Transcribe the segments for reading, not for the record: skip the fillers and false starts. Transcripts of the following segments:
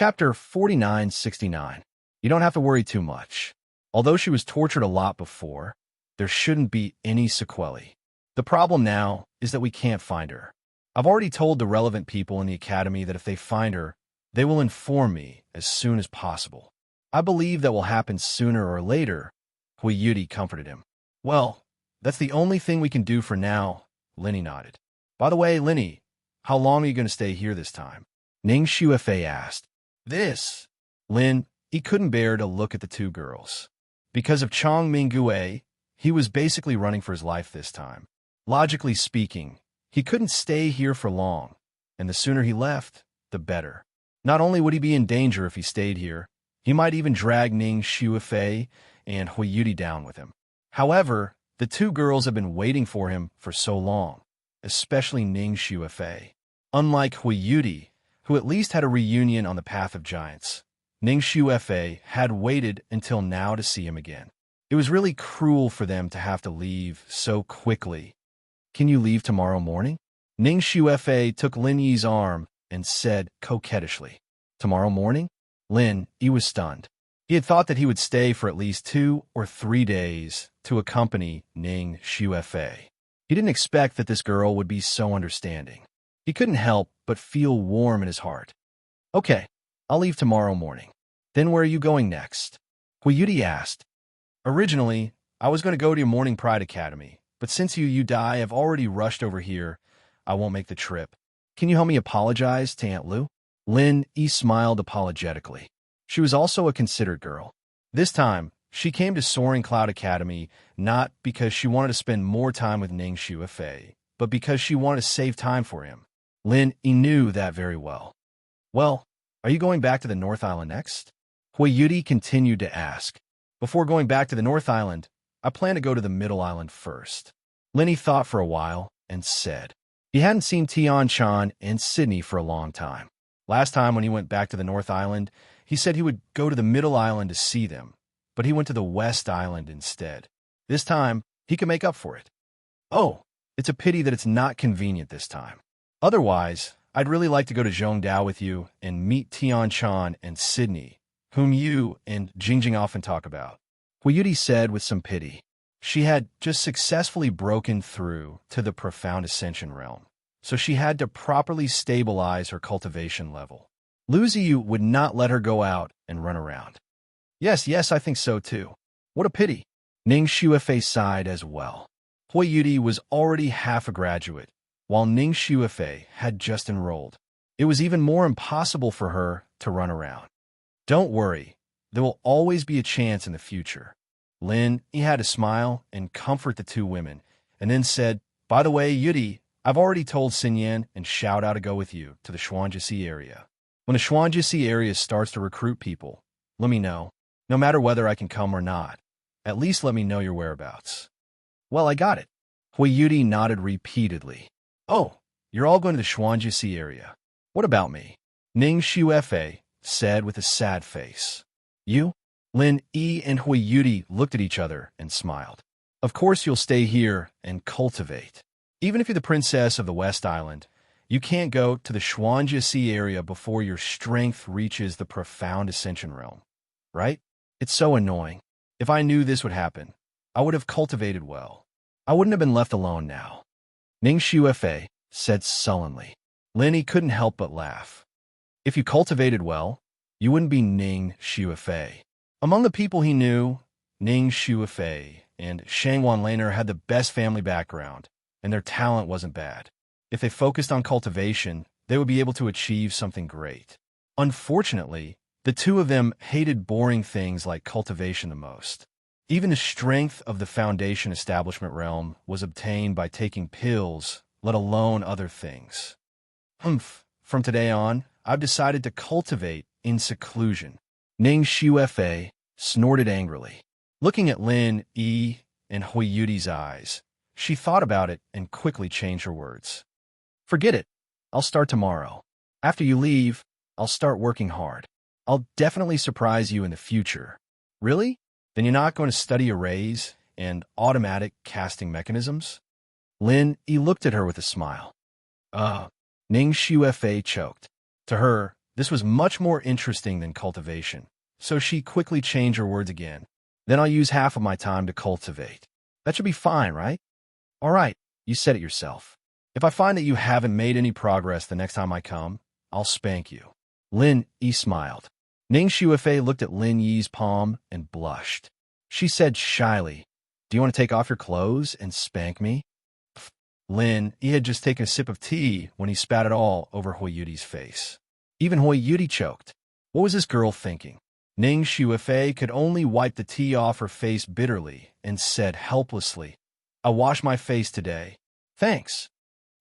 Chapter 4969. You don't have to worry too much. Although she was tortured a lot before, there shouldn't be any sequelae. The problem now is that we can't find her. I've already told the relevant people in the academy that if they find her, they will inform me as soon as possible. I believe that will happen sooner or later, Huiyuti comforted him. Well, that's the only thing we can do for now, Linny nodded. By the way, Linny, how long are you going to stay here this time? Ning Xuefei asked. This. Lin, he couldn't bear to look at the two girls. Because of Chong Mingue, he was basically running for his life this time. Logically speaking, he couldn't stay here for long, and the sooner he left, the better. Not only would he be in danger if he stayed here, he might even drag Ning Xuefei and Huiyuti down with him. However, the two girls have been waiting for him for so long, especially Ning Xuefei. Unlike Huiyuti, who at least had a reunion on the Path of Giants, Ning Xuefei had waited until now to see him again. It was really cruel for them to have to leave so quickly. Can you leave tomorrow morning? Ning Xuefei took Lin Yi's arm and said coquettishly. Tomorrow morning? Lin Yi was stunned. He had thought that he would stay for at least 2 or 3 days to accompany Ning Xuefei. He didn't expect that this girl would be so understanding. He couldn't help but feel warm in his heart. Okay, I'll leave tomorrow morning. Then where are you going next? Huiyuti asked. Originally, I was going to go to your Morning Pride Academy, but since you die have already rushed over here, I won't make the trip. Can you help me apologize to Aunt Lu? Lin Yi smiled apologetically. She was also a considerate girl. This time, she came to Soaring Cloud Academy not because she wanted to spend more time with Ning Xuefei, but because she wanted to save time for him. Lin Yi knew that very well. Well, are you going back to the North Island next? Huiyuti continued to ask. Before going back to the North Island, I plan to go to the Middle Island first. Lin Yi thought for a while and said. He hadn't seen Tian-chan and Sydney for a long time. Last time when he went back to the North Island, he said he would go to the Middle Island to see them, but he went to the West Island instead. This time, he can make up for it. Oh, it's a pity that it's not convenient this time. Otherwise, I'd really like to go to Zhongdao with you and meet Tian-chan and Sydney, whom you and Jingjing often talk about. Huiyuti said with some pity. She had just successfully broken through to the profound ascension realm, so she had to properly stabilize her cultivation level. Lu Ziyu would not let her go out and run around. Yes, I think so too. What a pity. Ning Xuefei sighed as well. Huiyuti was already half a graduate, while Ning Xuefei had just enrolled. It was even more impossible for her to run around. Don't worry, there will always be a chance in the future. Lin, he had to smile and comfort the two women, and then said, By the way, Yuti, I've already told Xinyan and Xiaodao to go with you to the Xuanjiasi area. When the Xuanjiasi area starts to recruit people, let me know. No matter whether I can come or not, at least let me know your whereabouts. Well, I got it. Huiyuti nodded repeatedly. Oh, you're all going to the Xuanjiasi area. What about me? Ning Xuefei said with a sad face. You? Lin Yi and Huiyuti looked at each other and smiled. Of course you'll stay here and cultivate. Even if you're the princess of the West Island, you can't go to the Xuanjiasi area before your strength reaches the profound ascension realm. Right? It's so annoying. If I knew this would happen, I would have cultivated well. I wouldn't have been left alone now. Ning Xuefei said sullenly. Lin Yi couldn't help but laugh. If you cultivated well, you wouldn't be Ning Xuefei. Among the people he knew, Ning Xuefei and Shang Wanlaner had the best family background, and their talent wasn't bad. If they focused on cultivation, they would be able to achieve something great. Unfortunately, the two of them hated boring things like cultivation the most. Even the strength of the Foundation establishment realm was obtained by taking pills, let alone other things. From today on, I've decided to cultivate in seclusion. Ning Xuefei snorted angrily. Looking at Lin Yi and Huiyuti's eyes, she thought about it and quickly changed her words. Forget it. I'll start tomorrow. After you leave, I'll start working hard. I'll definitely surprise you in the future. Really? Then you're not going to study arrays and automatic casting mechanisms? Lin Yi looked at her with a smile. Ning Xuefei choked. To her, This was much more interesting than cultivation, so she quickly changed her words again. Then I'll use half of my time to cultivate. That should be fine, right? All right, you said it yourself. If I find that you haven't made any progress the next time I come, I'll spank you. Lin Yi smiled. Ning Shuifei looked at Lin Yi's palm and blushed. She said shyly, "Do you want to take off your clothes and spank me?" Lin Yi had just taken a sip of tea when he spat it all over Hui Yuti's face. Even Hui Yuti choked. What was this girl thinking? Ning Shuifei could only wipe the tea off her face bitterly and said helplessly, "I washed my face today. Thanks."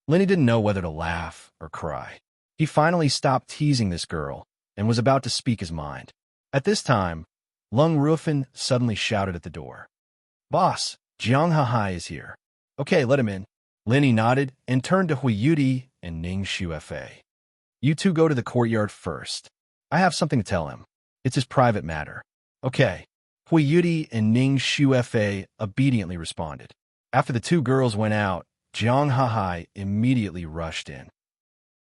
Lin Yi didn't know whether to laugh or cry. He finally stopped teasing this girl and was about to speak his mind. At this time, Lung Ruofan suddenly shouted at the door. "Boss, Jiang Hahai is here." "Okay, let him in." Lin Yi nodded and turned to Hui Yuti and Ning Shuifei. "You two go to the courtyard first. I have something to tell him. It's his private matter." "Okay." Hui Yuti and Ning Shuifei obediently responded. After the two girls went out, Jiang Hahai immediately rushed in.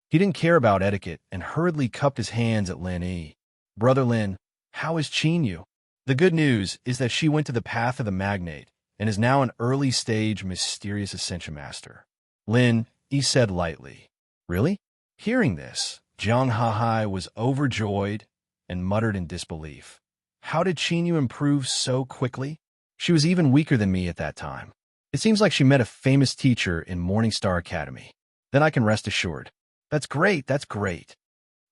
He didn't care about etiquette and hurriedly cupped his hands at Lin Yi. "Brother Lin, how is Qinyu?" The good news is that she went to the path of the magnate and is now an early-stage mysterious ascension master. Lin Yi said lightly. "Really?" Hearing this, Jiang Hahai was overjoyed and muttered in disbelief. "How did Qinyu improve so quickly? She was even weaker than me at that time. It seems like she met a famous teacher in Morningstar Academy. Then I can rest assured." That's great, that's great."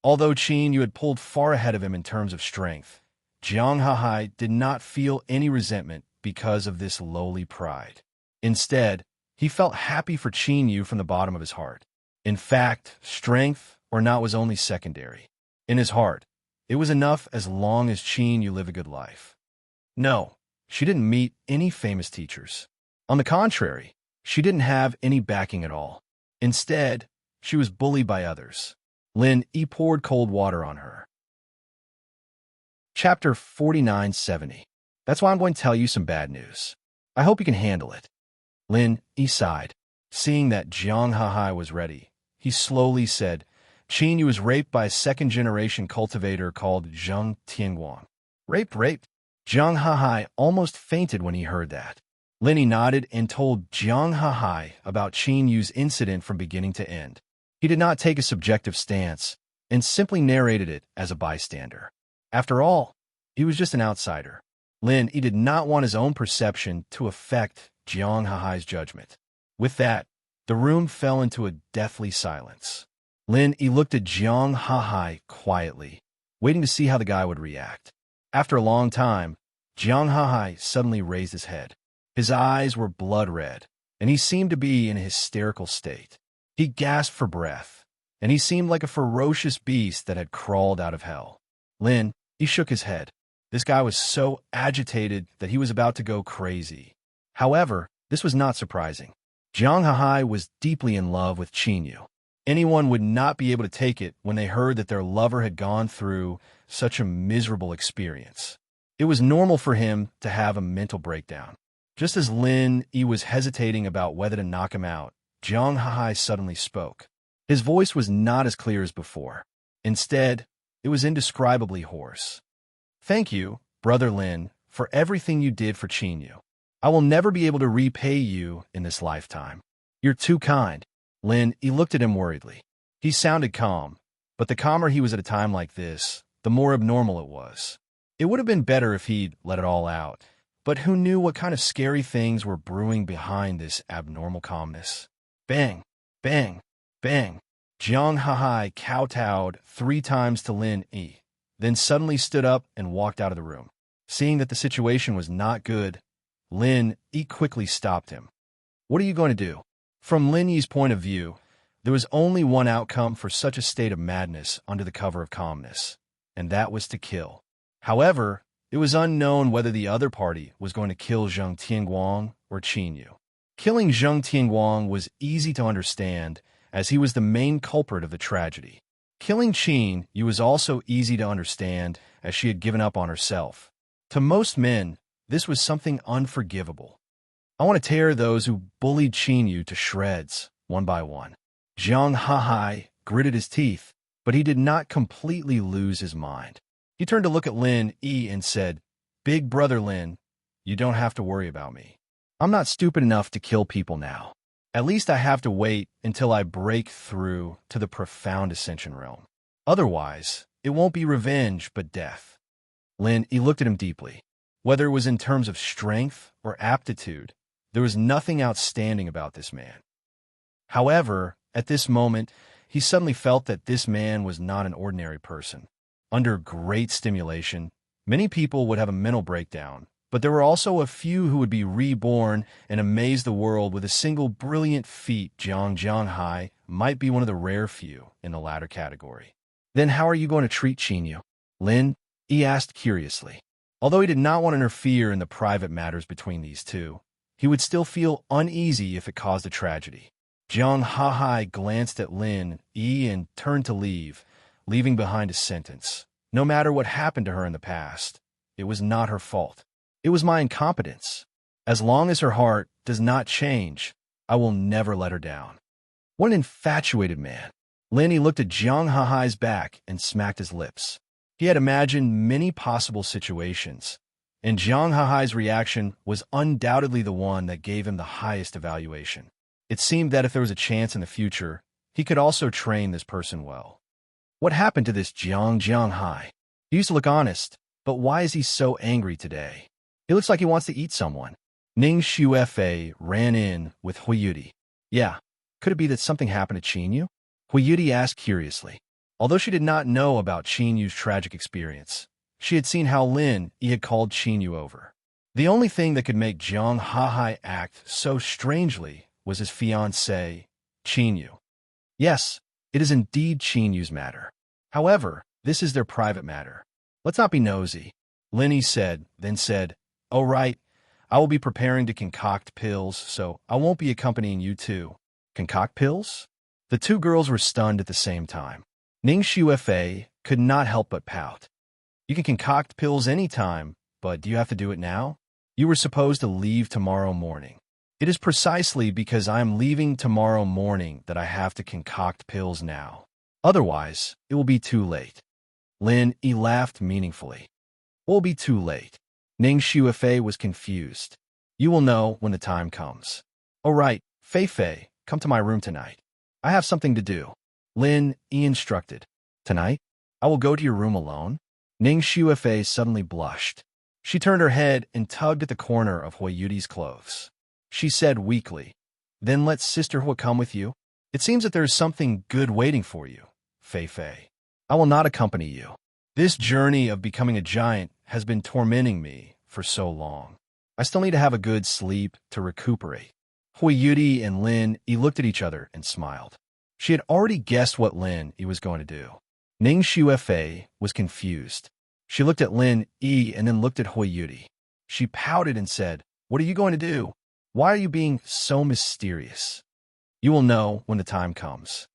Although Qinyu had pulled far ahead of him in terms of strength, Jiang Hahai did not feel any resentment because of this lowly pride. Instead, he felt happy for Qinyu from the bottom of his heart. In fact, strength or not was only secondary. In his heart, it was enough as long as Qinyu lived a good life. No, she didn't meet any famous teachers. On the contrary, she didn't have any backing at all. Instead, she was bullied by others. Lin Yi poured cold water on her. Chapter 4970. That's why I'm going to tell you some bad news. I hope you can handle it. Lin Yi sighed. Seeing that Jiang Hahai was ready, he slowly said, "Qinyu was raped by a second-generation cultivator called Zheng Tianguang." Raped? Jiang Hahai almost fainted when he heard that. Lin Yi nodded and told Jiang Hahai about Qinyu's incident from beginning to end. He did not take a subjective stance and simply narrated it as a bystander. After all, he was just an outsider. Lin Yi did not want his own perception to affect Jiang Hahai's judgment. With that, the room fell into a deathly silence. Lin Yi looked at Jiang Hahai quietly, waiting to see how the guy would react. After a long time, Jiang Hahai suddenly raised his head. His eyes were blood red, and he seemed to be in a hysterical state. He gasped for breath, and he seemed like a ferocious beast that had crawled out of hell. Lin Yi shook his head. This guy was so agitated that he was about to go crazy. However, this was not surprising. Jiang Hahai was deeply in love with Qinyu. Anyone would not be able to take it when they heard that their lover had gone through such a miserable experience. It was normal for him to have a mental breakdown. Just as Lin Yi was hesitating about whether to knock him out, Jiang Hahai suddenly spoke. His voice was not as clear as before. Instead, it was indescribably hoarse. "Thank you, Brother Lin, for everything you did for Qinyu. I will never be able to repay you in this lifetime. You're too kind." Lin Yi looked at him worriedly. He sounded calm, but the calmer he was at a time like this, the more abnormal it was. It would have been better if he'd let it all out, but who knew what kind of scary things were brewing behind this abnormal calmness? Bang! Bang! Bang! Jiang Hahai kowtowed 3 times to Lin Yi, then suddenly stood up and walked out of the room. Seeing that the situation was not good, Lin Yi quickly stopped him. "What are you going to do?" From Lin Yi's point of view, there was only one outcome for such a state of madness under the cover of calmness, and that was to kill. However, it was unknown whether the other party was going to kill Zheng Tianguang or Qinyu. Killing Zheng Tianguang was easy to understand, as he was the main culprit of the tragedy. Killing Qinyu was also easy to understand, as she had given up on herself. To most men, this was something unforgivable. "I want to tear those who bullied Qinyu to shreds, one by one." Jiang Hahai gritted his teeth, but he did not completely lose his mind. He turned to look at Lin Yi and said, "Big brother Lin, you don't have to worry about me. I'm not stupid enough to kill people now. At least I have to wait until I break through to the profound ascension realm. Otherwise, it won't be revenge but death." Lin Yi looked at him deeply. Whether it was in terms of strength or aptitude, there was nothing outstanding about this man. However, at this moment, he suddenly felt that this man was not an ordinary person. Under great stimulation, many people would have a mental breakdown, but there were also a few who would be reborn and amaze the world with a single brilliant feat. Jiang Hai might be one of the rare few in the latter category. "Then how are you going to treat Qinyu?" Lin Yi asked curiously. Although he did not want to interfere in the private matters between these two, he would still feel uneasy if it caused a tragedy. Jiang Hai glanced at Lin Yi and turned to leave, leaving behind a sentence. "No matter what happened to her in the past, it was not her fault. It was my incompetence. As long as her heart does not change, I will never let her down." What an infatuated man. Lin Yi looked at Jiang Hai's back and smacked his lips. He had imagined many possible situations, and Jiang Hai's reaction was undoubtedly the one that gave him the highest evaluation. It seemed that if there was a chance in the future, he could also train this person well. What happened to this Jiang Hai? He used to look honest, but why is he so angry today? He looks like he wants to eat someone. Ning Xuefei ran in with Huiyuti. "Yeah, could it be that something happened to Qinyu?" Huiyuti asked curiously. Although she did not know about Qinyu's tragic experience, she had seen how Lin Yi had called Qinyu over. The only thing that could make Jiang Hai act so strangely was his fiancée, Qinyu. Yes, it is indeed Qinyu's matter. However, this is their private matter. Let's not be nosy, Lin Yi said, then said, "Oh right, I will be preparing to concoct pills, so I won't be accompanying you too." Concoct pills? The two girls were stunned at the same time. Ning Xuefei could not help but pout. "You can concoct pills anytime, but do you have to do it now? You were supposed to leave tomorrow morning." "It is precisely because I am leaving tomorrow morning that I have to concoct pills now. Otherwise, it will be too late." Lin Yi laughed meaningfully. "What will be too late?" Ning Xuefei was confused. "You will know when the time comes." "Oh right, Fei, come to my room tonight. I have something to do." Lin Yi instructed. "Tonight? I will go to your room alone?" Ning Xuefei suddenly blushed. She turned her head and tugged at the corner of Huiyuti's clothes. She said weakly, "Then let Sister Hui come with you. It seems that there is something good waiting for you, Fei. I will not accompany you. This journey of becoming a giant has been tormenting me for so long. I still need to have a good sleep to recuperate." Huiyuti and Lin Yi looked at each other and smiled. She had already guessed what Lin Yi was going to do. Ning Xuefei was confused. She looked at Lin Yi and then looked at Huiyuti. She pouted and said, "What are you going to do? Why are you being so mysterious?" "You will know when the time comes,"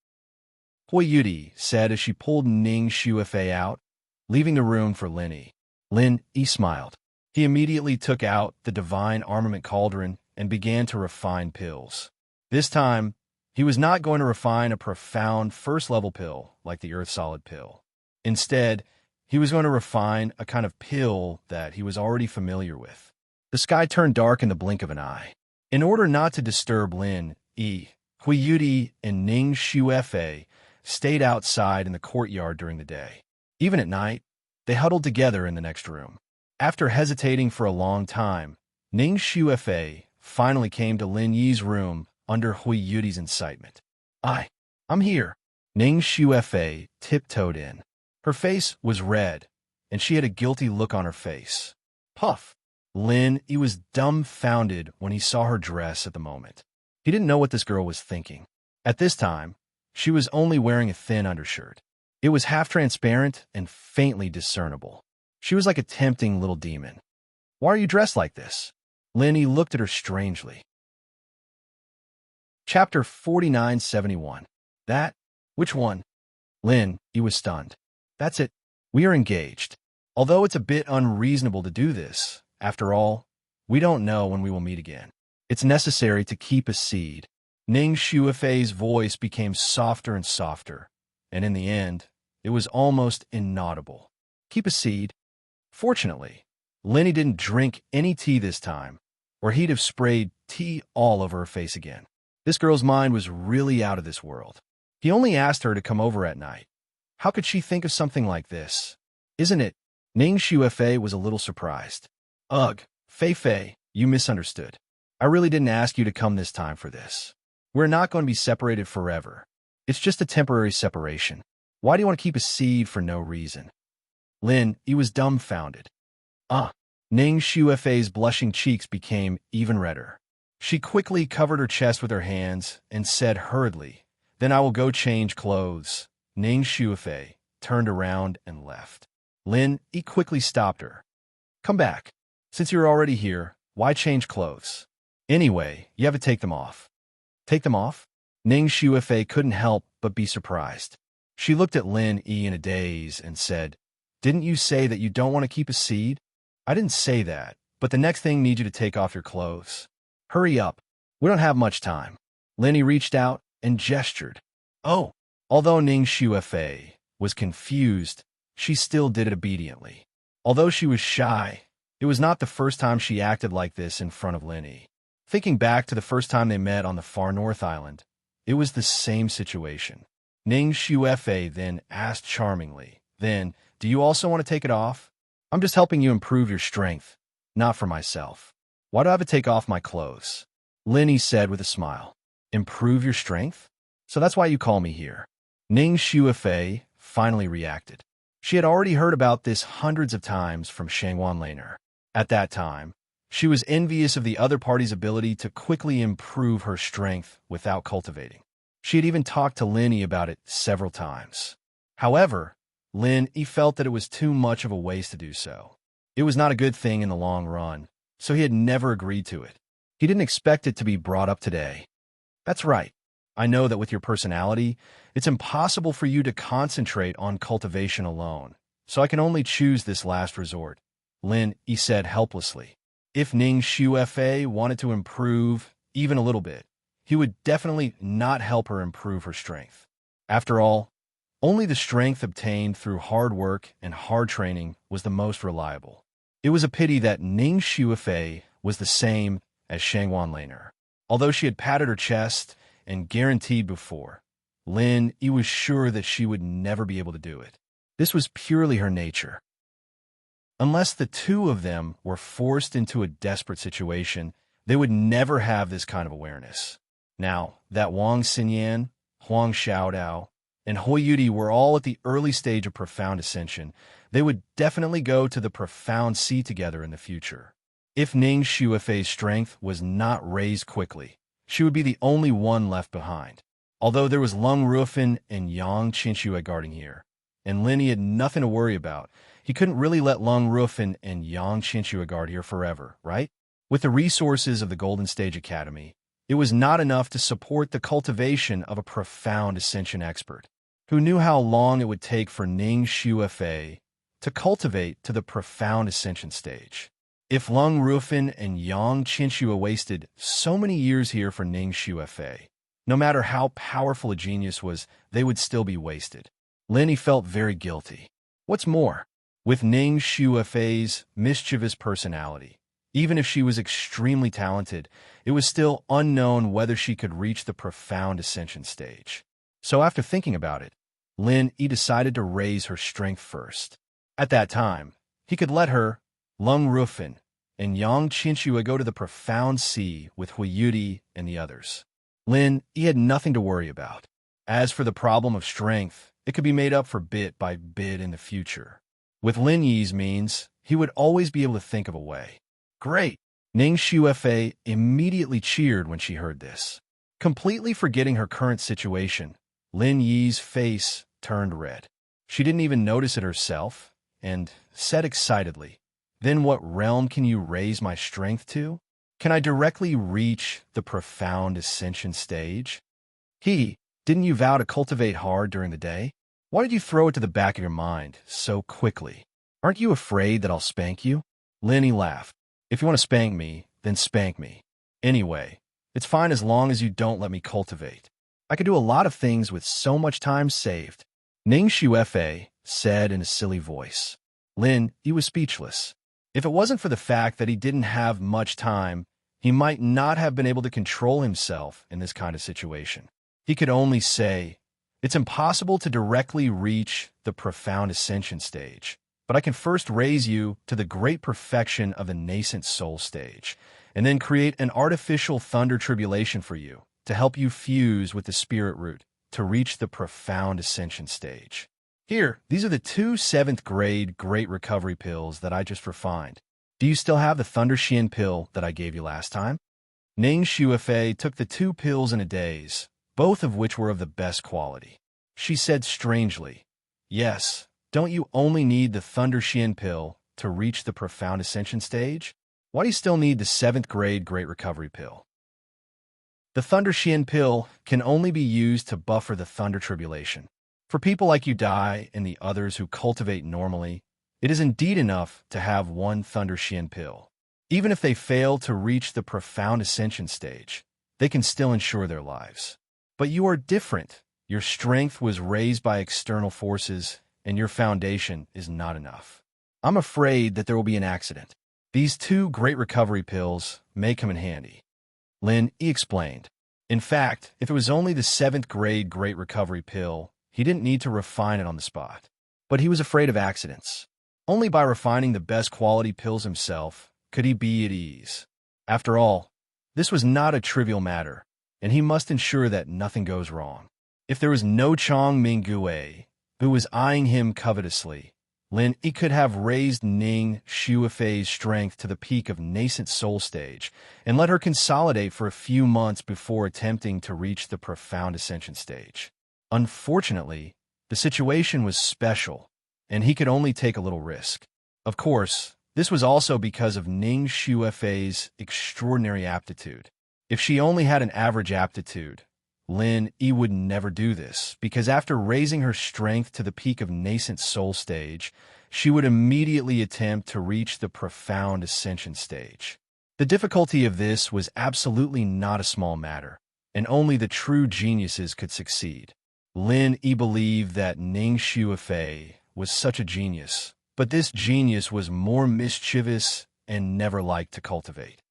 Huiyuti said as she pulled Ning Xuefei out, leaving the room for Lin Yi. Lin Yi smiled. He immediately took out the divine armament cauldron and began to refine pills. This time, he was not going to refine a profound first-level pill like the Earth-Solid pill. Instead, he was going to refine a kind of pill that he was already familiar with. The sky turned dark in the blink of an eye. In order not to disturb Lin Yi, Huiyuti and Ning Xuefei stayed outside in the courtyard during the day. Even at night, they huddled together in the next room. After hesitating for a long time, Ning Xuefei finally came to Lin Yi's room under Huiyuti's incitement. I'm here." Ning Xuefei tiptoed in. Her face was red, and she had a guilty look on her face. Puff! Lin Yi was dumbfounded when he saw her dress at the moment. He didn't know what this girl was thinking. At this time, she was only wearing a thin undershirt. It was half-transparent and faintly discernible. She was like a tempting little demon. "Why are you dressed like this?" Lin Yi looked at her strangely. Chapter 4971. "That? Which one?" Lin Yi was stunned. "That's it. We are engaged. Although it's a bit unreasonable to do this, after all, we don't know when we will meet again. It's necessary to keep a seed." Ning Xuefei's voice became softer and softer, and in the end, It was almost inaudible. Keep a seed. Fortunately, Lenny didn't drink any tea this time, or he'd have sprayed tea all over her face again. This girl's mind was really out of this world. He only asked her to come over at night. How could she think of something like this? Isn't it? Ning Shuefei was a little surprised. Ugh, Fei, you misunderstood. I really didn't ask you to come this time for this. We're not going to be separated forever. It's just a temporary separation. Why do you want to keep a seed for no reason? Lin, he was dumbfounded. Ning Shuefei's blushing cheeks became even redder. She quickly covered her chest with her hands and said hurriedly, "Then I will go change clothes." Ning Shuefei turned around and left. Lin, he quickly stopped her. "Come back. Since you're already here, why change clothes? Anyway, you have to take them off." Take them off? Ning Shuefei couldn't help but be surprised. She looked at Lin Yi in a daze and said, "Didn't you say that you don't want to keep a seed?" "I didn't say that, but the next thing needs you to take off your clothes. Hurry up. We don't have much time." Lin Yi reached out and gestured. "Oh." Although Ning Shuefei was confused, she still did it obediently. Although she was shy, it was not the first time she acted like this in front of Lin Yi. Thinking back to the first time they met on the far north island, it was the same situation. Ning Shuefei then asked charmingly, "Then, do you also want to take it off? I'm just helping you improve your strength, not for myself. Why do I have to take off my clothes?" Lin Yi said with a smile. "Improve your strength? So that's why you call me here." Ning Shuefei finally reacted. She had already heard about this hundreds of times from Shangwan Laner. At that time, she was envious of the other party's ability to quickly improve her strength without cultivating. She had even talked to Lin Yi about it several times. However, Lin Yi felt that it was too much of a waste to do so. It was not a good thing in the long run, so he had never agreed to it. He didn't expect it to be brought up today. "That's right. I know that with your personality, it's impossible for you to concentrate on cultivation alone, so I can only choose this last resort," Lin Yi said helplessly. If Ning Shuefei wanted to improve even a little bit, he would definitely not help her improve her strength. After all, only the strength obtained through hard work and hard training was the most reliable. It was a pity that Ning Shuefei was the same as Shangwan Laner. Although she had patted her chest and guaranteed before, Lin Yi was sure that she would never be able to do it. This was purely her nature. Unless the two of them were forced into a desperate situation, they would never have this kind of awareness. Now, that Wang Xinyan, Huang Xiaodao, and Hui Yudi were all at the early stage of profound ascension, they would definitely go to the profound sea together in the future. If Ning Shuefei's strength was not raised quickly, she would be the only one left behind. Although there was Lung Ruofan and Yang Qinxue guarding here, and Lin Yi had nothing to worry about, he couldn't really let Lung Ruofan and Yang Qinxue guard here forever, right? With the resources of the Golden Stage Academy, it was not enough to support the cultivation of a profound ascension expert. Who knew how long it would take for Ning Shuefei to cultivate to the profound ascension stage? If Lung Ruofan and Yang Qinxue wasted so many years here for Ning Shuefei, no matter how powerful a genius was, they would still be wasted. Lin Yi felt very guilty. What's more, with Ning Shuefei's mischievous personality, even if she was extremely talented, it was still unknown whether she could reach the profound ascension stage. So after thinking about it, Lin Yi decided to raise her strength first. At that time, he could let her, Lung Ruofan, and Yang Qinxue go to the profound sea with Hui Yudi and the others. Lin Yi had nothing to worry about. As for the problem of strength, it could be made up for bit by bit in the future. With Lin Yi's means, he would always be able to think of a way. Great! Ning Shuefei immediately cheered when she heard this. Completely forgetting her current situation, Lin Yi's face turned red. She didn't even notice it herself, and said excitedly, "Then what realm can you raise my strength to? Can I directly reach the profound ascension stage?" Didn't you vow to cultivate hard during the day? Why did you throw it to the back of your mind so quickly? Aren't you afraid that I'll spank you? Lin Yi laughed. "If you want to spank me, then spank me. Anyway, it's fine as long as you don't let me cultivate. I could do a lot of things with so much time saved." Ning Shuefei said in a silly voice. Lin, he was speechless. If it wasn't for the fact that he didn't have much time, he might not have been able to control himself in this kind of situation. He could only say, "It's impossible to directly reach the profound ascension stage, but I can first raise you to the great perfection of the nascent soul stage, and then create an artificial thunder tribulation for you to help you fuse with the spirit root to reach the profound ascension stage. Here, these are the 2 7th-grade Great Recovery pills that I just refined. Do you still have the Thunder Xian pill that I gave you last time?" Ning Shuefei took the 2 pills in a daze, both of which were of the best quality. She said strangely, "Yes, don't you only need the Thunder Xian pill to reach the profound ascension stage? Why do you still need the 7th-grade Great Recovery pill?" The Thunder Xian pill can only be used to buffer the Thunder Tribulation. For people like you Dai and the others who cultivate normally, it is indeed enough to have 1 Thunder Xian pill. Even if they fail to reach the profound ascension stage, they can still ensure their lives. But you are different. Your strength was raised by external forces, and your foundation is not enough. I'm afraid that there will be an accident. These 2 Great Recovery pills may come in handy. Lin Yi explained. In fact, if it was only the 7th-grade Great Recovery pill, he didn't need to refine it on the spot. But he was afraid of accidents. Only by refining the best quality pills himself could he be at ease. After all, this was not a trivial matter, and he must ensure that nothing goes wrong. If there was no Chong Mingguei, who was eyeing him covetously, Lin Yi could have raised Ning Shuefei's strength to the peak of nascent soul stage and let her consolidate for a few months before attempting to reach the profound ascension stage. Unfortunately, the situation was special, and he could only take a little risk. Of course, this was also because of Ning Shuefei's extraordinary aptitude. If she only had an average aptitude, Lin Yi would never do this, because after raising her strength to the peak of nascent soul stage, she would immediately attempt to reach the profound ascension stage. The difficulty of this was absolutely not a small matter, and only the true geniuses could succeed. Lin Yi believed that Ning Shuefei was such a genius, but this genius was more mischievous and never liked to cultivate.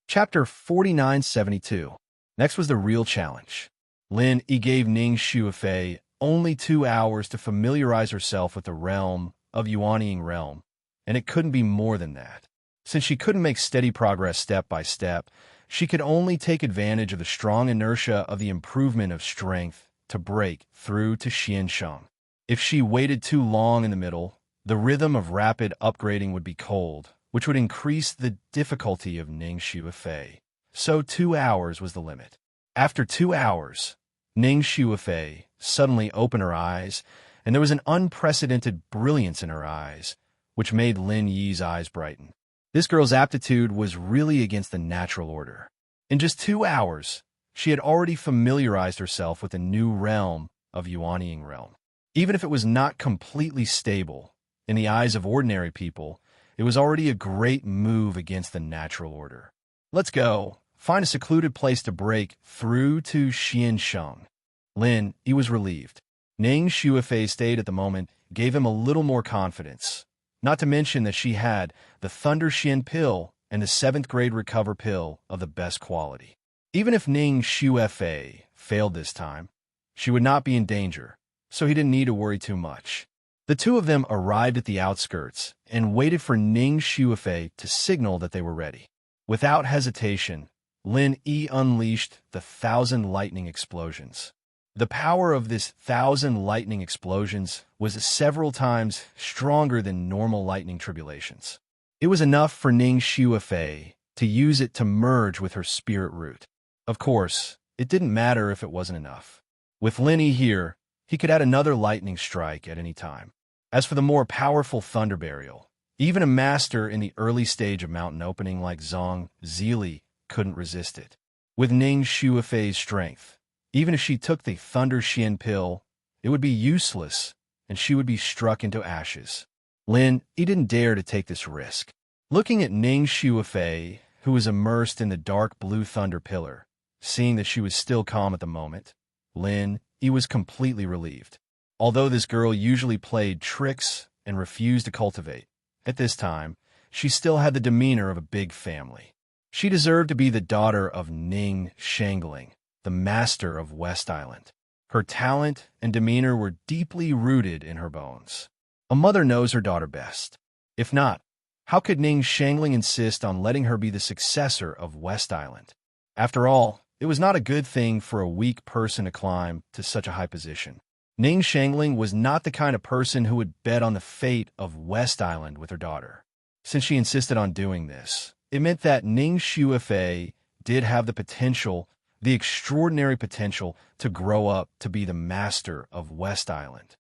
Chapter 4972. Next was the real challenge. Lin Yi gave Ning Shuefei only 2 hours to familiarize herself with the realm of Yuanying realm, and it couldn't be more than that. Since she couldn't make steady progress step by step, she could only take advantage of the strong inertia of the improvement of strength to break through to Xiansheng. If she waited too long in the middle, the rhythm of rapid upgrading would be cold, which would increase the difficulty of Ning Shuefei. So 2 hours was the limit. After 2 hours, Ning Shuefei suddenly opened her eyes, and there was an unprecedented brilliance in her eyes, which made Lin Yi's eyes brighten. This girl's aptitude was really against the natural order. In just 2 hours, she had already familiarized herself with the new realm of Yuanying realm. Even if it was not completely stable, in the eyes of ordinary people, it was already a great move against the natural order. Let's go. Find a secluded place to break through to Xiansheng. Lin Yi was relieved. Ning Shuefei's state at the moment gave him a little more confidence. Not to mention that she had the Thunder Xian pill and the 7th-grade Recover pill of the best quality. Even if Ning Shuefei failed this time, she would not be in danger, so he didn't need to worry too much. The 2 of them arrived at the outskirts and waited for Ning Shuefei to signal that they were ready. Without hesitation, Lin Yi unleashed the 1,000 lightning explosions. The power of this 1,000 lightning explosions was several times stronger than normal lightning tribulations. It was enough for Ning Shuefei to use it to merge with her spirit root. Of course, it didn't matter if it wasn't enough. With Lin Yi here, he could add another lightning strike at any time. As for the more powerful thunder burial, even a master in the early stage of mountain opening like Zhang Zili couldn't resist it. With Ning Shuefei's strength, even if she took the Thunder Xian pill, it would be useless, and she would be struck into ashes. Lin Yi didn't dare to take this risk. Looking at Ning Shuefei, who was immersed in the dark blue thunder pillar, seeing that she was still calm at the moment, Lin he was completely relieved. Although this girl usually played tricks and refused to cultivate, at this time, she still had the demeanor of a big family. She deserved to be the daughter of Ning Shangling, the master of West Island. Her talent and demeanor were deeply rooted in her bones. A mother knows her daughter best. If not, how could Ning Shangling insist on letting her be the successor of West Island? After all, it was not a good thing for a weak person to climb to such a high position. Ning Shangling was not the kind of person who would bet on the fate of West Island with her daughter. Since she insisted on doing this, it meant that Ning Shuifei did have the potential, the extraordinary potential, to grow up to be the master of West Island.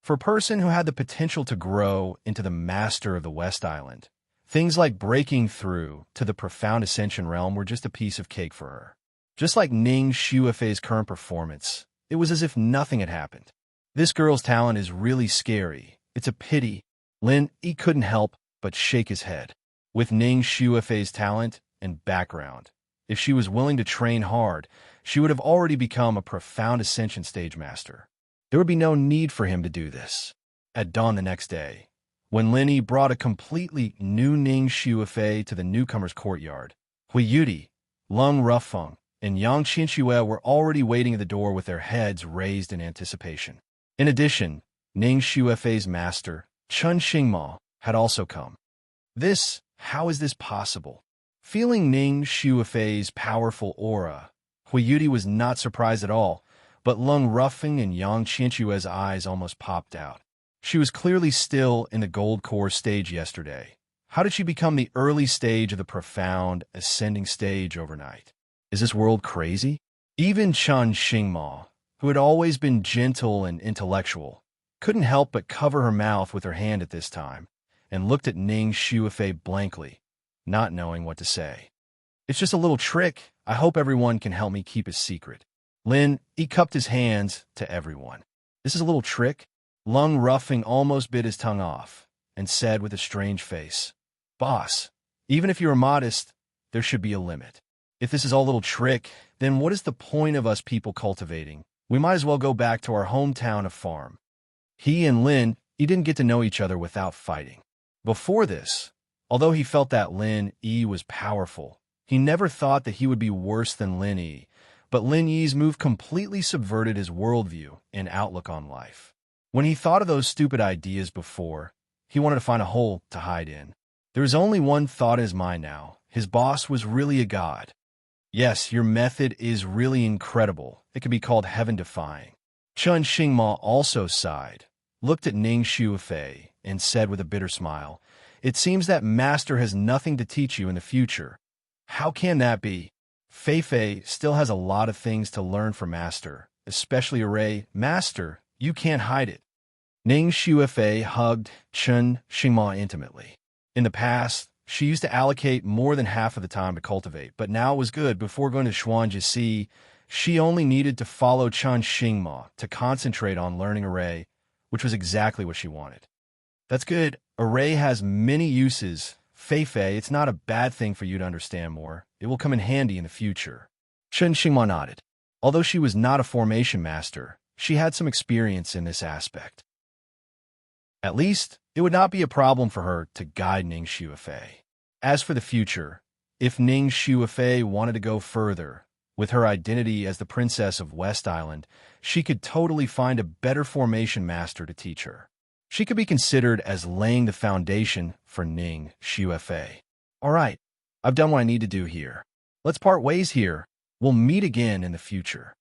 For a person who had the potential to grow into the master of the West Island, things like breaking through to the profound ascension realm were just a piece of cake for her. Just like Ning Shuifei's current performance, it was as if nothing had happened. This girl's talent is really scary. It's a pity. Lin Yi couldn't help but shake his head. With Ning Shuifei's talent and background, if she was willing to train hard, she would have already become a profound ascension stage master. There would be no need for him to do this. At dawn the next day, when Lin Yi brought a completely new Ning Shuifei to the newcomer's courtyard, Hui Yudi, Lung Rufeng, and Yang Qianxue were already waiting at the door with their heads raised in anticipation. In addition, Ning Shuifei's master, Chun Xingma, had also come. How is this possible? Feeling Ning Shuifei's powerful aura, Hui Yudi was not surprised at all, but Lung Rufeng and Yang Qianxue's eyes almost popped out. She was clearly still in the gold core stage yesterday. How did she become the early stage of the profound ascending stage overnight? Is this world crazy? Even Chun Xingma, who had always been gentle and intellectual, couldn't help but cover her mouth with her hand at this time, and looked at Ning Shuifei blankly, not knowing what to say. It's just a little trick. I hope everyone can help me keep a secret. Lin Yi cupped his hands to everyone. This is a little trick? Lung Rufeng almost bit his tongue off, and said with a strange face, Boss, even if you're modest, there should be a limit. If this is all a little trick, then what is the point of us people cultivating? We might as well go back to our hometown of farm. He and Lin Yi didn't get to know each other without fighting. Before this, although he felt that Lin Yi was powerful, he never thought that he would be worse than Lin Yi, but Lin Yi's move completely subverted his worldview and outlook on life. When he thought of those stupid ideas before, he wanted to find a hole to hide in. There was only one thought in his mind now. His boss was really a god. Yes, your method is really incredible. It could be called heaven-defying. Chun Xingma also sighed, looked at Ning Shuifei, and said with a bitter smile, It seems that Master has nothing to teach you in the future. How can that be? Fei still has a lot of things to learn from Master, especially array. Master, you can't hide it. Ning Shuifei hugged Chun Xingma intimately. In the past, she used to allocate more than half of the time to cultivate, but now it was good. Before going to Xuanjie, she only needed to follow Chun Xingma to concentrate on learning array, which was exactly what she wanted. That's good. Array has many uses. Fei, it's not a bad thing for you to understand more. It will come in handy in the future. Chun Xingma nodded. Although she was not a formation master, she had some experience in this aspect. At least, it would not be a problem for her to guide Ning Shuifei. As for the future, if Ning Shuifei wanted to go further, with her identity as the princess of West Island, she could totally find a better formation master to teach her. She could be considered as laying the foundation for Ning Shuifei. All right, I've done what I need to do here. Let's part ways here. We'll meet again in the future.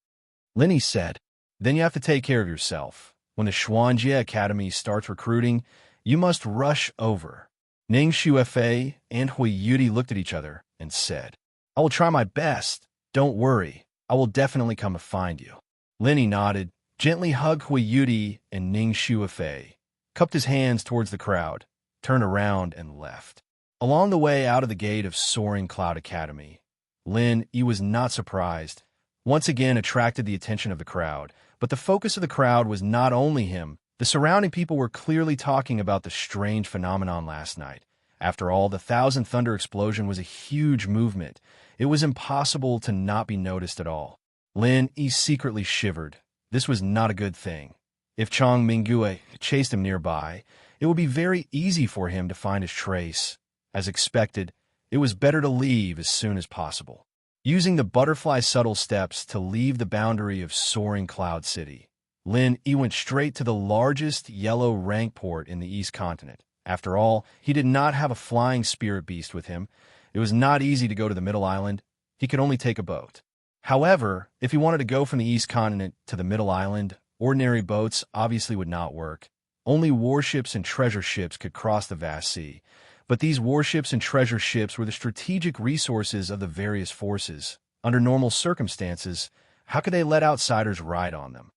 Lin Yi said, Then you have to take care of yourself. When the Xuanjie Academy starts recruiting, you must rush over. Ning Shuifei and Hui Yudi looked at each other and said, I will try my best. Don't worry, I will definitely come to find you. Lin Yi nodded, gently hugged Hui Yudi and Ning Shuifei, cupped his hands towards the crowd, turned around and left. Along the way out of the gate of Soaring Cloud Academy, Lin Yi was not surprised, once again attracted the attention of the crowd, but the focus of the crowd was not only him. The surrounding people were clearly talking about the strange phenomenon last night. After all, the Thousand Thunder explosion was a huge movement. It was impossible to not be noticed at all. Lin Yi secretly shivered. This was not a good thing. If Chang Mingyue chased him nearby, it would be very easy for him to find his trace. As expected, it was better to leave as soon as possible. Using the butterfly subtle steps to leave the boundary of soaring Cloud City, Lin Yi went straight to the largest yellow rank port in the East Continent. After all, he did not have a flying spirit beast with him. It was not easy to go to the Middle Island. He could only take a boat. However, if he wanted to go from the East Continent to the Middle Island, ordinary boats obviously would not work. Only warships and treasure ships could cross the vast sea. But these warships and treasure ships were the strategic resources of the various forces. Under normal circumstances, how could they let outsiders ride on them?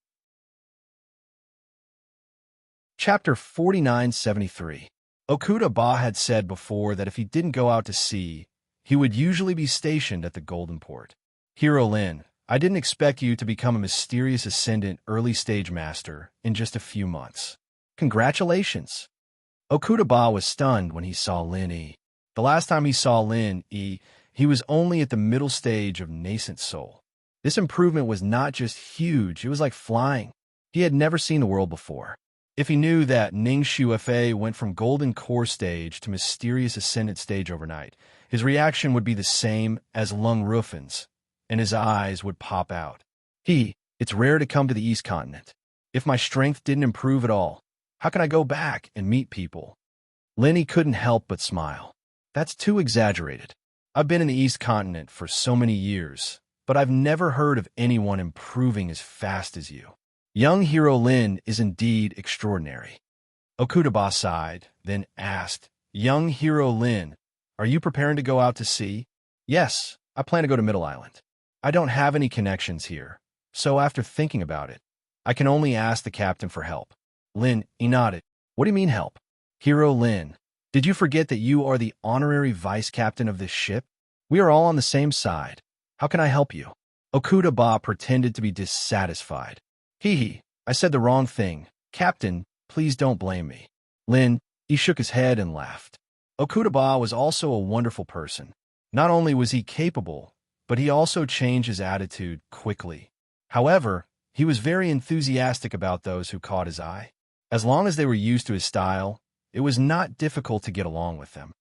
Chapter 4973. Okuda Ba had said before that if he didn't go out to sea, he would usually be stationed at the Golden Port. Hero Lin, I didn't expect you to become a mysterious ascendant early-stage master in just a few months. Congratulations! Okuda Ba was stunned when he saw Lin Yi. The last time he saw Lin Yi, he was only at the middle stage of nascent soul. This improvement was not just huge, it was like flying. He had never seen the world before. If he knew that Ning Shuefei went from Golden Core stage to Mysterious Ascendant stage overnight, his reaction would be the same as Lung Rufin's, and his eyes would pop out. It's rare to come to the East Continent. If my strength didn't improve at all, how can I go back and meet people? Lin Yi couldn't help but smile. That's too exaggerated. I've been in the East Continent for so many years, but I've never heard of anyone improving as fast as you. Young Hero Lin is indeed extraordinary. Okuda Ba sighed, then asked, Young Hero Lin, are you preparing to go out to sea? Yes, I plan to go to Middle Island. I don't have any connections here, so after thinking about it, I can only ask the captain for help. Lin Yi nodded. What do you mean help? Hero Lin, did you forget that you are the honorary vice captain of this ship? We are all on the same side. How can I help you? Okuda Ba pretended to be dissatisfied. I said the wrong thing. Captain, please don't blame me. Lin Yi shook his head and laughed. Okuda Ba was also a wonderful person. Not only was he capable, but he also changed his attitude quickly. However, he was very enthusiastic about those who caught his eye. As long as they were used to his style, it was not difficult to get along with them.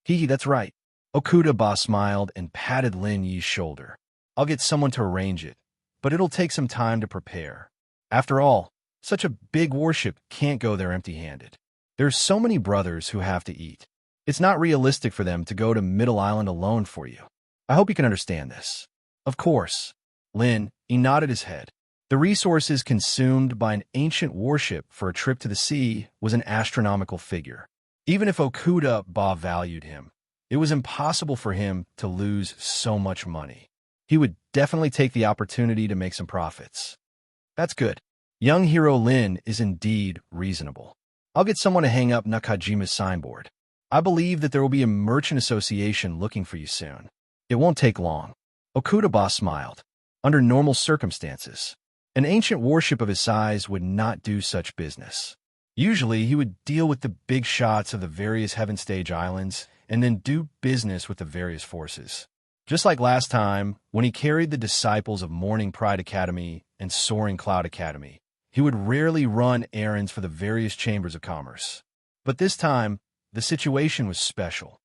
That's right. Okuda Ba smiled and patted Lin Yi's shoulder. I'll get someone to arrange it, but it'll take some time to prepare. After all, such a big warship can't go there empty-handed. There's so many brothers who have to eat. It's not realistic for them to go to Middle Island alone for you. I hope you can understand this. Of course. Lin Yi nodded his head. The resources consumed by an ancient warship for a trip to the sea was an astronomical figure. Even if Okuda Ba valued him, it was impossible for him to lose so much money. He would definitely take the opportunity to make some profits. That's good. Young Hero Lin is indeed reasonable. I'll get someone to hang up Nakajima's signboard. I believe that there will be a merchant association looking for you soon. It won't take long. Okuda Ba smiled. Under normal circumstances, an ancient warship of his size would not do such business. Usually, he would deal with the big shots of the various Heaven Stage islands and then do business with the various forces. Just like last time, when he carried the disciples of Morning Pride Academy and Soaring Cloud Academy, he would rarely run errands for the various chambers of commerce. But this time, the situation was special.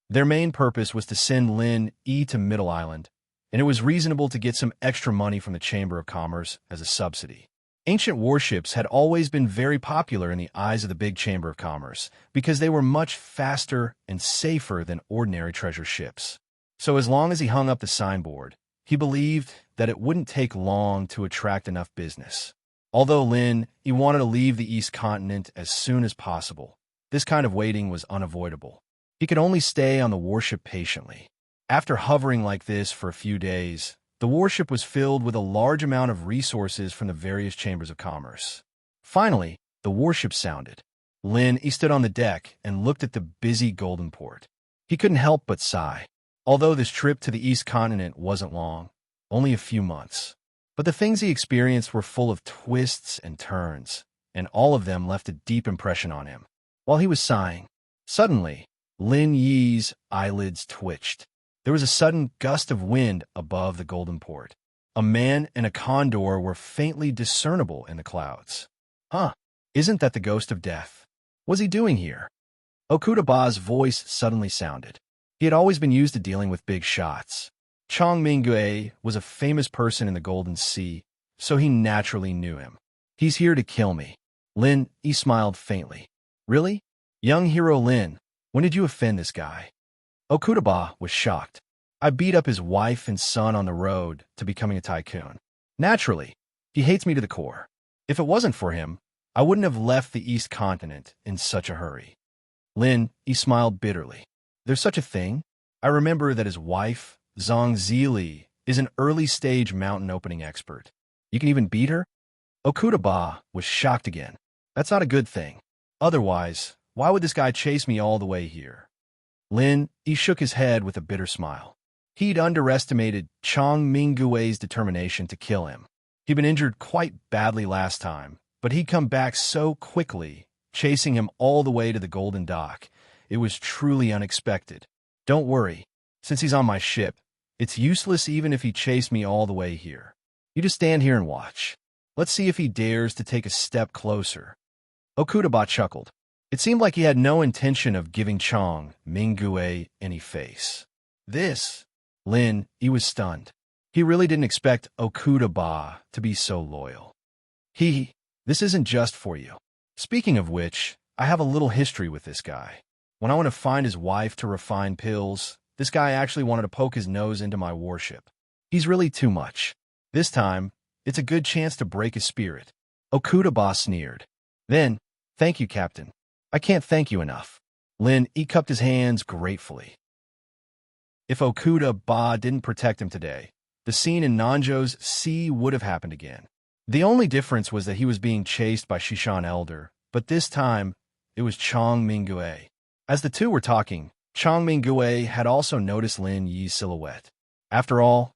Their main purpose was to send Lin Yi to Middle Island, and it was reasonable to get some extra money from the Chamber of Commerce as a subsidy. Ancient warships had always been very popular in the eyes of the big Chamber of Commerce because they were much faster and safer than ordinary treasure ships. So as long as he hung up the signboard, he believed that it wouldn't take long to attract enough business. Although Lin Yi wanted to leave the East Continent as soon as possible, this kind of waiting was unavoidable. He could only stay on the warship patiently. After hovering like this for a few days, the warship was filled with a large amount of resources from the various chambers of commerce. Finally, the warship sounded. Lin Yi stood on the deck and looked at the busy Golden Port. He couldn't help but sigh. Although this trip to the East Continent wasn't long, only a few months, but the things he experienced were full of twists and turns, and all of them left a deep impression on him. While he was sighing, suddenly, Lin Yi's eyelids twitched. There was a sudden gust of wind above the Golden Port. A man and a condor were faintly discernible in the clouds. Huh, isn't that the ghost of death? What's he doing here? Okudaba's voice suddenly sounded. He had always been used to dealing with big shots. Chong Mingue was a famous person in the Golden Sea, so he naturally knew him. He's here to kill me. Lin, he smiled faintly. Really? Young hero Lin, when did you offend this guy? Okudaba was shocked. I beat up his wife and son on the road to becoming a tycoon. Naturally, he hates me to the core. If it wasn't for him, I wouldn't have left the East Continent in such a hurry. Lin, he smiled bitterly. There's such a thing? I remember that his wife, Zhang Zili, is an early-stage mountain opening expert. You can even beat her? Okudaba was shocked again. That's not a good thing. Otherwise, why would this guy chase me all the way here? Lin, he shook his head with a bitter smile. He'd underestimated Chong Mingue's determination to kill him. He'd been injured quite badly last time, but he'd come back so quickly, chasing him all the way to the Golden Dock. It was truly unexpected. Don't worry, since he's on my ship, it's useless even if he chased me all the way here. You just stand here and watch. Let's see if he dares to take a step closer. Okudaba chuckled. It seemed like he had no intention of giving Chong Mingue any face. Lin, he was stunned. He really didn't expect Okudaba to be so loyal. This isn't just for you. Speaking of which, I have a little history with this guy. When I went to find his wife to refine pills, this guy actually wanted to poke his nose into my warship. He's really too much. This time, it's a good chance to break his spirit. Okudaba sneered. Then, thank you, Captain. I can't thank you enough. Lin, he cupped his hands gratefully. If Okudaba didn't protect him today, the scene in Nanjo's sea would have happened again. The only difference was that he was being chased by Shishan Elder, but this time, it was Chong Mingue. As the two were talking, Chong Mingue had also noticed Lin Yi's silhouette. After all,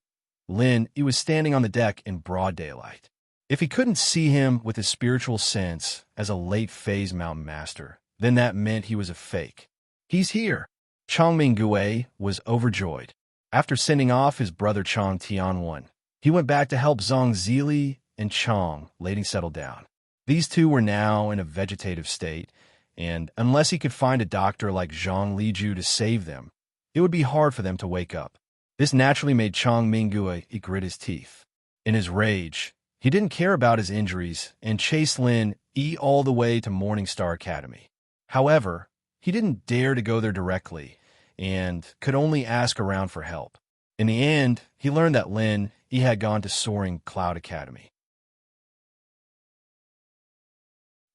Lin, he was standing on the deck in broad daylight. If he couldn't see him with his spiritual sense as a late-phase mountain master, then that meant he was a fake. He's here. Chong Mingue was overjoyed. After sending off his brother Chong Tianwen, he went back to help Zhang Zili and Chong Lady settle down. These two were now in a vegetative state, and unless he could find a doctor like Zhang Liju to save them, it would be hard for them to wake up. This naturally made Chong Mingue grit his teeth. In his rage, he didn't care about his injuries and chased Lin all the way to Morning Star Academy. However, he didn't dare to go there directly and could only ask around for help. In the end, he learned that Lin had gone to Soaring Cloud Academy.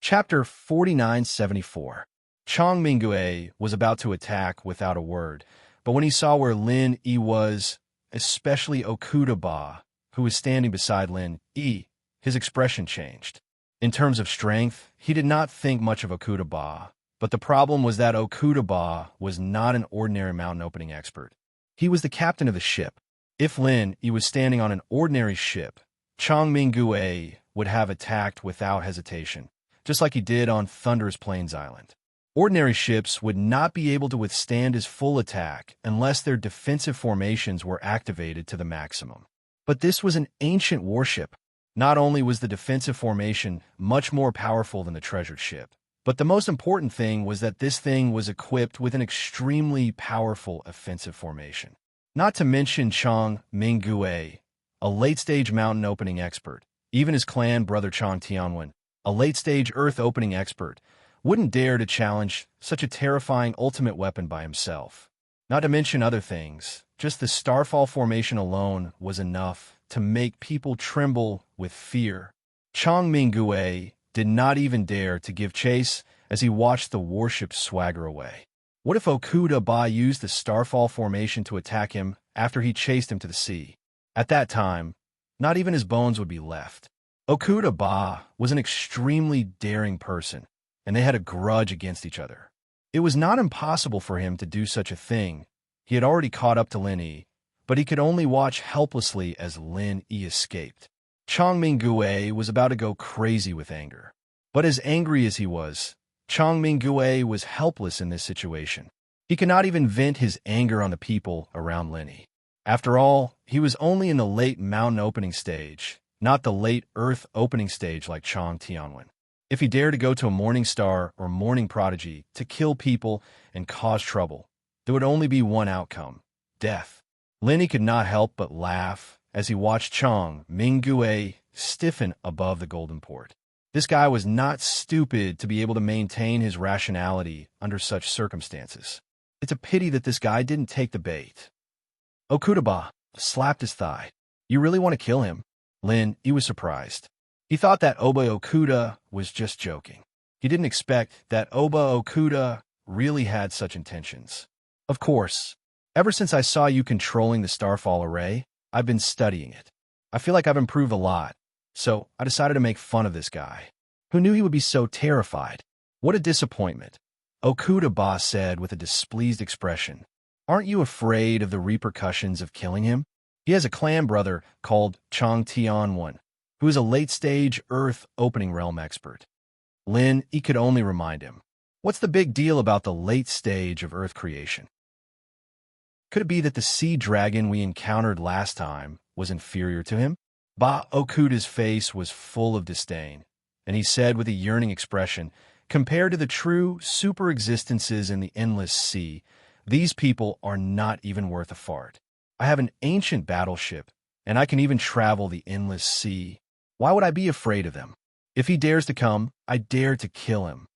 Chapter 4974. Chong Mingue was about to attack without a word, but when he saw where Lin was, especially Okudaba, who was standing beside Lin his expression changed. In terms of strength, he did not think much of Okudaba, but the problem was that Okudaba was not an ordinary mountain opening expert. He was the captain of the ship. If Lin was standing on an ordinary ship, Chong Mingue would have attacked without hesitation, just like he did on Thunderous Plains Island. Ordinary ships would not be able to withstand his full attack unless their defensive formations were activated to the maximum. But this was an ancient warship. Not only was the defensive formation much more powerful than the treasured ship, but the most important thing was that this thing was equipped with an extremely powerful offensive formation. Not to mention Chong Mingue, a late-stage mountain opening expert. Even his clan brother Chong Tianwen, a late-stage earth opening expert, wouldn't dare to challenge such a terrifying ultimate weapon by himself. Not to mention other things, just the Starfall formation alone was enough to make people tremble with fear. Chong Mingue did not even dare to give chase as he watched the warship swagger away. What if Okudaba used the Starfall formation to attack him after he chased him to the sea? At that time, not even his bones would be left. Okudaba was an extremely daring person, and they had a grudge against each other. It was not impossible for him to do such a thing. He had already caught up to Lin, but he could only watch helplessly as Lin escaped. Chong Mingue was about to go crazy with anger. But as angry as he was, Chong Mingue was helpless in this situation. He could not even vent his anger on the people around Lin. After all, he was only in the late mountain opening stage, not the late earth opening stage like Chang Tianwen. If he dared to go to a morning star or morning prodigy to kill people and cause trouble, there would only be one outcome: death. Lin could not help but laugh as he watched Chang Minggue stiffen above the golden port. This guy was not stupid to be able to maintain his rationality under such circumstances. It's a pity that this guy didn't take the bait. Okudaba slapped his thigh. You really want to kill him? Lin, he was surprised. He thought that Oba Okuda was just joking. He didn't expect that Oba Okuda really had such intentions. Of course, ever since I saw you controlling the Starfall Array, I've been studying it. I feel like I've improved a lot, so I decided to make fun of this guy. Who knew he would be so terrified? What a disappointment, Okuda said with a displeased expression. Aren't you afraid of the repercussions of killing him? He has a clan brother called Chang Tianwen, who is a late-stage Earth opening realm expert. Lin, he could only remind him. What's the big deal about the late stage of Earth creation? Could it be that the sea dragon we encountered last time was inferior to him? Ba Okuda's face was full of disdain, and he said with a yearning expression, compared to the true super-existences in the endless sea, these people are not even worth a fart. I have an ancient battleship, and I can even travel the endless sea. Why would I be afraid of them? If he dares to come, I dare to kill him.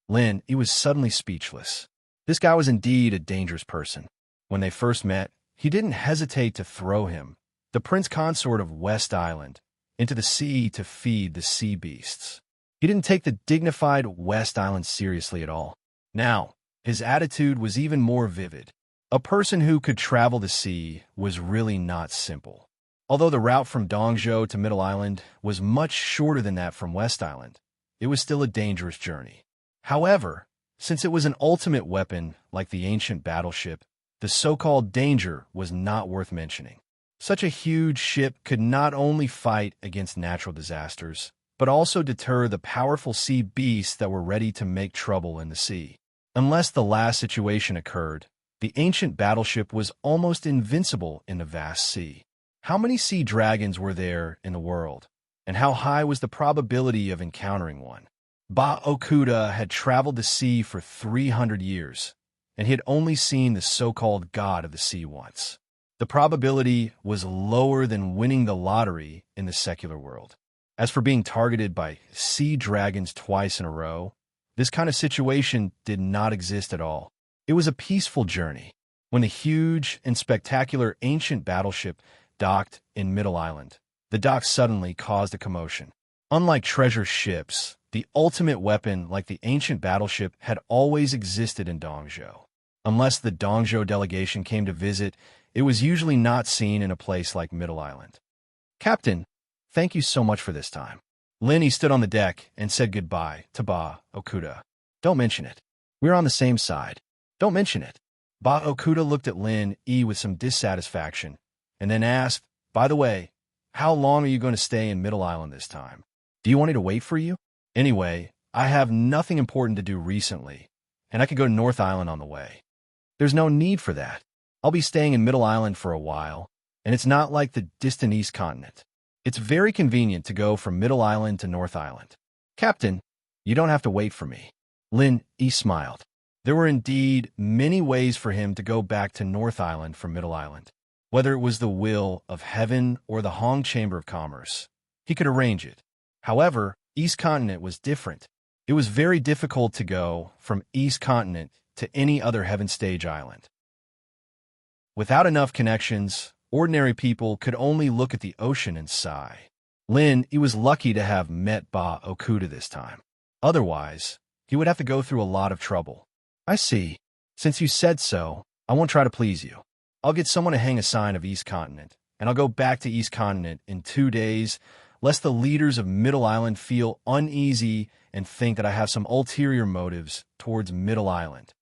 Lin, he was suddenly speechless. This guy was indeed a dangerous person. When they first met, he didn't hesitate to throw him, the prince consort of West Island, into the sea to feed the sea beasts. He didn't take the dignified West Island seriously at all. Now, his attitude was even more vivid. A person who could travel the sea was really not simple. Although the route from Dongzhou to Middle Island was much shorter than that from West Island, it was still a dangerous journey. However, since it was an ultimate weapon like the ancient battleship, the so-called danger was not worth mentioning. Such a huge ship could not only fight against natural disasters, but also deter the powerful sea beasts that were ready to make trouble in the sea. Unless the last situation occurred, the ancient battleship was almost invincible in the vast sea. How many sea dragons were there in the world, and how high was the probability of encountering one? Ba Okuda had traveled the sea for 300 years, and he had only seen the so-called god of the sea once. The probability was lower than winning the lottery in the secular world. As for being targeted by sea dragons twice in a row, this kind of situation did not exist at all. It was a peaceful journey. When the huge and spectacular ancient battleship docked in Middle Island, the dock suddenly caused a commotion. Unlike treasure ships, the ultimate weapon like the ancient battleship had always existed in Dongzhou. Unless the Dongzhou delegation came to visit, it was usually not seen in a place like Middle Island. Captain, thank you so much for this time. Lin stood on the deck and said goodbye to Ba Okuda. Don't mention it. We're on the same side. Don't mention it. Ba Okuda looked at Lin with some dissatisfaction, and then asked, by the way, how long are you going to stay in Middle Island this time? Do you want me to wait for you? Anyway, I have nothing important to do recently, and I could go to North Island on the way. There's no need for that. I'll be staying in Middle Island for a while, and it's not like the distant East Continent. It's very convenient to go from Middle Island to North Island. Captain, you don't have to wait for me. Lin smiled. There were indeed many ways for him to go back to North Island from Middle Island. Whether it was the will of heaven or the Hong Chamber of Commerce, he could arrange it. However, East Continent was different. It was very difficult to go from East Continent to any other Heaven Stage island. Without enough connections, ordinary people could only look at the ocean and sigh. Lin, he was lucky to have met Ba Okuda this time. Otherwise, he would have to go through a lot of trouble. I see. Since you said so, I won't try to please you. I'll get someone to hang a sign of East Continent, and I'll go back to East Continent in 2 days, lest the leaders of Middle Island feel uneasy and think that I have some ulterior motives towards Middle Island.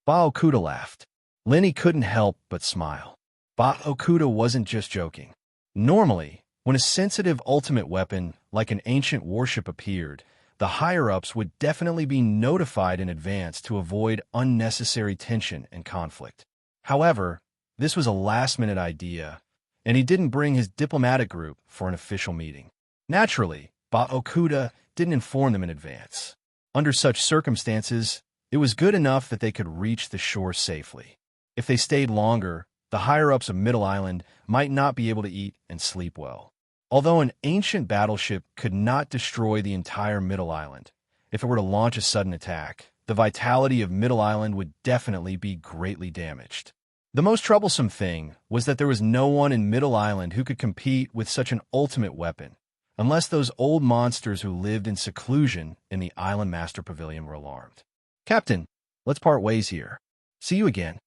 Ba Okuda laughed. Lin couldn't help but smile. Ba Okuda wasn't just joking. Normally, when a sensitive ultimate weapon like an ancient warship appeared, the higher-ups would definitely be notified in advance to avoid unnecessary tension and conflict. However, This was a last-minute idea, and he didn't bring his diplomatic group for an official meeting. Naturally, Ba-Okuda didn't inform them in advance. Under such circumstances, it was good enough that they could reach the shore safely. If they stayed longer, the higher-ups of Middle Island might not be able to eat and sleep well. Although an ancient battleship could not destroy the entire Middle Island, if it were to launch a sudden attack, the vitality of Middle Island would definitely be greatly damaged. The most troublesome thing was that there was no one in Middle Island who could compete with such an ultimate weapon, unless those old monsters who lived in seclusion in the Island Master Pavilion were alarmed. "Captain, let's part ways here. See you again."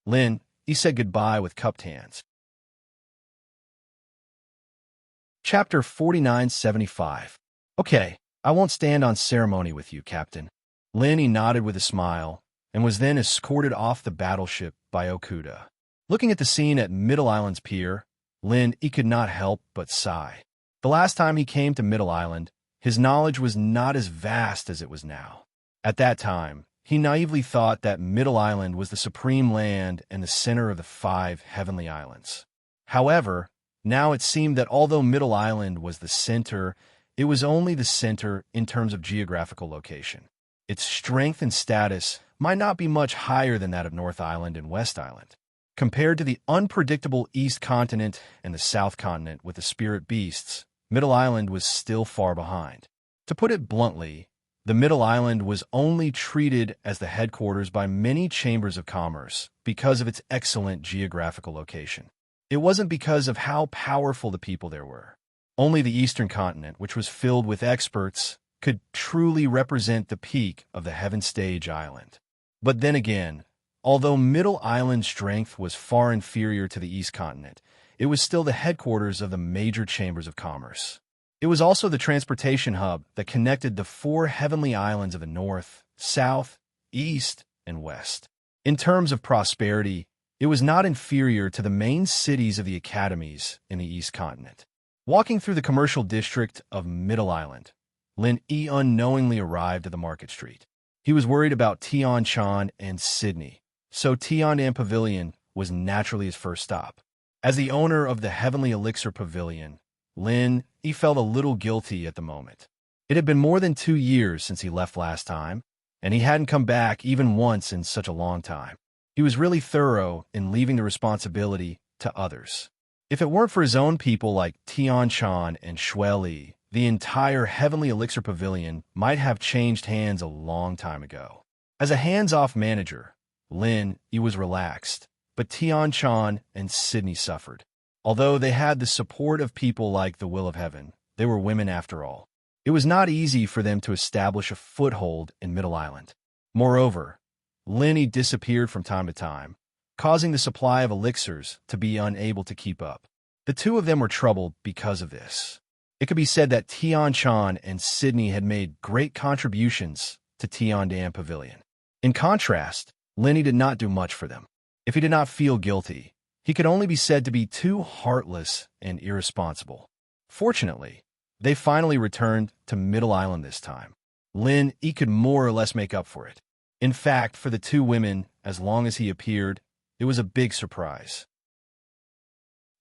Lin, he said goodbye with cupped hands. Chapter 4975. "Okay, I won't stand on ceremony with you, Captain." Lin, he nodded with a smile, and was then escorted off the battleship by Okuda. Looking at the scene at Middle Island's pier, Lin, he could not help but sigh. The last time he came to Middle Island, his knowledge was not as vast as it was now. At that time, he naively thought that Middle Island was the supreme land and the center of the 5 heavenly islands. However, now it seemed that although Middle Island was the center, it was only the center in terms of geographical location. Its strength and status might not be much higher than that of North Island and West Island. Compared to the unpredictable East Continent and the South Continent with the spirit beasts, Middle Island was still far behind. To put it bluntly, the Middle Island was only treated as the headquarters by many chambers of commerce because of its excellent geographical location. It wasn't because of how powerful the people there were. Only the Eastern Continent, which was filled with experts, could truly represent the peak of the Heaven Stage Island. But then again, although Middle Island's strength was far inferior to the East Continent, it was still the headquarters of the major chambers of commerce. It was also the transportation hub that connected the 4 heavenly islands of the North, South, East, and West. In terms of prosperity, it was not inferior to the main cities of the academies in the East Continent. Walking through the commercial district of Middle Island, Lin Yi unknowingly arrived at the market street. He was worried about Tian-Chan and Sydney, so Tian-Dan Pavilion was naturally his first stop. As the owner of the Heavenly Elixir Pavilion, Lin, he felt a little guilty at the moment. It had been more than 2 years since he left last time, and he hadn't come back even once in such a long time. He was really thorough in leaving the responsibility to others. If it weren't for his own people like Tian-Chan and Shui Li, the entire Heavenly Elixir Pavilion might have changed hands a long time ago. As a hands-off manager, Lin, he was relaxed, but Tian-Chan and Sydney suffered. Although they had the support of people like the Will of Heaven, they were women after all. It was not easy for them to establish a foothold in Middle Island. Moreover, Linny disappeared from time to time, causing the supply of elixirs to be unable to keep up. The 2 of them were troubled because of this. It could be said that Tian-Chan and Sydney had made great contributions to Tian-Dan Pavilion. In contrast, Linny did not do much for them. If he did not feel guilty, he could only be said to be too heartless and irresponsible. Fortunately, they finally returned to Middle Island this time. Lin, he could more or less make up for it. In fact, for the 2 women, as long as he appeared, it was a big surprise.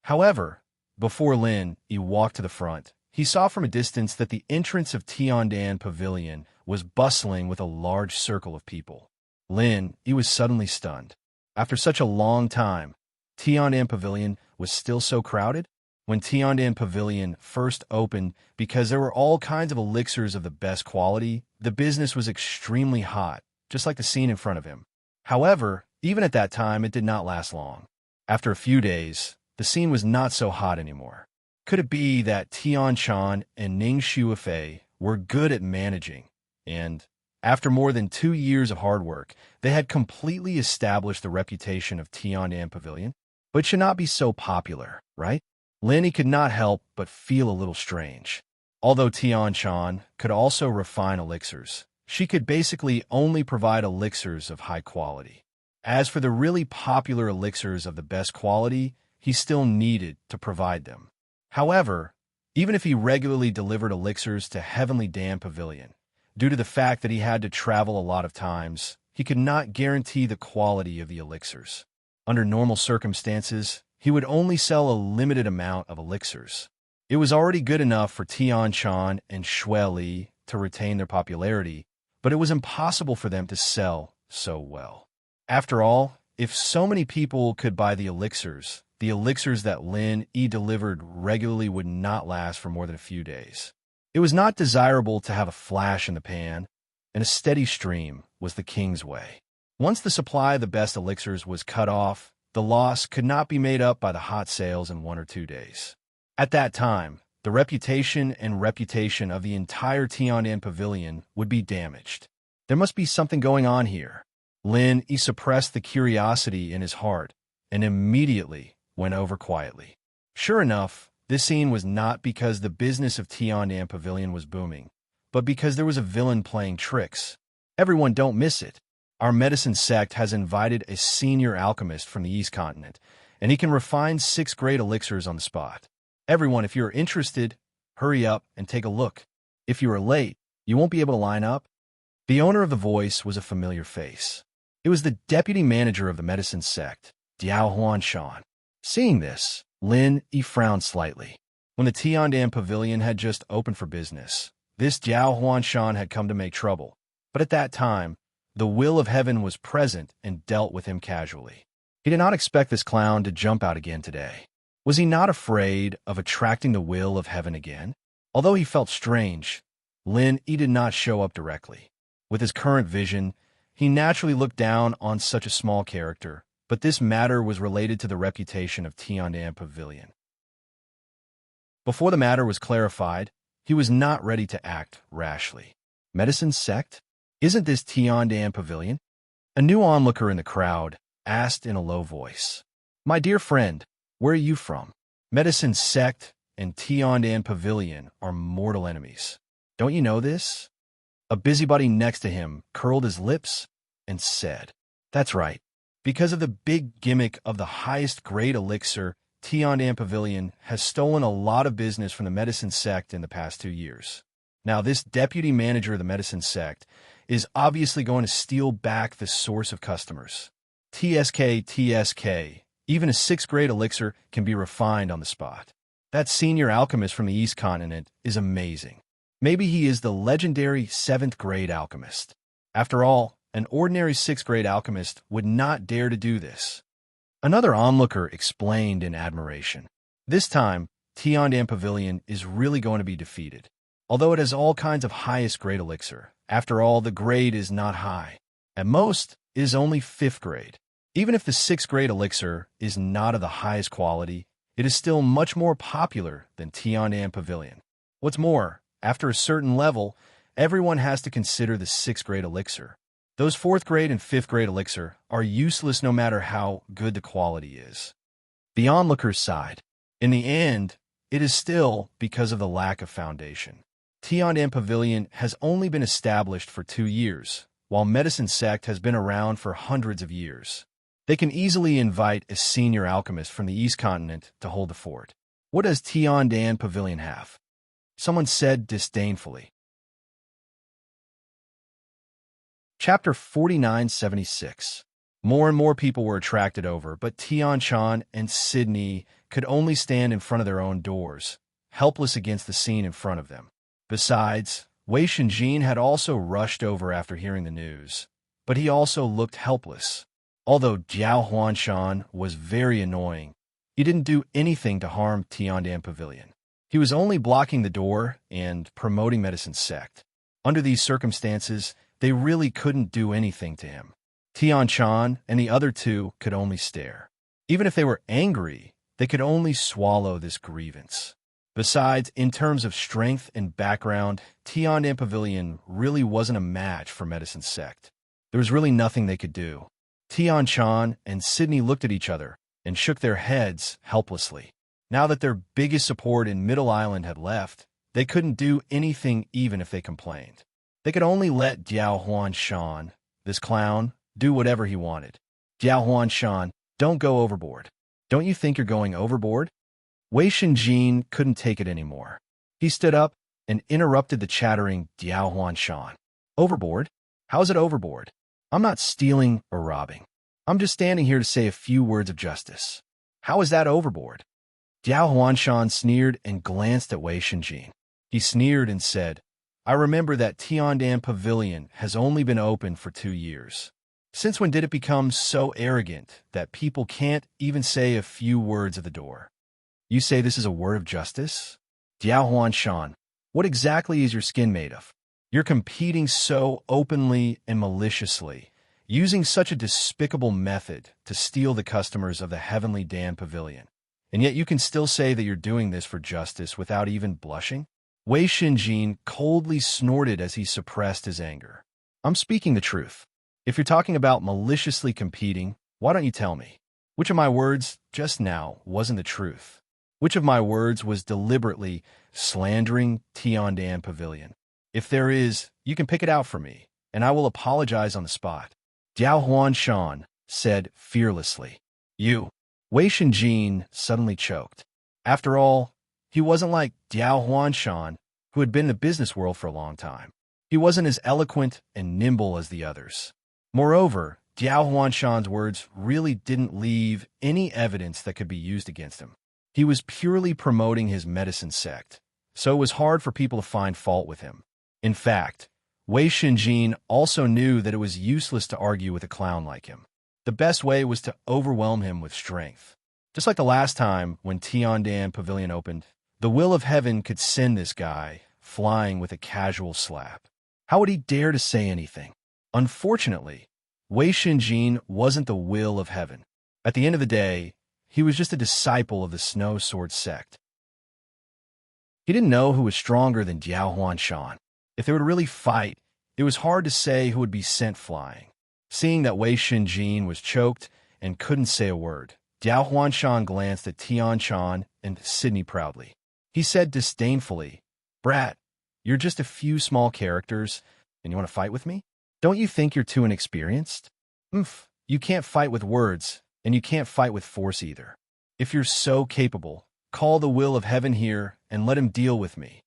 However, before Lin, he walked to the front, he saw from a distance that the entrance of Tian-Dan Pavilion was bustling with a large circle of people. Lin, he was suddenly stunned. After such a long time, Tian-Dan Pavilion was still so crowded? When Tian-Dan Pavilion first opened, because there were all kinds of elixirs of the best quality, the business was extremely hot, just like the scene in front of him. However, even at that time, it did not last long. After a few days, the scene was not so hot anymore. Could it be that Tian-Chan and Ning Shuifei were good at managing, and, after more than 2 years of hard work, they had completely established the reputation of Tian-Dan Pavilion? But it should not be so popular, right? Linny could not help but feel a little strange. Although Tian-Chan could also refine elixirs, she could basically only provide elixirs of high quality. As for the really popular elixirs of the best quality, he still needed to provide them. However, even if he regularly delivered elixirs to Heavenly Dan Pavilion, due to the fact that he had to travel a lot of times, he could not guarantee the quality of the elixirs. Under normal circumstances, he would only sell a limited amount of elixirs. It was already good enough for Tian Shan and Shui Li to retain their popularity, but it was impossible for them to sell so well. After all, if so many people could buy the elixirs that Lin Yi delivered regularly would not last for more than a few days. It was not desirable to have a flash in the pan, and a steady stream was the king's way. Once the supply of the best elixirs was cut off, the loss could not be made up by the hot sales in 1 or 2 days. At that time, the reputation of the entire Tian'an Pavilion would be damaged. There must be something going on here. Lin Yi suppressed the curiosity in his heart and immediately went over quietly. Sure enough, this scene was not because the business of Tian'an Pavilion was booming, but because there was a villain playing tricks. Everyone don't miss it. Our medicine sect has invited a senior alchemist from the East Continent, and he can refine 6 great elixirs on the spot. Everyone, if you're interested, hurry up and take a look. If you are late, you won't be able to line up. The owner of the voice was a familiar face. It was the deputy manager of the medicine sect, Diao Huanshan. Seeing this, Lin Yi frowned slightly. When the Tian'an Pavilion had just opened for business, this Diao Huanshan had come to make trouble. But at that time, the will of heaven was present and dealt with him casually. He did not expect this clown to jump out again today. Was he not afraid of attracting the will of heaven again? Although he felt strange, Lin Yi did not show up directly. With his current vision, he naturally looked down on such a small character, but this matter was related to the reputation of Tian'an Pavilion. Before the matter was clarified, he was not ready to act rashly. Medicine sect? Isn't this Tian'an Pavilion? A new onlooker in the crowd asked in a low voice. My dear friend, where are you from? Medicine sect and Tian'an Pavilion are mortal enemies. Don't you know this? A busybody next to him curled his lips and said, That's right. Because of the big gimmick of the highest grade elixir, Tian'an Pavilion has stolen a lot of business from the medicine sect in the past 2 years. Now, this deputy manager of the medicine sect is obviously going to steal back the source of customers. TSK, even a 6th grade elixir can be refined on the spot. That senior alchemist from the East Continent is amazing. Maybe he is the legendary 7th grade alchemist. After all, an ordinary 6th grade alchemist would not dare to do this. Another onlooker explained in admiration. This time, Tian'an Pavilion is really going to be defeated. Although it has all kinds of highest grade elixir, after all, the grade is not high. At most, it is only 5th grade. Even if the 6th grade elixir is not of the highest quality, it is still much more popular than Tian'an Pavilion. What's more, after a certain level, everyone has to consider the 6th grade elixir. Those 4th grade and 5th grade elixir are useless no matter how good the quality is. The onlookers sighed. In the end, it is still because of the lack of foundation. Tian'an Pavilion has only been established for 2 years, while Medicine Sect has been around for hundreds of years. They can easily invite a senior alchemist from the East Continent to hold the fort. What does Tian'an Pavilion have? Someone said disdainfully. Chapter 4976. More and more people were attracted over, but Tian Shan and Sydney could only stand in front of their own doors, helpless against the scene in front of them. Besides, Wei Shenjin had also rushed over after hearing the news, but he also looked helpless. Although Jiao Huanshan was very annoying, he didn't do anything to harm Tian'an Pavilion. He was only blocking the door and promoting Medicine Sect. Under these circumstances, they really couldn't do anything to him. Tian Shan and the other 2 could only stare. Even if they were angry, they could only swallow this grievance. Besides, in terms of strength and background, Tian'an Pavilion really wasn't a match for Medicine Sect. There was really nothing they could do. Tian Shan and Sydney looked at each other and shook their heads helplessly. Now that their biggest support in Middle Island had left, they couldn't do anything even if they complained. They could only let Jiao Huanshan, this clown, do whatever he wanted. Jiao Huanshan, don't go overboard. Don't you think you're going overboard? Wei Shenjin couldn't take it anymore. He stood up and interrupted the chattering Jiao Huanshan. Overboard? How's it overboard? I'm not stealing or robbing. I'm just standing here to say a few words of justice. How is that overboard? Diao Huanshan sneered and glanced at Wei Shenjin. He sneered and said, I remember that Tiandan Pavilion has only been open for 2 years. Since when did it become so arrogant that people can't even say a few words at the door? You say this is a word of justice? Diao Huanshan, what exactly is your skin made of? You're competing so openly and maliciously, using such a despicable method to steal the customers of the Heavenly Dan Pavilion. And yet you can still say that you're doing this for justice without even blushing? Wei Shenjin coldly snorted as he suppressed his anger. I'm speaking the truth. If you're talking about maliciously competing, why don't you tell me? Which of my words just now wasn't the truth? Which of my words was deliberately slandering Tiandan Pavilion? If there is, you can pick it out for me, and I will apologize on the spot. Diao Huanshan said fearlessly. You. Wei Shenjin suddenly choked. After all, he wasn't like Diao Huanshan, who had been in the business world for a long time. He wasn't as eloquent and nimble as the others. Moreover, Diao Huanshan's words really didn't leave any evidence that could be used against him. He was purely promoting his medicine sect, so it was hard for people to find fault with him. In fact, Wei Shenjin also knew that it was useless to argue with a clown like him. The best way was to overwhelm him with strength. Just like the last time when Tiandan Pavilion opened, the will of heaven could send this guy flying with a casual slap. How would he dare to say anything? Unfortunately, Wei Shenjin wasn't the will of heaven. At the end of the day, he was just a disciple of the Snow Sword sect. He didn't know who was stronger than Diao Huanshan. If they were to really fight, it was hard to say who would be sent flying. Seeing that Wei Shenjin was choked and couldn't say a word, Diao Huanshan glanced at Tianchan and Sydney proudly. He said disdainfully, Brat, you're just a few small characters, and you want to fight with me? Don't you think you're too inexperienced? You can't fight with words, and you can't fight with force either. If you're so capable, call the will of heaven here and let him deal with me.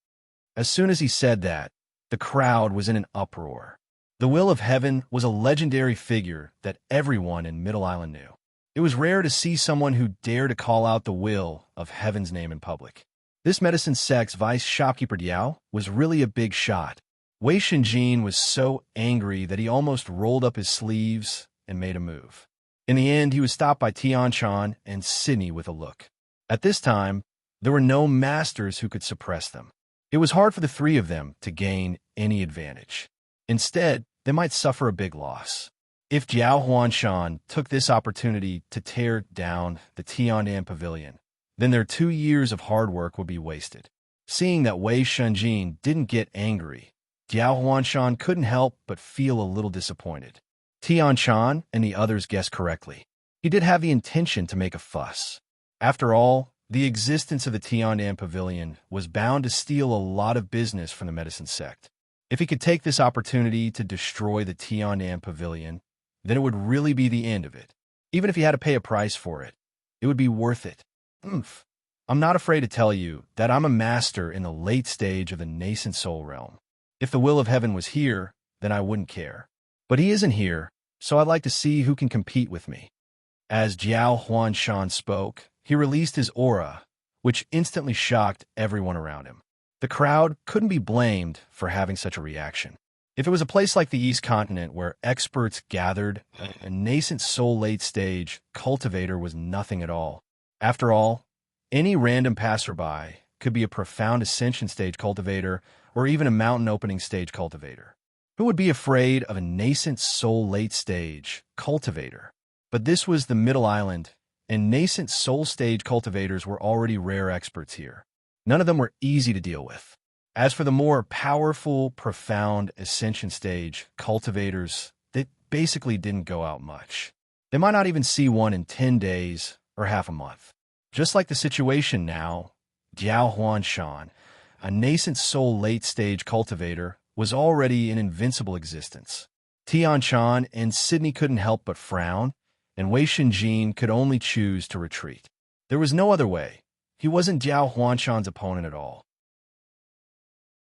As soon as he said that, the crowd was in an uproar. The will of heaven was a legendary figure that everyone in Middle Island knew. It was rare to see someone who dared to call out the will of heaven's name in public. This medicine sect's vice shopkeeper Diao was really a big shot. Wei Shenjin was so angry that he almost rolled up his sleeves and made a move. In the end, he was stopped by Tianchan and Sydney with a look. At this time, there were no masters who could suppress them. It was hard for the three of them to gain any advantage. Instead, they might suffer a big loss. If Diao Huanshan took this opportunity to tear down the Tiandan Pavilion, then their 2 years of hard work would be wasted. Seeing that Wei Shenjin didn't get angry, Diao Huanshan couldn't help but feel a little disappointed. Tianchan and the others guessed correctly. He did have the intention to make a fuss. After all, the existence of the Tiandan Pavilion was bound to steal a lot of business from the medicine sect. If he could take this opportunity to destroy the Tiandan Pavilion, then it would really be the end of it. Even if he had to pay a price for it, it would be worth it. I'm not afraid to tell you that I'm a master in the late stage of the nascent soul realm. If the will of heaven was here, then I wouldn't care. But he isn't here, so I'd like to see who can compete with me. As Diao Huanshan spoke, he released his aura, which instantly shocked everyone around him. The crowd couldn't be blamed for having such a reaction. If it was a place like the East Continent where experts gathered, a nascent soul late-stage cultivator was nothing at all. After all, any random passerby could be a profound ascension stage cultivator or even a mountain opening stage cultivator. Who would be afraid of a nascent soul late-stage cultivator? But this was the Middle Island, and nascent soul stage cultivators were already rare experts here. None of them were easy to deal with. As for the more powerful, profound ascension stage cultivators, they basically didn't go out much. They might not even see one in 10 days or half a month. Just like the situation now, Diao Huanshan, a nascent soul late-stage cultivator, was already in invincible existence. Tianchan and Sydney couldn't help but frown, and Wei Shenjin could only choose to retreat. There was no other way. He wasn't Diao Huanshan's opponent at all.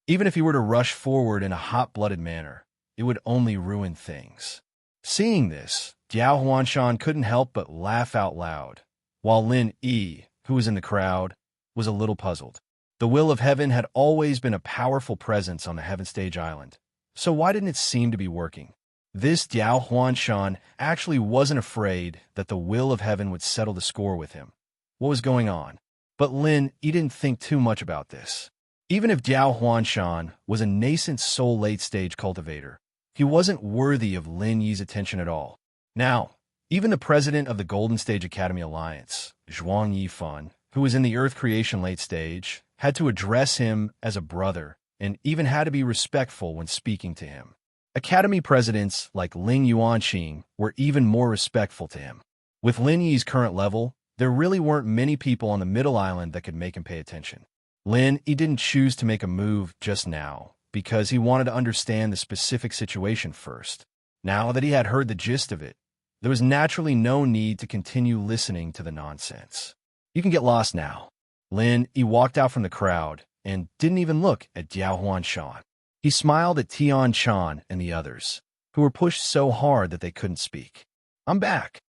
Even if he were to rush forward in a hot-blooded manner, it would only ruin things. Seeing this, Jiao Huanshan couldn't help but laugh out loud, while Lin Yi, who was in the crowd, was a little puzzled. The will of heaven had always been a powerful presence on the Heaven Stage Island, so why didn't it seem to be working? This Jiao Huanshan actually wasn't afraid that the will of heaven would settle the score with him. What was going on? But Lin Yi didn't think too much about this. Even if Jiao Huanshan was a nascent soul late-stage cultivator, he wasn't worthy of Lin Yi's attention at all. Now, even the president of the Golden Stage Academy Alliance, Zhuang Yifan, who was in the Earth Creation late stage, had to address him as a brother and even had to be respectful when speaking to him. Academy presidents like Ling Yuanqing were even more respectful to him. With Lin Yi's current level, there really weren't many people on the Middle Island that could make him pay attention. Lin Yi didn't choose to make a move just now because he wanted to understand the specific situation first. Now that he had heard the gist of it, there was naturally no need to continue listening to the nonsense. You can get lost now. Lin Yi walked out from the crowd and didn't even look at Jiao Huanshan. He smiled at Tian Chan and the others, who were pushed so hard that they couldn't speak. I'm back.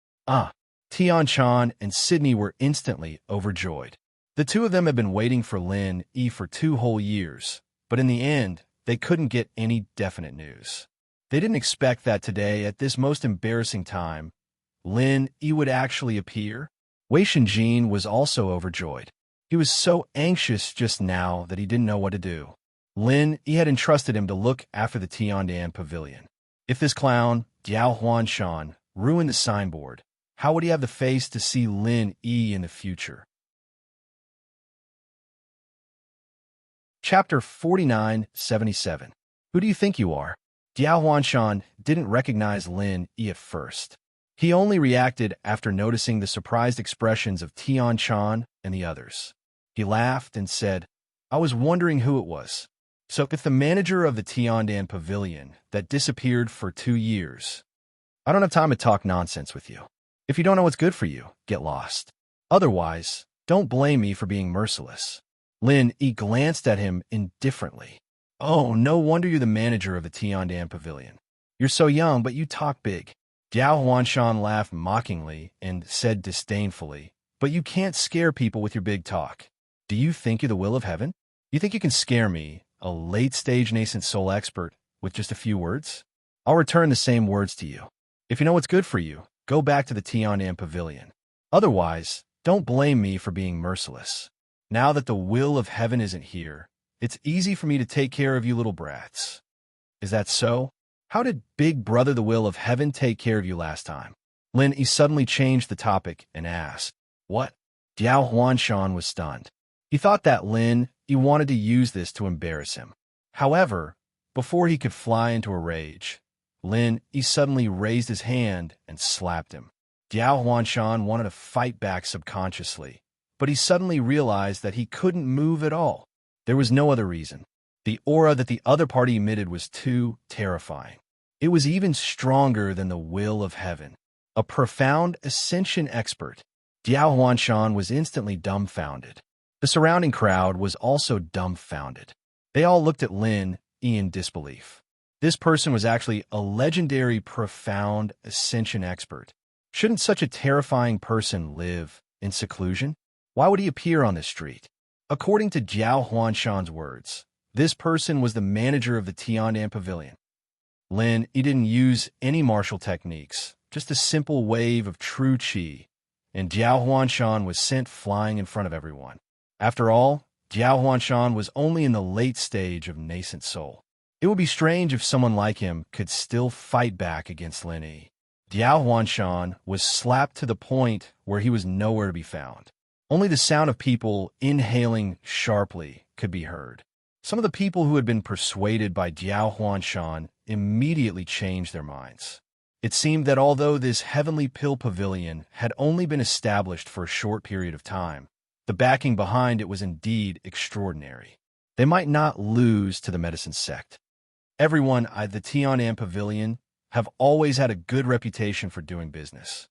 Tian Chan and Sydney were instantly overjoyed. The two of them had been waiting for Lin Yi for 2 whole years, but in the end, they couldn't get any definite news. They didn't expect that today, at this most embarrassing time, Lin Yi would actually appear. Wei Shenjin was also overjoyed. He was so anxious just now that he didn't know what to do. Lin Yi had entrusted him to look after the Tiandan Pavilion. If this clown, Jiao Huanshan, ruined the signboard, how would he have the face to see Lin Yi in the future? Chapter 49-77. Who do you think you are? Jiao Huanshan didn't recognize Lin Yi at first. He only reacted after noticing the surprised expressions of Tian Chan and the others. He laughed and said, I was wondering who it was. So if the manager of the Tiandan Pavilion that disappeared for 2 years, I don't have time to talk nonsense with you. If you don't know what's good for you, get lost. Otherwise, don't blame me for being merciless. Lin Yi glanced at him indifferently. Oh, no wonder you're the manager of the Tiandan Pavilion. You're so young, but you talk big. Jiao Huanshan laughed mockingly and said disdainfully, but you can't scare people with your big talk. Do you think you're the will of heaven? You think you can scare me, a late-stage nascent soul expert, with just a few words? I'll return the same words to you. If you know what's good for you, go back to the Tiandan Pavilion. Otherwise, don't blame me for being merciless. Now that the will of heaven isn't here, it's easy for me to take care of you little brats. Is that so? How did Big Brother the will of heaven take care of you last time? Lin Yi suddenly changed the topic and asked, What? Jiao Huanshan was stunned. He thought that Lin Yi wanted to use this to embarrass him. However, before he could fly into a rage, Lin Yi suddenly raised his hand and slapped him. Jiao Huanshan wanted to fight back subconsciously, but he suddenly realized that he couldn't move at all. There was no other reason. The aura that the other party emitted was too terrifying. It was even stronger than the will of heaven. A profound ascension expert. Jiao Huanshan was instantly dumbfounded. The surrounding crowd was also dumbfounded. They all looked at Lin Yi in disbelief. This person was actually a legendary profound ascension expert. Shouldn't such a terrifying person live in seclusion? Why would he appear on the street? According to Jiao Huanshan's words, this person was the manager of the Tiandan Pavilion. Lin Yi didn't use any martial techniques, just a simple wave of true qi, and Jiao Huanshan was sent flying in front of everyone. After all, Jiao Huanshan was only in the late stage of nascent soul. It would be strange if someone like him could still fight back against Lin Yi. Jiao Huanshan was slapped to the point where he was nowhere to be found. Only the sound of people inhaling sharply could be heard. Some of the people who had been persuaded by Jiao Huanshan immediately changed their minds. It seemed that although this heavenly pill pavilion had only been established for a short period of time, the backing behind it was indeed extraordinary. They might not lose to the medicine sect. Everyone at the Tiandan Pavilion have always had a good reputation for doing business.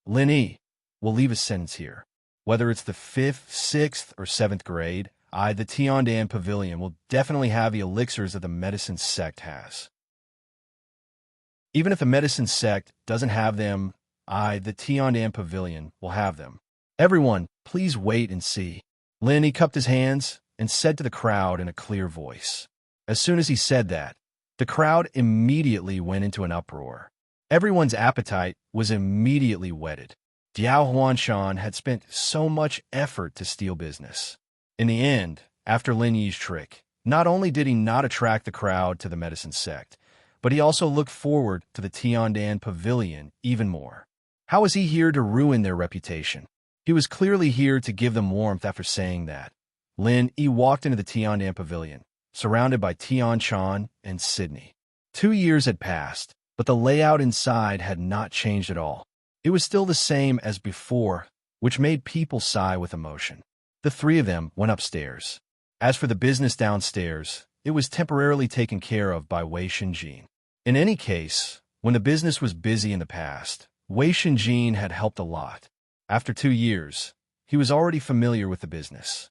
Lin Yi, will leave a sentence here. Whether it's the 5th, 6th, or 7th grade, the Tiandan Pavilion will definitely have the elixirs that the medicine sect has. Even if the medicine sect doesn't have them, the Tiandan Pavilion, will have them. Everyone, please wait and see. Lin Yi cupped his hands and said to the crowd in a clear voice. As soon as he said that, the crowd immediately went into an uproar. Everyone's appetite was immediately whetted. Diao Huanshan had spent so much effort to steal business. In the end, after Lin Yi's trick, not only did he not attract the crowd to the medicine sect, but he also looked forward to the Tiandan Pavilion even more. How was he here to ruin their reputation? He was clearly here to give them warmth after saying that. Lin Yi walked into the Tiandan Pavilion, surrounded by Tian Chan and Sydney. 2 years had passed, but the layout inside had not changed at all. It was still the same as before, which made people sigh with emotion. The three of them went upstairs. As for the business downstairs, it was temporarily taken care of by Wei Shenjin. In any case, when the business was busy in the past, Wei Shenjin had helped a lot. After 2 years, he was already familiar with the business.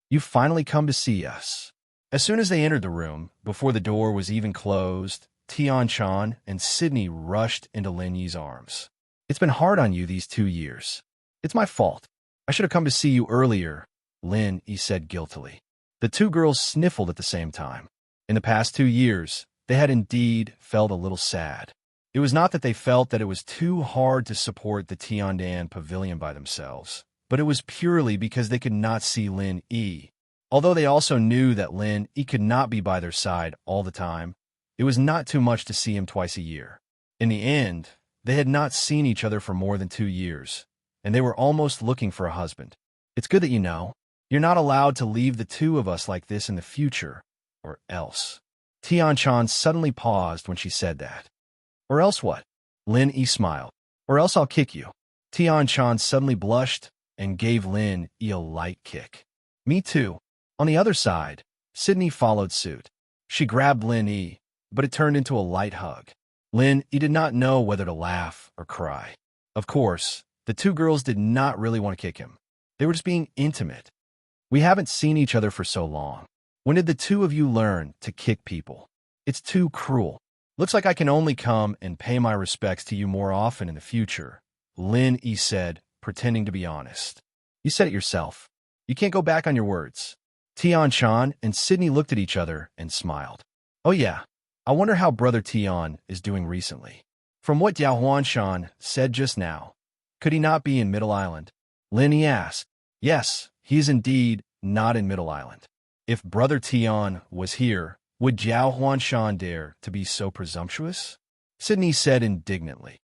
"You've finally come to see us." As soon as they entered the room, before the door was even closed, Tian Chan and Sydney rushed into Lin Yi's arms. "It's been hard on you these 2 years. It's my fault. I should have come to see you earlier," Lin Yi said guiltily. The two girls sniffled at the same time. In the past 2 years, they had indeed felt a little sad. It was not that they felt that it was too hard to support the Tiandan Pavilion by themselves, but it was purely because they could not see Lin Yi. Although they also knew that Lin Yi could not be by their side all the time, it was not too much to see him twice a year. In the end, they had not seen each other for more than 2 years, and they were almost looking for a husband. "It's good that you know. You're not allowed to leave the two of us like this in the future, or else." Tian Chan suddenly paused when she said that. "Or else what?" Lin Yi smiled. "Or else I'll kick you." Tian Chan suddenly blushed and gave Lin Yi a light kick. "Me too." On the other side, Sydney followed suit. She grabbed Lin Yi, but it turned into a light hug. Lin Yi did not know whether to laugh or cry. Of course, the two girls did not really want to kick him. They were just being intimate. "We haven't seen each other for so long. When did the two of you learn to kick people? It's too cruel. Looks like I can only come and pay my respects to you more often in the future," Lin Yi said, pretending to be honest. "You said it yourself. You can't go back on your words." Tian Chan and Sydney looked at each other and smiled. "Oh yeah, I wonder how Brother Tian is doing recently. From what Diao Huanshan said just now, could he not be in Middle Island?" Lin Yi asked. "Yes, he is indeed not in Middle Island. If Brother Tian was here, would Diao Huanshan dare to be so presumptuous?" Sydney said indignantly.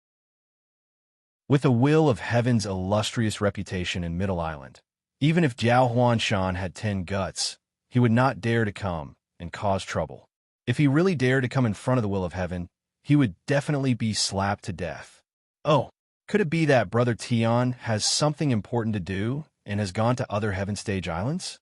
With the will of Heaven's illustrious reputation in Middle Island, even if Diao Huanshan had 10 guts, he would not dare to come and cause trouble. If he really dared to come in front of the will of Heaven, he would definitely be slapped to death. Oh, could it be that Brother Tian has something important to do and has gone to other Heaven Stage Islands?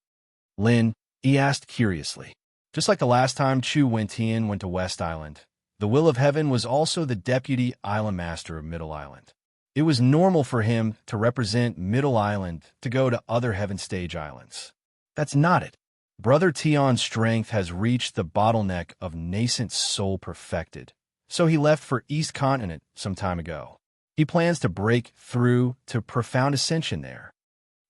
Lin Yi asked curiously. Just like the last time Chu Wentian went to West Island, the will of Heaven was also the deputy island master of Middle Island. It was normal for him to represent Middle Island to go to other Heaven Stage Islands. That's not it. Brother Tian's strength has reached the bottleneck of nascent soul perfected, so he left for East Continent some time ago. He plans to break through to profound ascension there.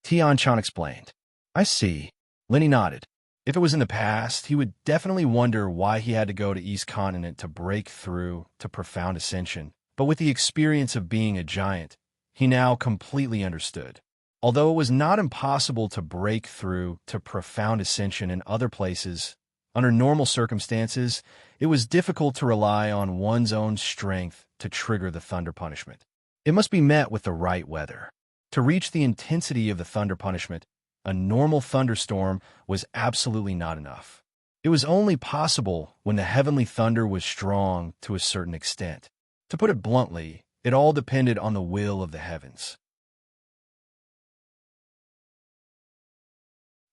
Tian Chan explained. "I see." Lin Yi nodded. If it was in the past, he would definitely wonder why he had to go to East Continent to break through to profound ascension. But with the experience of being a giant, he now completely understood. Although it was not impossible to break through to profound ascension in other places, under normal circumstances, it was difficult to rely on one's own strength to trigger the thunder punishment. It must be met with the right weather. To reach the intensity of the thunder punishment, a normal thunderstorm was absolutely not enough. It was only possible when the heavenly thunder was strong to a certain extent. To put it bluntly, it all depended on the will of the heavens.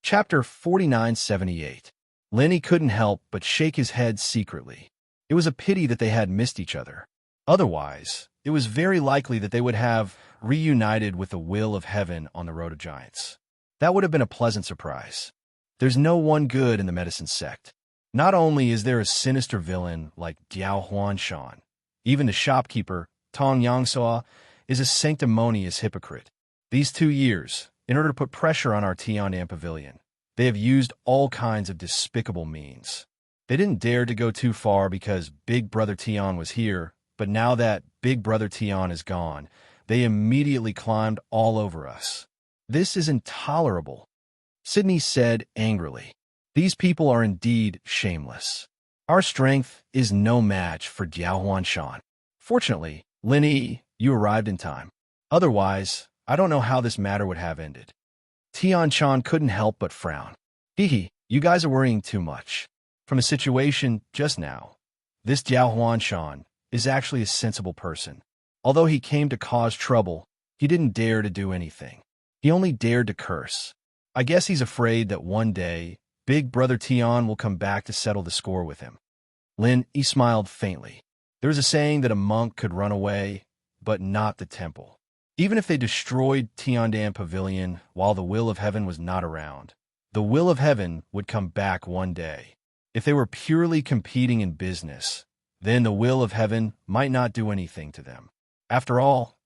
Chapter 4978. Lin Yi couldn't help but shake his head secretly. It was a pity that they had missed each other. Otherwise, it was very likely that they would have reunited with the will of heaven on the Road of Giants. That would have been a pleasant surprise. There's no one good in the medicine sect. Not only is there a sinister villain like Diao Huanshan, Even the shopkeeper, Tong Yangsoa, is a sanctimonious hypocrite. These 2 years, in order to put pressure on our Tiandan Pavilion, they have used all kinds of despicable means. They didn't dare to go too far because Big Brother Tian was here, but now that Big Brother Tian is gone, they immediately climbed all over us. This is intolerable, Sydney said angrily. These people are indeed shameless. Our strength is no match for Jiao Huanshan. Fortunately, Lin Yi, you arrived in time. Otherwise, I don't know how this matter would have ended. Tian Chan couldn't help but frown. Hee, you guys are worrying too much. From the situation just now, this Jiao Huanshan is actually a sensible person. Although he came to cause trouble, he didn't dare to do anything. He only dared to curse. I guess he's afraid that one day, Big Brother Tian will come back to settle the score with him. Lin Yi smiled faintly. There's a saying that a monk could run away, but not the temple. Even if they destroyed Tiandan Pavilion while the will of heaven was not around, the will of heaven would come back one day. If they were purely competing in business, then the will of heaven might not do anything to them. After all,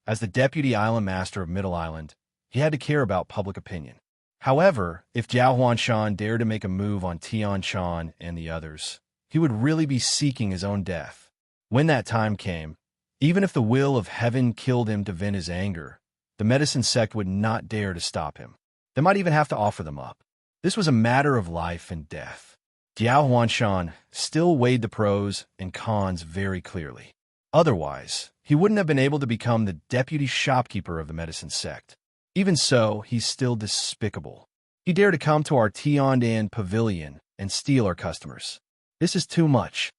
as the deputy island master of Middle Island, he had to care about public opinion. However, if Jiao Huanshan dared to make a move on Tian Chan and the others, he would really be seeking his own death. When that time came, even if the will of heaven killed him to vent his anger, the medicine sect would not dare to stop him. They might even have to offer them up. This was a matter of life and death. Jiao Huanshan still weighed the pros and cons very clearly. Otherwise, he wouldn't have been able to become the deputy shopkeeper of the medicine sect. Even so, he's still despicable. He dared to come to our Tiandan Pavilion and steal our customers. This is too much,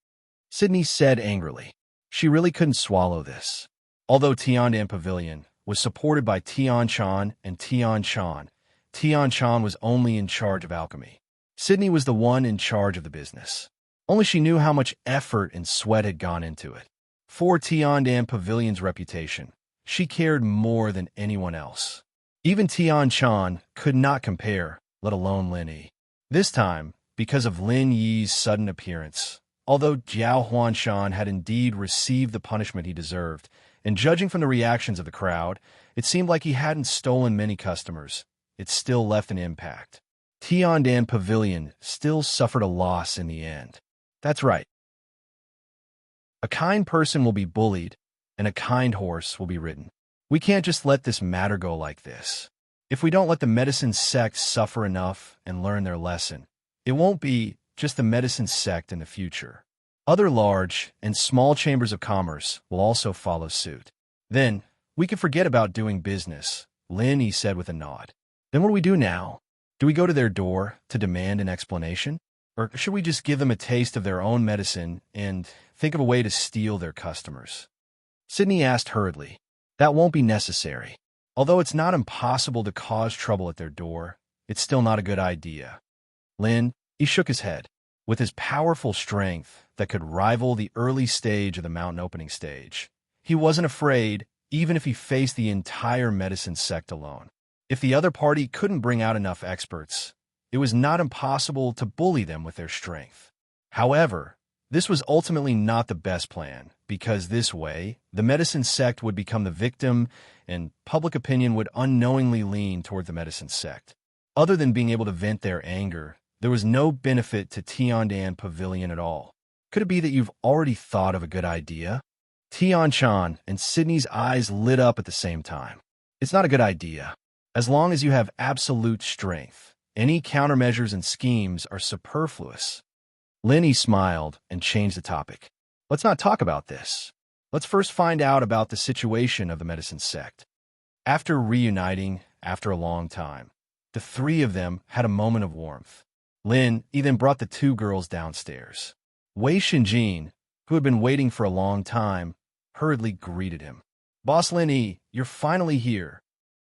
Sydney said angrily. She really couldn't swallow this. Although Tiandan Pavilion was supported by Tian Chan and Tian Chan was only in charge of alchemy. Sydney was the one in charge of the business. Only she knew how much effort and sweat had gone into it. For Tiandan Pavilion's reputation, she cared more than anyone else. Even Tian Chan could not compare, let alone Lin Yi. This time, because of Lin Yi's sudden appearance, although Jiao Huanshan had indeed received the punishment he deserved, and judging from the reactions of the crowd, it seemed like he hadn't stolen many customers. It still left an impact. Tiandan Pavilion still suffered a loss in the end. That's right. A kind person will be bullied, and a kind horse will be ridden. We can't just let this matter go like this. If we don't let the medicine sect suffer enough and learn their lesson, it won't be just the medicine sect in the future. Other large and small chambers of commerce will also follow suit. Then, we can forget about doing business, Lin Yi said with a nod. Then what do we do now? Do we go to their door to demand an explanation? Or should we just give them a taste of their own medicine and think of a way to steal their customers? Sydney asked hurriedly. That won't be necessary. Although it's not impossible to cause trouble at their door, it's still not a good idea. Lin, he shook his head. With his powerful strength that could rival the early stage of the mountain opening stage, he wasn't afraid even if he faced the entire medicine sect alone. If the other party couldn't bring out enough experts, it was not impossible to bully them with their strength. However, this was ultimately not the best plan, because this way, the medicine sect would become the victim and public opinion would unknowingly lean toward the medicine sect. Other than being able to vent their anger, there was no benefit to Tiandan Pavilion at all. Could it be that you've already thought of a good idea? Tian Chan and Sydney's eyes lit up at the same time. It's not a good idea. As long as you have absolute strength, any countermeasures and schemes are superfluous. Lin Yi smiled and changed the topic. Let's not talk about this. Let's first find out about the situation of the medicine sect. After reuniting after a long time, the three of them had a moment of warmth. Lin Yi then brought the two girls downstairs. Wei Xinjin, who had been waiting for a long time, hurriedly greeted him. Boss Lin Yi, you're finally here.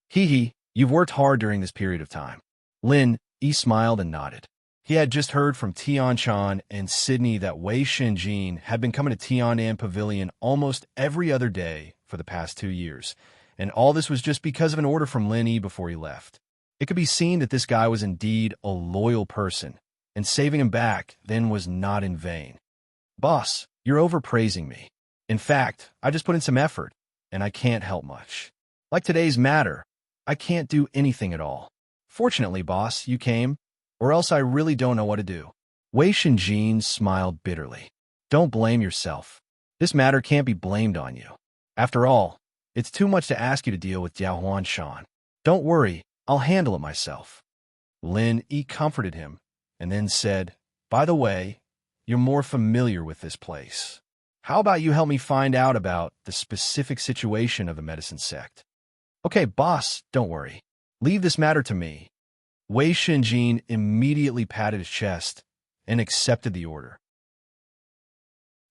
Hee, you've worked hard during this period of time. Lin Yi smiled and nodded. He had just heard from Tian Chan and Sydney that Wei Xinjin had been coming to Tiandan Pavilion almost every other day for the past 2 years, and all this was just because of an order from Lin Yi before he left. It could be seen that this guy was indeed a loyal person, and saving him back then was not in vain. Boss, you're overpraising me. In fact, I just put in some effort, and I can't help much. Like today's matter, I can't do anything at all. Fortunately, boss, you came, or else I really don't know what to do. Wei Shinjin smiled bitterly. Don't blame yourself. This matter can't be blamed on you. After all, it's too much to ask you to deal with Diao Huanshan. Don't worry, I'll handle it myself. Lin Yi comforted him, and then said, By the way, you're more familiar with this place. How about you help me find out about the specific situation of the medicine sect? Okay, boss, don't worry. Leave this matter to me. Wei Shinjin immediately patted his chest and accepted the order.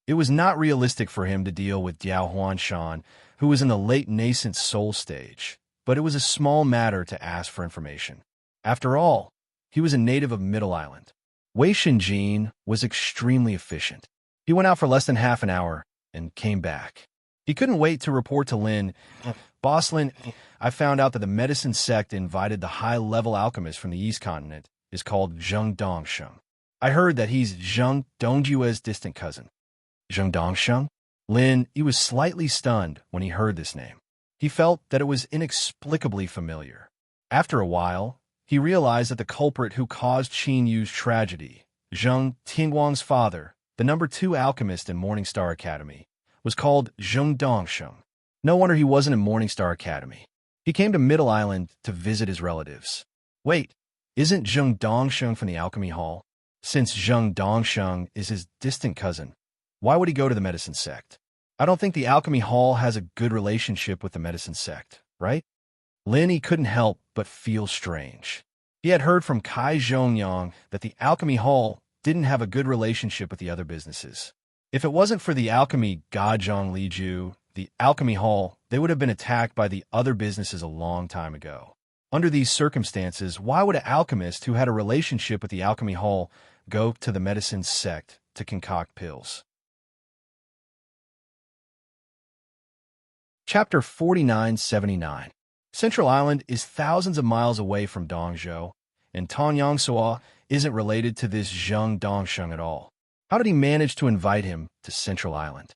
It was not realistic for him to deal with Diao Huanshan, who was in the late nascent soul stage, but it was a small matter to ask for information. After all, he was a native of Middle Island. Wei Shinjin was extremely efficient. He went out for less than half an hour and came back. He couldn't wait to report to Lin, Boss Lin, I found out that the medicine sect invited the high-level alchemist from the East Continent is called Zheng Dongsheng. I heard that he's Zheng Dongjue's distant cousin. Zheng Dongsheng? Lin, he was slightly stunned when he heard this name. He felt that it was inexplicably familiar. After a while, he realized that the culprit who caused Qin Yu's tragedy, Zheng Tingguang's father, the number 2 alchemist in Morningstar Academy, was called Zheng Dongsheng. No wonder he wasn't in Morningstar Academy. He came to Middle Island to visit his relatives. Wait, isn't Zheng Dongsheng from the Alchemy Hall? Since Zheng Dongsheng is his distant cousin, why would he go to the medicine sect? I don't think the Alchemy Hall has a good relationship with the medicine sect, right? Lin Yi couldn't help but feel strange. He had heard from Kai Zhongyang that the Alchemy Hall didn't have a good relationship with the other businesses. If it wasn't for the alchemy god Zhang Liju, the Alchemy Hall, they would have been attacked by the other businesses a long time ago. Under these circumstances, why would an alchemist who had a relationship with the Alchemy Hall go to the medicine sect to concoct pills? Chapter 4979. Central Island is thousands of miles away from Dongzhou, and Tong Yangsua isn't related to this Zheng Dongsheng at all. How did he manage to invite him to Central Island?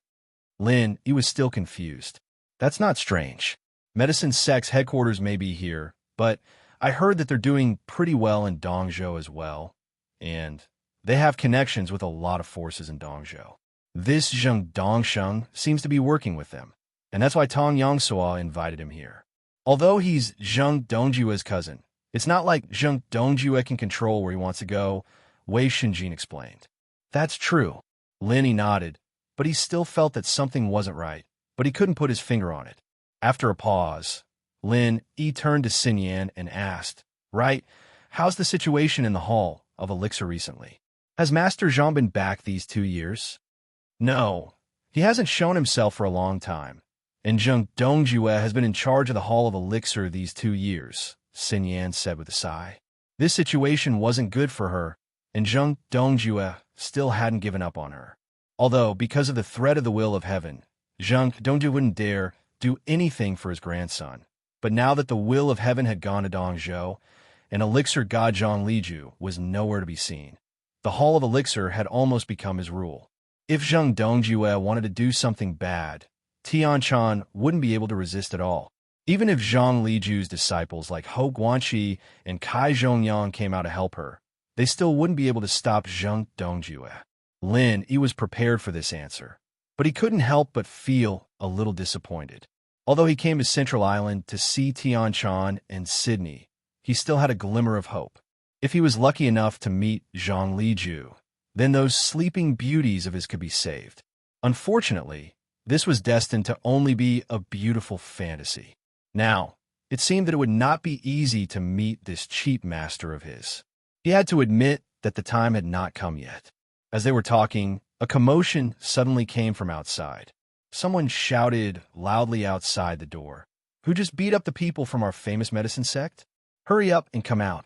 Lin, he was still confused. That's not strange. Medicine Sect's headquarters may be here, but I heard that they're doing pretty well in Dongzhou as well, and they have connections with a lot of forces in Dongzhou. This Zheng Dongsheng seems to be working with them, and that's why Tong Yangsua invited him here. Although he's Zheng Dongjue's cousin, it's not like Zheng Dongjue can control where he wants to go, Wei Shinjin explained. That's true. Lin Yi nodded, but he still felt that something wasn't right, but he couldn't put his finger on it. After a pause, Lin Yi turned to Xin Yan and asked, Right, how's the situation in the Hall of Elixir recently? Has Master Zhang been back these 2 years? No, he hasn't shown himself for a long time, and Zheng Dongjue has been in charge of the Hall of Elixir these 2 years, Xin Yan said with a sigh. This situation wasn't good for her, and Zheng Dongjue still hadn't given up on her. Although, because of the threat of the will of heaven, Zheng Dongjue wouldn't dare do anything for his grandson. But now that the will of heaven had gone to Dongzhou, and Elixir god Zhang Liju was nowhere to be seen, the Hall of Elixir had almost become his rule. If Zheng Dongjue wanted to do something bad, Tianchan wouldn't be able to resist at all. Even if Zhang Liju's disciples like Hou Guanqi and Kai Zhongyang came out to help her, they still wouldn't be able to stop Zheng Dongjue. Lin Yi was prepared for this answer, but he couldn't help but feel a little disappointed. Although he came to Central Island to see Tianchan and Sydney, he still had a glimmer of hope. If he was lucky enough to meet Zhang Liju, then those sleeping beauties of his could be saved. Unfortunately, this was destined to only be a beautiful fantasy. Now, it seemed that it would not be easy to meet this cheap master of his. He had to admit that the time had not come yet. As they were talking, a commotion suddenly came from outside. Someone shouted loudly outside the door, "Who just beat up the people from our famous medicine sect? Hurry up and come out."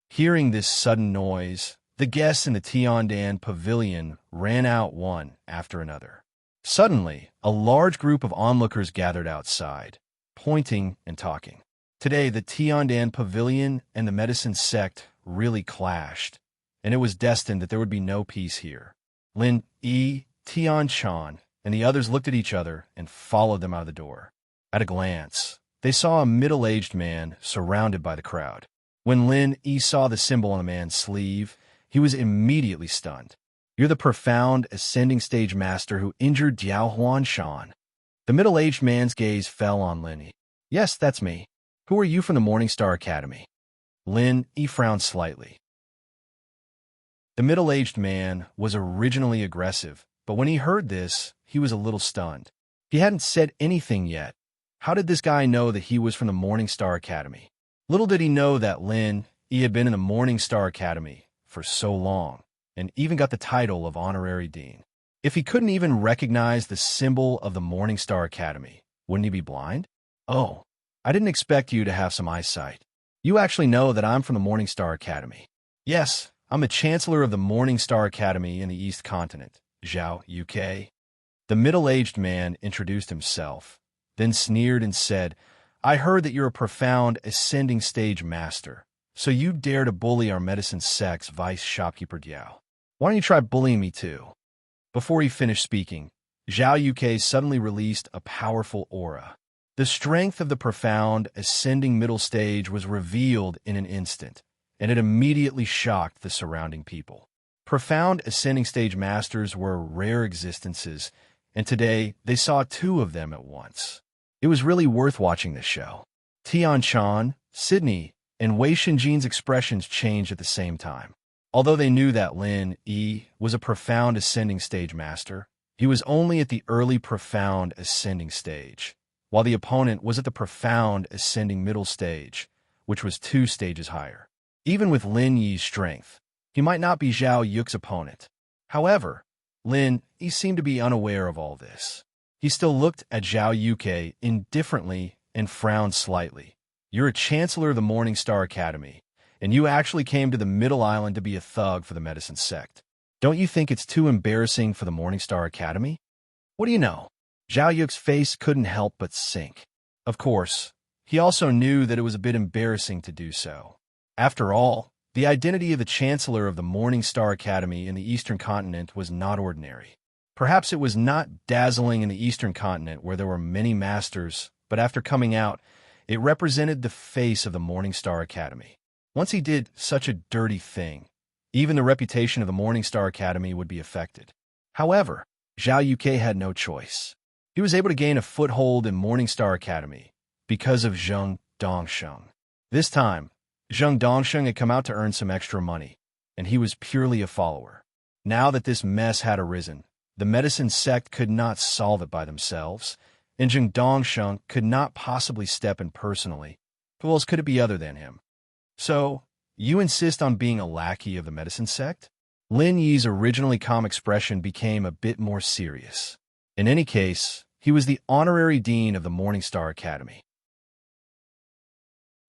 Hearing this sudden noise, the guests in the Tiandan pavilion ran out one after another. Suddenly, a large group of onlookers gathered outside, pointing and talking. Today, the Tiandan pavilion and the medicine sect really clashed, and it was destined that there would be no peace here. Lin Yi, Tianchan, and the others looked at each other and followed them out of the door. At a glance, they saw a middle-aged man surrounded by the crowd. When Lin Yi saw the symbol on the man's sleeve, he was immediately stunned. "You're the profound ascending stage master who injured Diao Huanshan." The middle-aged man's gaze fell on Lin Yi. "Yes, that's me. Who are you from the Morning Star Academy?" Lin Yi frowned slightly. The middle-aged man was originally aggressive, but when he heard this, he was a little stunned. He hadn't said anything yet. How did this guy know that he was from the Morning Star Academy? Little did he know that Lin Yi had been in the Morning Star Academy for so long, and even got the title of Honorary Dean. If he couldn't even recognize the symbol of the Morning Star Academy, wouldn't he be blind? "Oh, I didn't expect you to have some eyesight. You actually know that I'm from the Morning Star Academy." "Yes, I'm the Chancellor of the Morning Star Academy in the East Continent, Zhao UK." The middle-aged man introduced himself, then sneered and said, "I heard that you're a profound ascending stage master, so you dare to bully our medicine sect's vice shopkeeper Diao. Why don't you try bullying me too?" Before he finished speaking, Zhao UK suddenly released a powerful aura. The strength of the profound ascending middle stage was revealed in an instant, and it immediately shocked the surrounding people. Profound ascending stage masters were rare existences, and today they saw two of them at once. It was really worth watching this show. Tian Chan, Sydney, and Wei Shinjin's expressions changed at the same time. Although they knew that Lin Yi was a profound ascending stage master, he was only at the early profound ascending stage, while the opponent was at the profound ascending middle stage, which was 2 stages higher. Even with Lin Yi's strength, he might not be Zhao Yuke's opponent. However, Lin Yi seemed to be unaware of all this. He still looked at Zhao Yuke indifferently and frowned slightly. "You're a Chancellor of the Morning Star Academy, and you actually came to the Middle Island to be a thug for the medicine sect. Don't you think it's too embarrassing for the Morning Star Academy?" What do you know? Zhao Yuke's face couldn't help but sink. Of course, he also knew that it was a bit embarrassing to do so. After all, the identity of the Chancellor of the Morning Star Academy in the Eastern Continent was not ordinary. Perhaps it was not dazzling in the Eastern Continent where there were many masters, but after coming out, it represented the face of the Morning Star Academy. Once he did such a dirty thing, even the reputation of the Morning Star Academy would be affected. However, Zhao Yuke had no choice. He was able to gain a foothold in Morning Star Academy because of Zheng Dongsheng. This time, Zheng Dongsheng had come out to earn some extra money, and he was purely a follower. Now that this mess had arisen, the medicine sect could not solve it by themselves, and Zheng Dongsheng could not possibly step in personally. Who else could it be other than him? "So, you insist on being a lackey of the medicine sect?" Lin Yi's originally calm expression became a bit more serious. In any case, he was the honorary dean of the Morning Star Academy.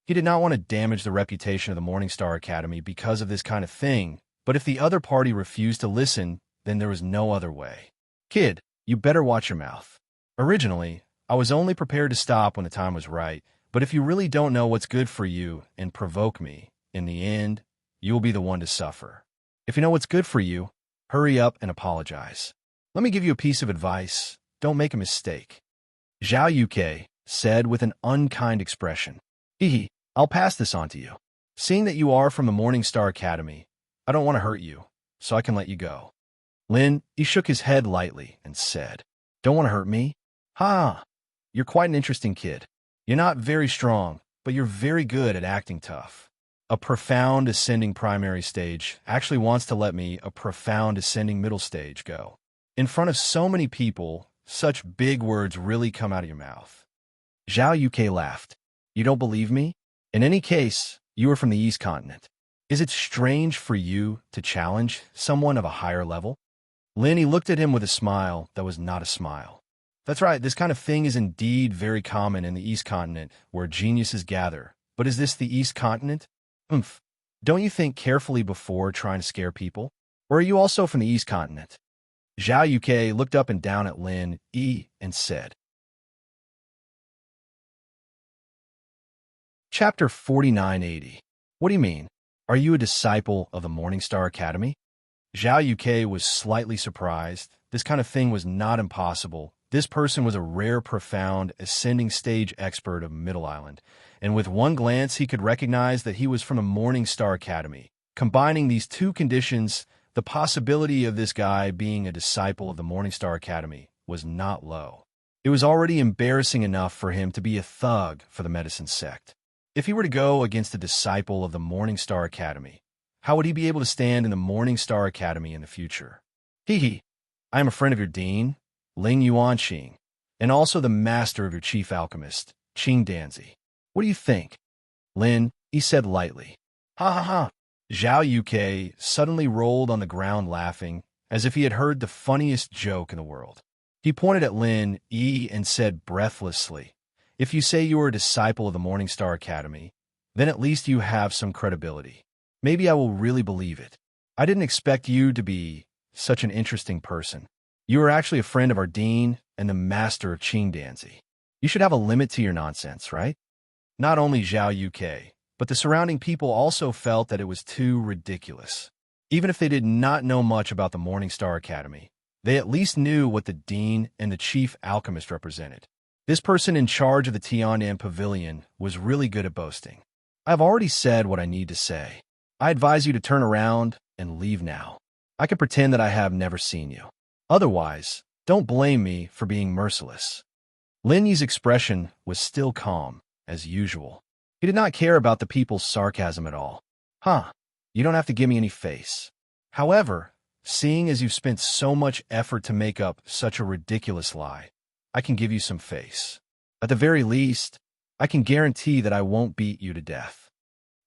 He did not want to damage the reputation of the Morning Star Academy because of this kind of thing, but if the other party refused to listen, then there was no other way. "Kid, you better watch your mouth. Originally, I was only prepared to stop when the time was right, but if you really don't know what's good for you and provoke me, in the end, you will be the one to suffer. If you know what's good for you, hurry up and apologize. Let me give you a piece of advice. Don't make a mistake." Zhao Yuke said with an unkind expression. "Hehe, I'll pass this on to you. Seeing that you are from the Morning Star Academy, I don't want to hurt you, so I can let you go." Lin Yi shook his head lightly and said, "Don't want to hurt me? Ha! You're quite an interesting kid. You're not very strong, but you're very good at acting tough. A profound ascending primary stage actually wants to let me, a profound ascending middle stage, go. In front of so many people, such big words really come out of your mouth." Zhao Yuke laughed. "You don't believe me? In any case, you are from the East Continent. Is it strange for you to challenge someone of a higher level?" Lin Yi looked at him with a smile that was not a smile. "That's right, this kind of thing is indeed very common in the East Continent, where geniuses gather. But is this the East Continent? Don't you think carefully before trying to scare people? Or are you also from the East Continent?" Zhao Yuke looked up and down at Lin Yi and said. Chapter 4980. What do you mean? Are you a disciple of the Morning Star Academy? Zhao Yuke was slightly surprised, this kind of thing was not impossible. This person was a rare, profound, ascending stage expert of Middle Island, and with one glance he could recognize that he was from the Morning Star Academy. Combining these two conditions, the possibility of this guy being a disciple of the Morning Star Academy was not low. It was already embarrassing enough for him to be a thug for the medicine sect. If he were to go against a disciple of the Morning Star Academy, how would he be able to stand in the Morning Star Academy in the future? Hee. I am a friend of your dean, Ling Yuanqing, and also the master of your chief alchemist, Qing Danzi. What do you think? Lin, he said lightly. Ha ha ha. Zhao Yuke suddenly rolled on the ground laughing, as if he had heard the funniest joke in the world. He pointed at Lin Yi and said breathlessly, "If you say you are a disciple of the Morning Star Academy, then at least you have some credibility. Maybe I will really believe it. I didn't expect you to be such an interesting person. You are actually a friend of our dean and the master of Qing Danzi. You should have a limit to your nonsense, right?" Not only Zhao Yuke, but the surrounding people also felt that it was too ridiculous. Even if they did not know much about the Morning Star Academy, they at least knew what the dean and the chief alchemist represented. This person in charge of the Tiandan Pavilion was really good at boasting. I have already said what I need to say. I advise you to turn around and leave now. I can pretend that I have never seen you. Otherwise, don't blame me for being merciless. Lin Yi's expression was still calm, as usual. He did not care about the people's sarcasm at all. You don't have to give me any face. However, seeing as you've spent so much effort to make up such a ridiculous lie, I can give you some face. At the very least, I can guarantee that I won't beat you to death.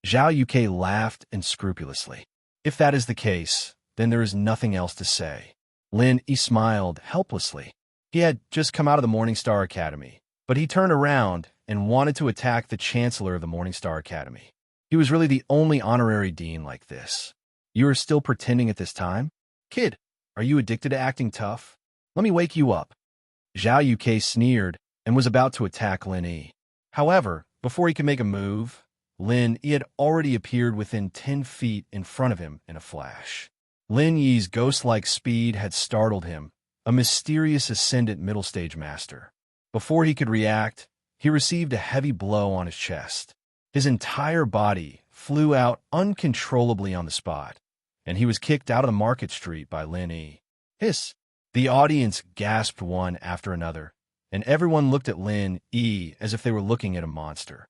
Zhao Yuke laughed unscrupulously. If that is the case, then there is nothing else to say. Lin Yi smiled helplessly. He had just come out of the Morning Star Academy, but he turned around and wanted to attack the chancellor of the Morning Star Academy. He was really the only honorary dean like this. You are still pretending at this time? Kid, are you addicted to acting tough? Let me wake you up. Zhao Yuke sneered and was about to attack Lin Yi. However, before he could make a move, Lin Yi had already appeared within 10 feet in front of him in a flash. Lin Yi's ghost-like speed had startled him, a mysterious ascendant middle stage master. Before he could react, he received a heavy blow on his chest. His entire body flew out uncontrollably on the spot, and he was kicked out of the market street by Lin Yi. Hiss! The audience gasped one after another, and everyone looked at Lin Yi as if they were looking at a monster.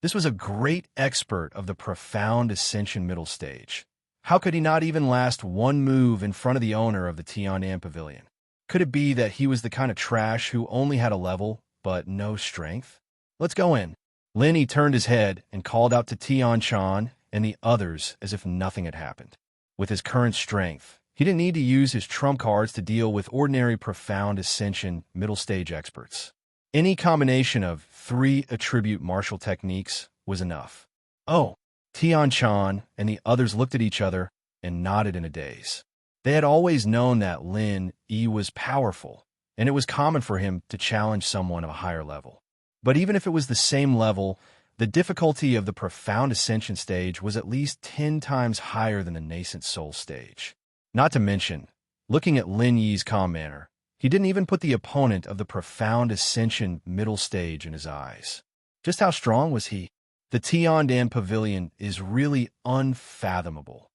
This was a great expert of the profound ascension middle stage. How could he not even last one move in front of the owner of the Tiandan Pavilion? Could it be that he was the kind of trash who only had a level, but no strength? Let's go in. Lin Yi turned his head and called out to Tian Chan and the others as if nothing had happened. With his current strength, he didn't need to use his trump cards to deal with ordinary profound ascension middle stage experts. Any combination of 3 attribute martial techniques was enough. Oh, Tian Chan and the others looked at each other and nodded in a daze. They had always known that Lin Yi was powerful, and it was common for him to challenge someone of a higher level. But even if it was the same level, the difficulty of the profound ascension stage was at least 10 times higher than the nascent soul stage. Not to mention, looking at Lin Yi's calm manner, he didn't even put the opponent of the profound ascension middle stage in his eyes. Just how strong was he? The Tiandan Pavilion is really unfathomable.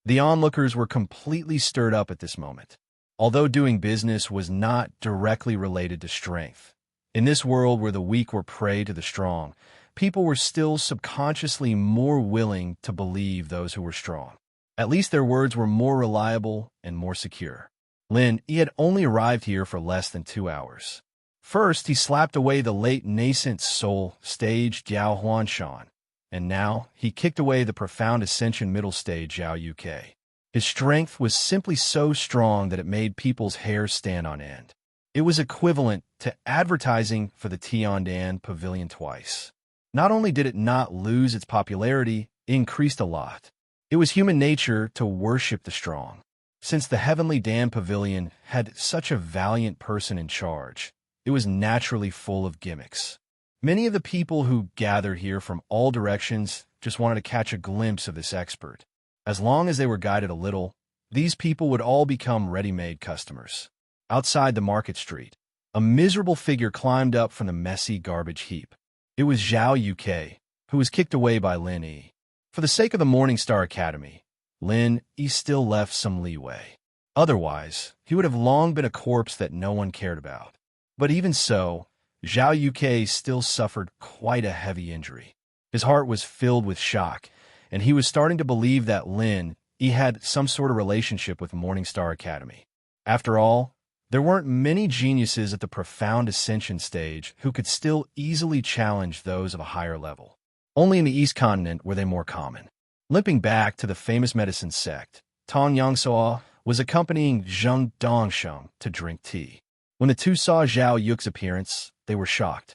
The onlookers were completely stirred up at this moment. Although doing business was not directly related to strength, in this world where the weak were prey to the strong, people were still subconsciously more willing to believe those who were strong. At least their words were more reliable and more secure. Lin Yi had only arrived here for less than 2 hours. First, he slapped away the late nascent soul stage Jiao Huanshan, and now he kicked away the profound ascension middle stage Zhao Yuke. His strength was simply so strong that it made people's hair stand on end. It was equivalent to advertising for the Tiandan Pavilion twice. Not only did it not lose its popularity, it increased a lot. It was human nature to worship the strong. Since the Heavenly Dan Pavilion had such a valiant person in charge, it was naturally full of gimmicks. Many of the people who gathered here from all directions just wanted to catch a glimpse of this expert. As long as they were guided a little, These people would all become ready-made customers. Outside the market street, a miserable figure climbed up from the messy garbage heap. It was Zhao Yuk, who was kicked away by Lin Yi. For the sake of the Morningstar Academy, Lin Yi still left some leeway. Otherwise, he would have long been a corpse that no one cared about. But even so, Zhao Yuk still suffered quite a heavy injury. His heart was filled with shock, and he was starting to believe that Lin Yi had some sort of relationship with Morningstar Academy. After all, there weren't many geniuses at the profound ascension stage who could still easily challenge those of a higher level. Only in the East Continent were they more common. Limping back to the famous medicine sect, Tong Yangsuo was accompanying Zheng Dongsheng to drink tea. When the two saw Zhao Yuk's appearance, they were shocked.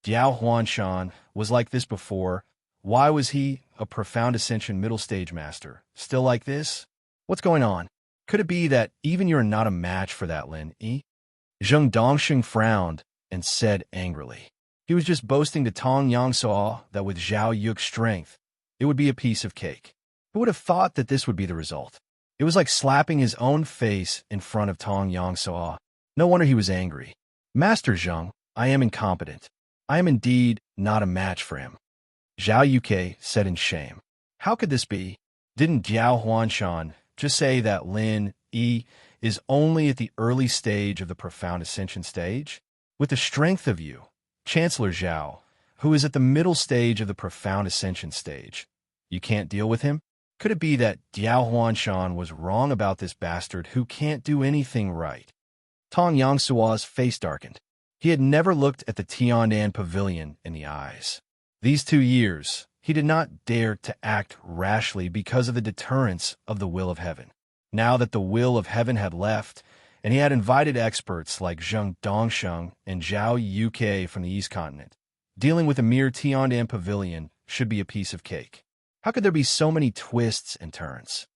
Jiao Huanshan was like this before. Why was he, a profound ascension middle stage master, still like this? What's going on? Could it be that even you're not a match for that Lin Yi? Zheng Dongsheng frowned and said angrily. He was just boasting to Tong Yangsuo that with Zhao Yuk's strength, it would be a piece of cake. Who would have thought that this would be the result? It was like slapping his own face in front of Tong Yangsuo. No wonder he was angry. Master Zheng, I am incompetent. I am indeed not a match for him. Zhao Yuk said in shame. How could this be? Didn't Jiao Huanshan just say that Lin Yi is only at the early stage of the profound ascension stage? With the strength of you, Chancellor Zhao, who is at the middle stage of the profound ascension stage, you can't deal with him? Could it be that Jiao Huanshan was wrong about this bastard who can't do anything right? Tong Yangsuo's face darkened. He had never looked at the Tiandan Pavilion in the eyes. These 2 years, he did not dare to act rashly because of the deterrence of the will of heaven. Now that the will of heaven had left, and he had invited experts like Zheng Dongsheng and Zhao Yuk from the East Continent, dealing with a mere Tiandan Pavilion should be a piece of cake. How could there be so many twists and turns?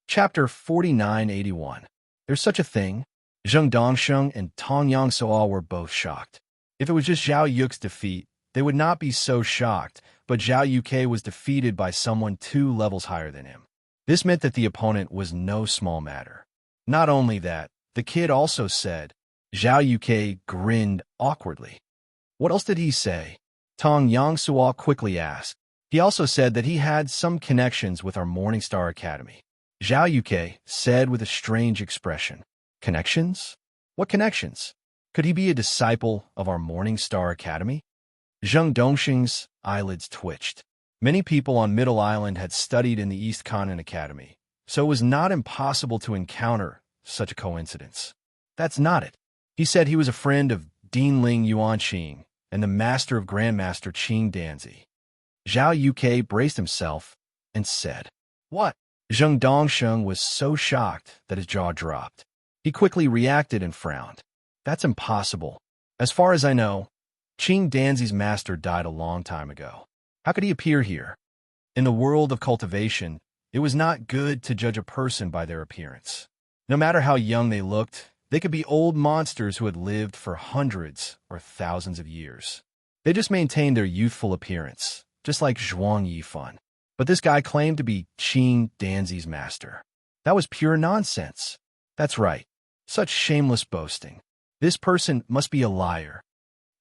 Chapter 4981. There's such a thing. Zheng Dongsheng and Tong Yangsuo were both shocked. If it was just Zhao Yuk's defeat, they would not be so shocked, but Zhao Yuk was defeated by someone 2 levels higher than him. This meant that the opponent was no small matter. Not only that, the kid also said. Zhao Yuk grinned awkwardly. What else did he say? Tong Yangsuo quickly asked. He also said that he had some connections with our Morningstar Academy. Zhao Yuk said with a strange expression. Connections? What connections? Could he be a disciple of our Morningstar Academy? Zheng Dongsheng's eyelids twitched. Many people on Middle Island had studied in the East Continent Academy, so it was not impossible to encounter such a coincidence. That's not it. He said he was a friend of Dean Ling Yuanqing and the master of Grandmaster Qing Danzi. Zhao Yuk braced himself and said, What? Zheng Dongsheng was so shocked that his jaw dropped. He quickly reacted and frowned. That's impossible. As far as I know, Qing Danzi's master died a long time ago. How could he appear here? In the world of cultivation, it was not good to judge a person by their appearance. No matter how young they looked, they could be old monsters who had lived for hundreds or thousands of years. They just maintained their youthful appearance, just like Zhuang Yifan. But this guy claimed to be Qing Danzi's master. That was pure nonsense. That's right. Such shameless boasting. This person must be a liar.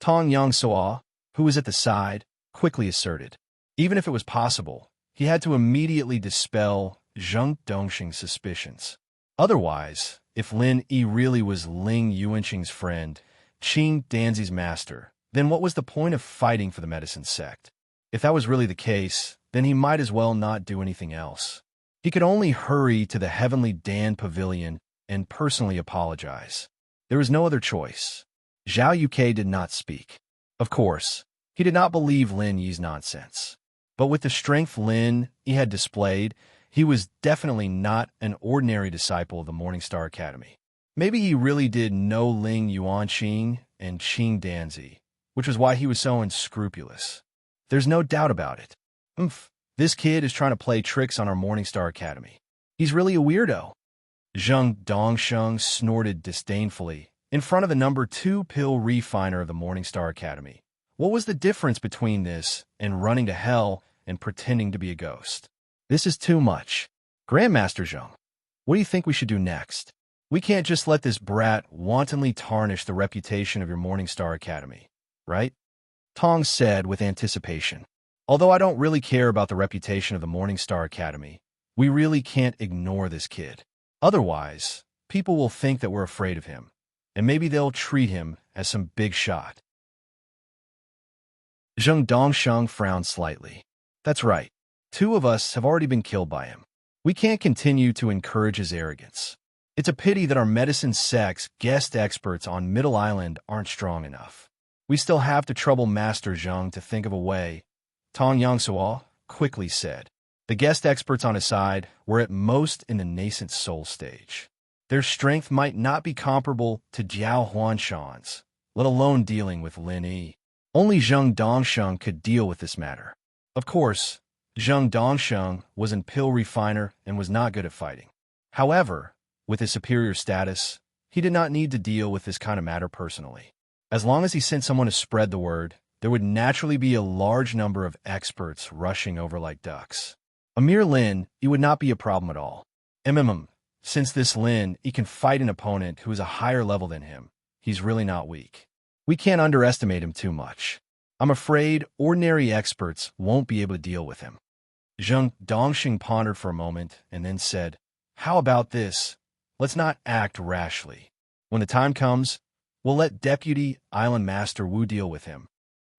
Tong Yangsuo, who was at the side, quickly asserted. Even if it was possible, he had to immediately dispel Zheng Dongsheng's suspicions. Otherwise, if Lin Yi really was Ling Yuanqing's friend, Qing Danzi's master, then what was the point of fighting for the medicine sect? If that was really the case, then he might as well not do anything else. He could only hurry to the Heavenly Dan Pavilion and personally apologize. There was no other choice. Zhao Yuk did not speak. Of course, he did not believe Lin Yi's nonsense. But with the strength Lin Yi had displayed, he was definitely not an ordinary disciple of the Morningstar Academy. Maybe he really did know Ling Yuanqing and Qing Danzi, which was why he was so unscrupulous. There's no doubt about it. This kid is trying to play tricks on our Morningstar Academy. He's really a weirdo. Zheng Dongsheng snorted disdainfully in front of the number 2 pill refiner of the Morningstar Academy, What was the difference between this and running to hell and pretending to be a ghost? This is too much. Grandmaster Zheng, what do you think we should do next? We can't just let this brat wantonly tarnish the reputation of your Morningstar Academy, right? Tong said with anticipation. Although I don't really care about the reputation of the Morningstar Academy, we really can't ignore this kid. Otherwise, people will think that we're afraid of him, and maybe they'll treat him as some big shot. Zheng Dongsheng frowned slightly. That's right. 2 of us have already been killed by him. We can't continue to encourage his arrogance. It's a pity that our medicine sect's guest experts on Middle Island aren't strong enough. We still have to trouble Master Zheng to think of a way, Tong Yangsuo quickly said. The guest experts on his side were at most in the nascent soul stage. Their strength might not be comparable to Jiao Huanshan's, let alone dealing with Lin Yi. Only Zheng Dongsheng could deal with this matter. Of course, Zheng Dongsheng was an pill refiner and was not good at fighting. However, with his superior status, he did not need to deal with this kind of matter personally. As long as he sent someone to spread the word, there would naturally be a large number of experts rushing over like ducks. A mere Lin, it would not be a problem at all. Since this Lin, he can fight an opponent who is a higher level than him, he's really not weak. We can't underestimate him too much. I'm afraid ordinary experts won't be able to deal with him. Zheng Dongxing pondered for a moment and then said, How about this? Let's not act rashly. When the time comes, we'll let Deputy Island Master Wu deal with him.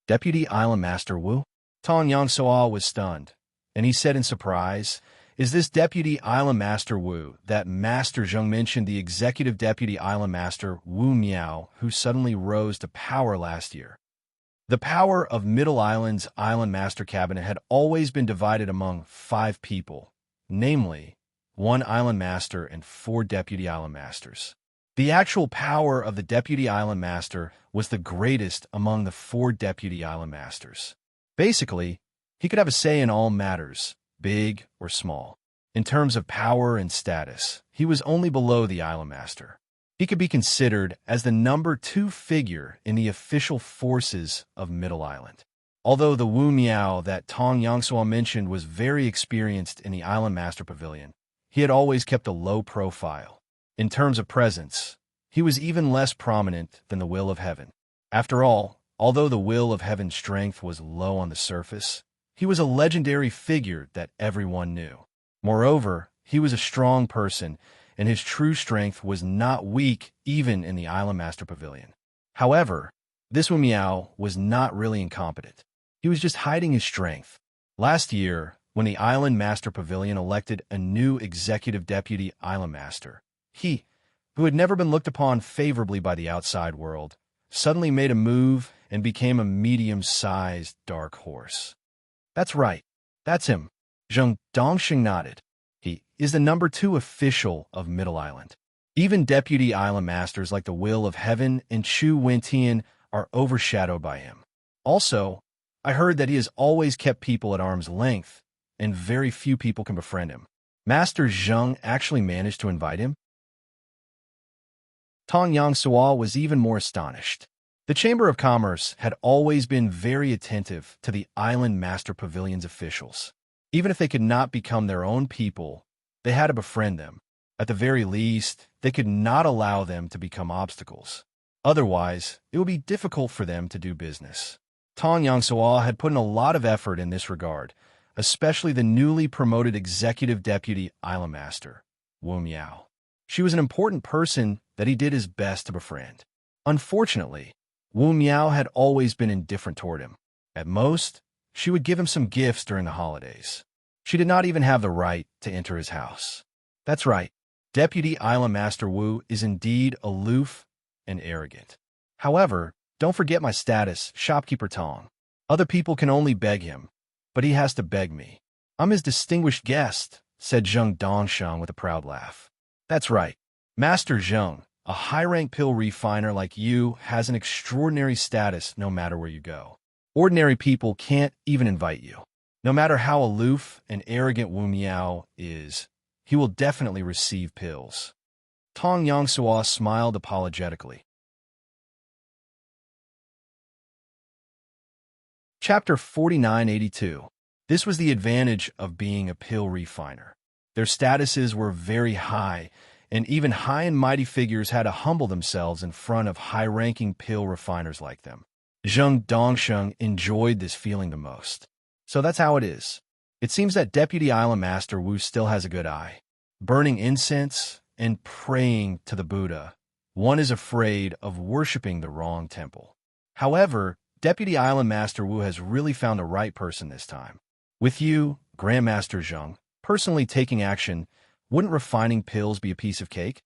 Deputy Island Master Wu? Tong Yangsuo was stunned, and he said in surprise, Is this Deputy Island Master Wu that Master Zheng mentioned, the Executive Deputy Island Master Wu Miao, who suddenly rose to power last year? The power of Middle Island's Island Master Cabinet had always been divided among 5 people, namely, 1 Island Master and 4 Deputy Island Masters. The actual power of the Deputy Island Master was the greatest among the 4 Deputy Island Masters. Basically, he could have a say in all matters, big or small. In terms of power and status, he was only below the Island Master. He could be considered as the number 2 figure in the official forces of Middle Island. Although the Wu Miao that Tong Yangsuo mentioned was very experienced in the Island Master Pavilion, he had always kept a low profile. In terms of presence, he was even less prominent than the Will of Heaven. After all, although the Will of Heaven's strength was low on the surface, he was a legendary figure that everyone knew. Moreover, he was a strong person, and his true strength was not weak even in the Island Master Pavilion. However, this Wu Miao was not really incompetent. He was just hiding his strength. Last year, when the Island Master Pavilion elected a new Executive Deputy Island Master, he, who had never been looked upon favorably by the outside world, suddenly made a move and became a medium-sized dark horse. That's right. That's him. Zheng Dongxing nodded. He is the number 2 official of Middle Island. Even Deputy Island Masters like the Will of Heaven and Chu Wentian are overshadowed by him. Also, I heard that he has always kept people at arm's length, and very few people can befriend him. Master Zheng actually managed to invite him? Tong Yangsuo was even more astonished. The Chamber of Commerce had always been very attentive to the Island Master Pavilion's officials. Even if they could not become their own people, they had to befriend them. At the very least, they could not allow them to become obstacles. Otherwise, it would be difficult for them to do business. Tong Yangsuo had put in a lot of effort in this regard, especially the newly promoted Executive Deputy Island Master, Wu Miao. She was an important person that he did his best to befriend. Unfortunately, Wu Miao had always been indifferent toward him. At most, she would give him some gifts during the holidays. She did not even have the right to enter his house. That's right, Deputy Island Master Wu is indeed aloof and arrogant. However, don't forget my status, Shopkeeper Tong. Other people can only beg him, but he has to beg me. I'm his distinguished guest, said Zheng Dongsheng with a proud laugh. That's right. Master Zheng, a high-rank pill refiner like you, has an extraordinary status no matter where you go. Ordinary people can't even invite you. No matter how aloof and arrogant Wu Miao is, he will definitely receive pills. Tong Yangsuo smiled apologetically. Chapter 4982. This was the advantage of being a pill refiner. Their statuses were very high, and even high and mighty figures had to humble themselves in front of high-ranking pill refiners like them. Zheng Dongsheng enjoyed this feeling the most. So that's how it is. It seems that Deputy Island Master Wu still has a good eye. Burning incense and praying to the Buddha, one is afraid of worshipping the wrong temple. However, Deputy Island Master Wu has really found the right person this time. With you, Grandmaster Zheng, personally taking action, wouldn't refining pills be a piece of cake?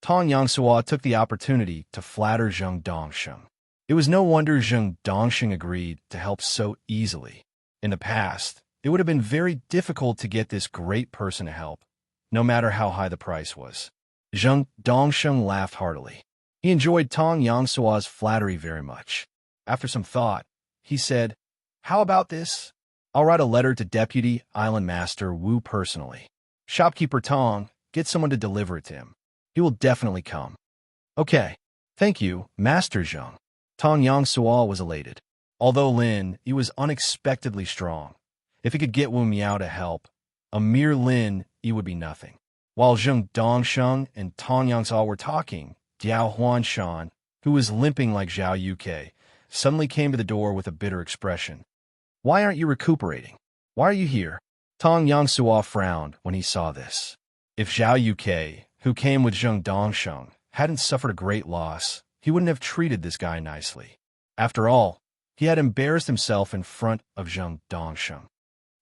Tong Yangsua took the opportunity to flatter Zheng Dongsheng. It was no wonder Zheng Dongsheng agreed to help so easily. In the past, it would have been very difficult to get this great person to help, no matter how high the price was. Zheng Dongsheng laughed heartily. He enjoyed Tong Yangsua's flattery very much. After some thought, he said, "How about this? I'll write a letter to Deputy Island Master Wu personally. Shopkeeper Tong, get someone to deliver it to him. He will definitely come." "Okay. Thank you, Master Zheng." Tong Yangsua was elated. Although Lin, he was unexpectedly strong. If he could get Wu Miao to help, a mere Lin, he would be nothing. While Zheng Dongsheng and Tong Yangsua were talking, Diao Huanshan, who was limping like Zhao Yuke, suddenly came to the door with a bitter expression. "Why aren't you recuperating? Why are you here?" Tong Yangsua frowned when he saw this. If Zhao Yuke, who came with Zheng Dongsheng, hadn't suffered a great loss, he wouldn't have treated this guy nicely. After all, he had embarrassed himself in front of Zheng Dongsheng.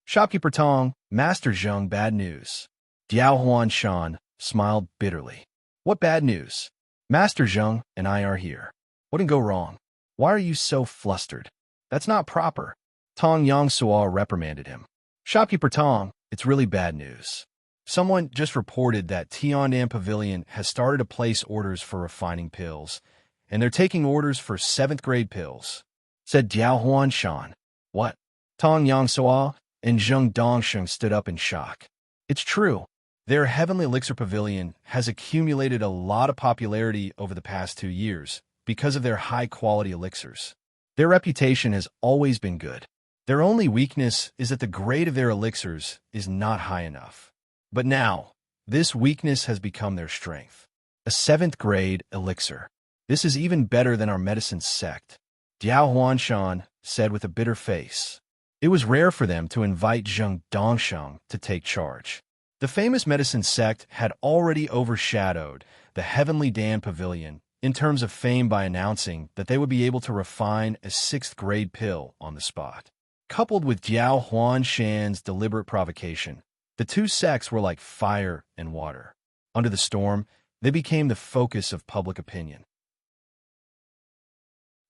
"Shopkeeper Tong, Master Zheng, bad news." Diao Huanshan smiled bitterly. "What bad news?" "Master Zheng and I are here. What did go wrong? Why are you so flustered? That's not proper." Tong Yangsua reprimanded him. "Shopkeeper Tong, it's really bad news. Someone just reported that Tiandan Pavilion has started to place orders for refining pills, and they're taking orders for 7th grade pills," said Diao Huanshan. "What?" Tong Yangsua and Zheng Dongsheng stood up in shock. "It's true. Their Heavenly Elixir Pavilion has accumulated a lot of popularity over the past 2 years because of their high-quality elixirs. Their reputation has always been good. Their only weakness is that the grade of their elixirs is not high enough. But now, this weakness has become their strength. A 7th grade elixir. This is even better than our medicine sect," Diao Huanshan said with a bitter face. It was rare for them to invite Zheng Dongsheng to take charge. The famous medicine sect had already overshadowed the Heavenly Dan Pavilion in terms of fame by announcing that they would be able to refine a 6th grade pill on the spot. Coupled with Diao Huanshan's deliberate provocation, the two sects were like fire and water. Under the storm, they became the focus of public opinion.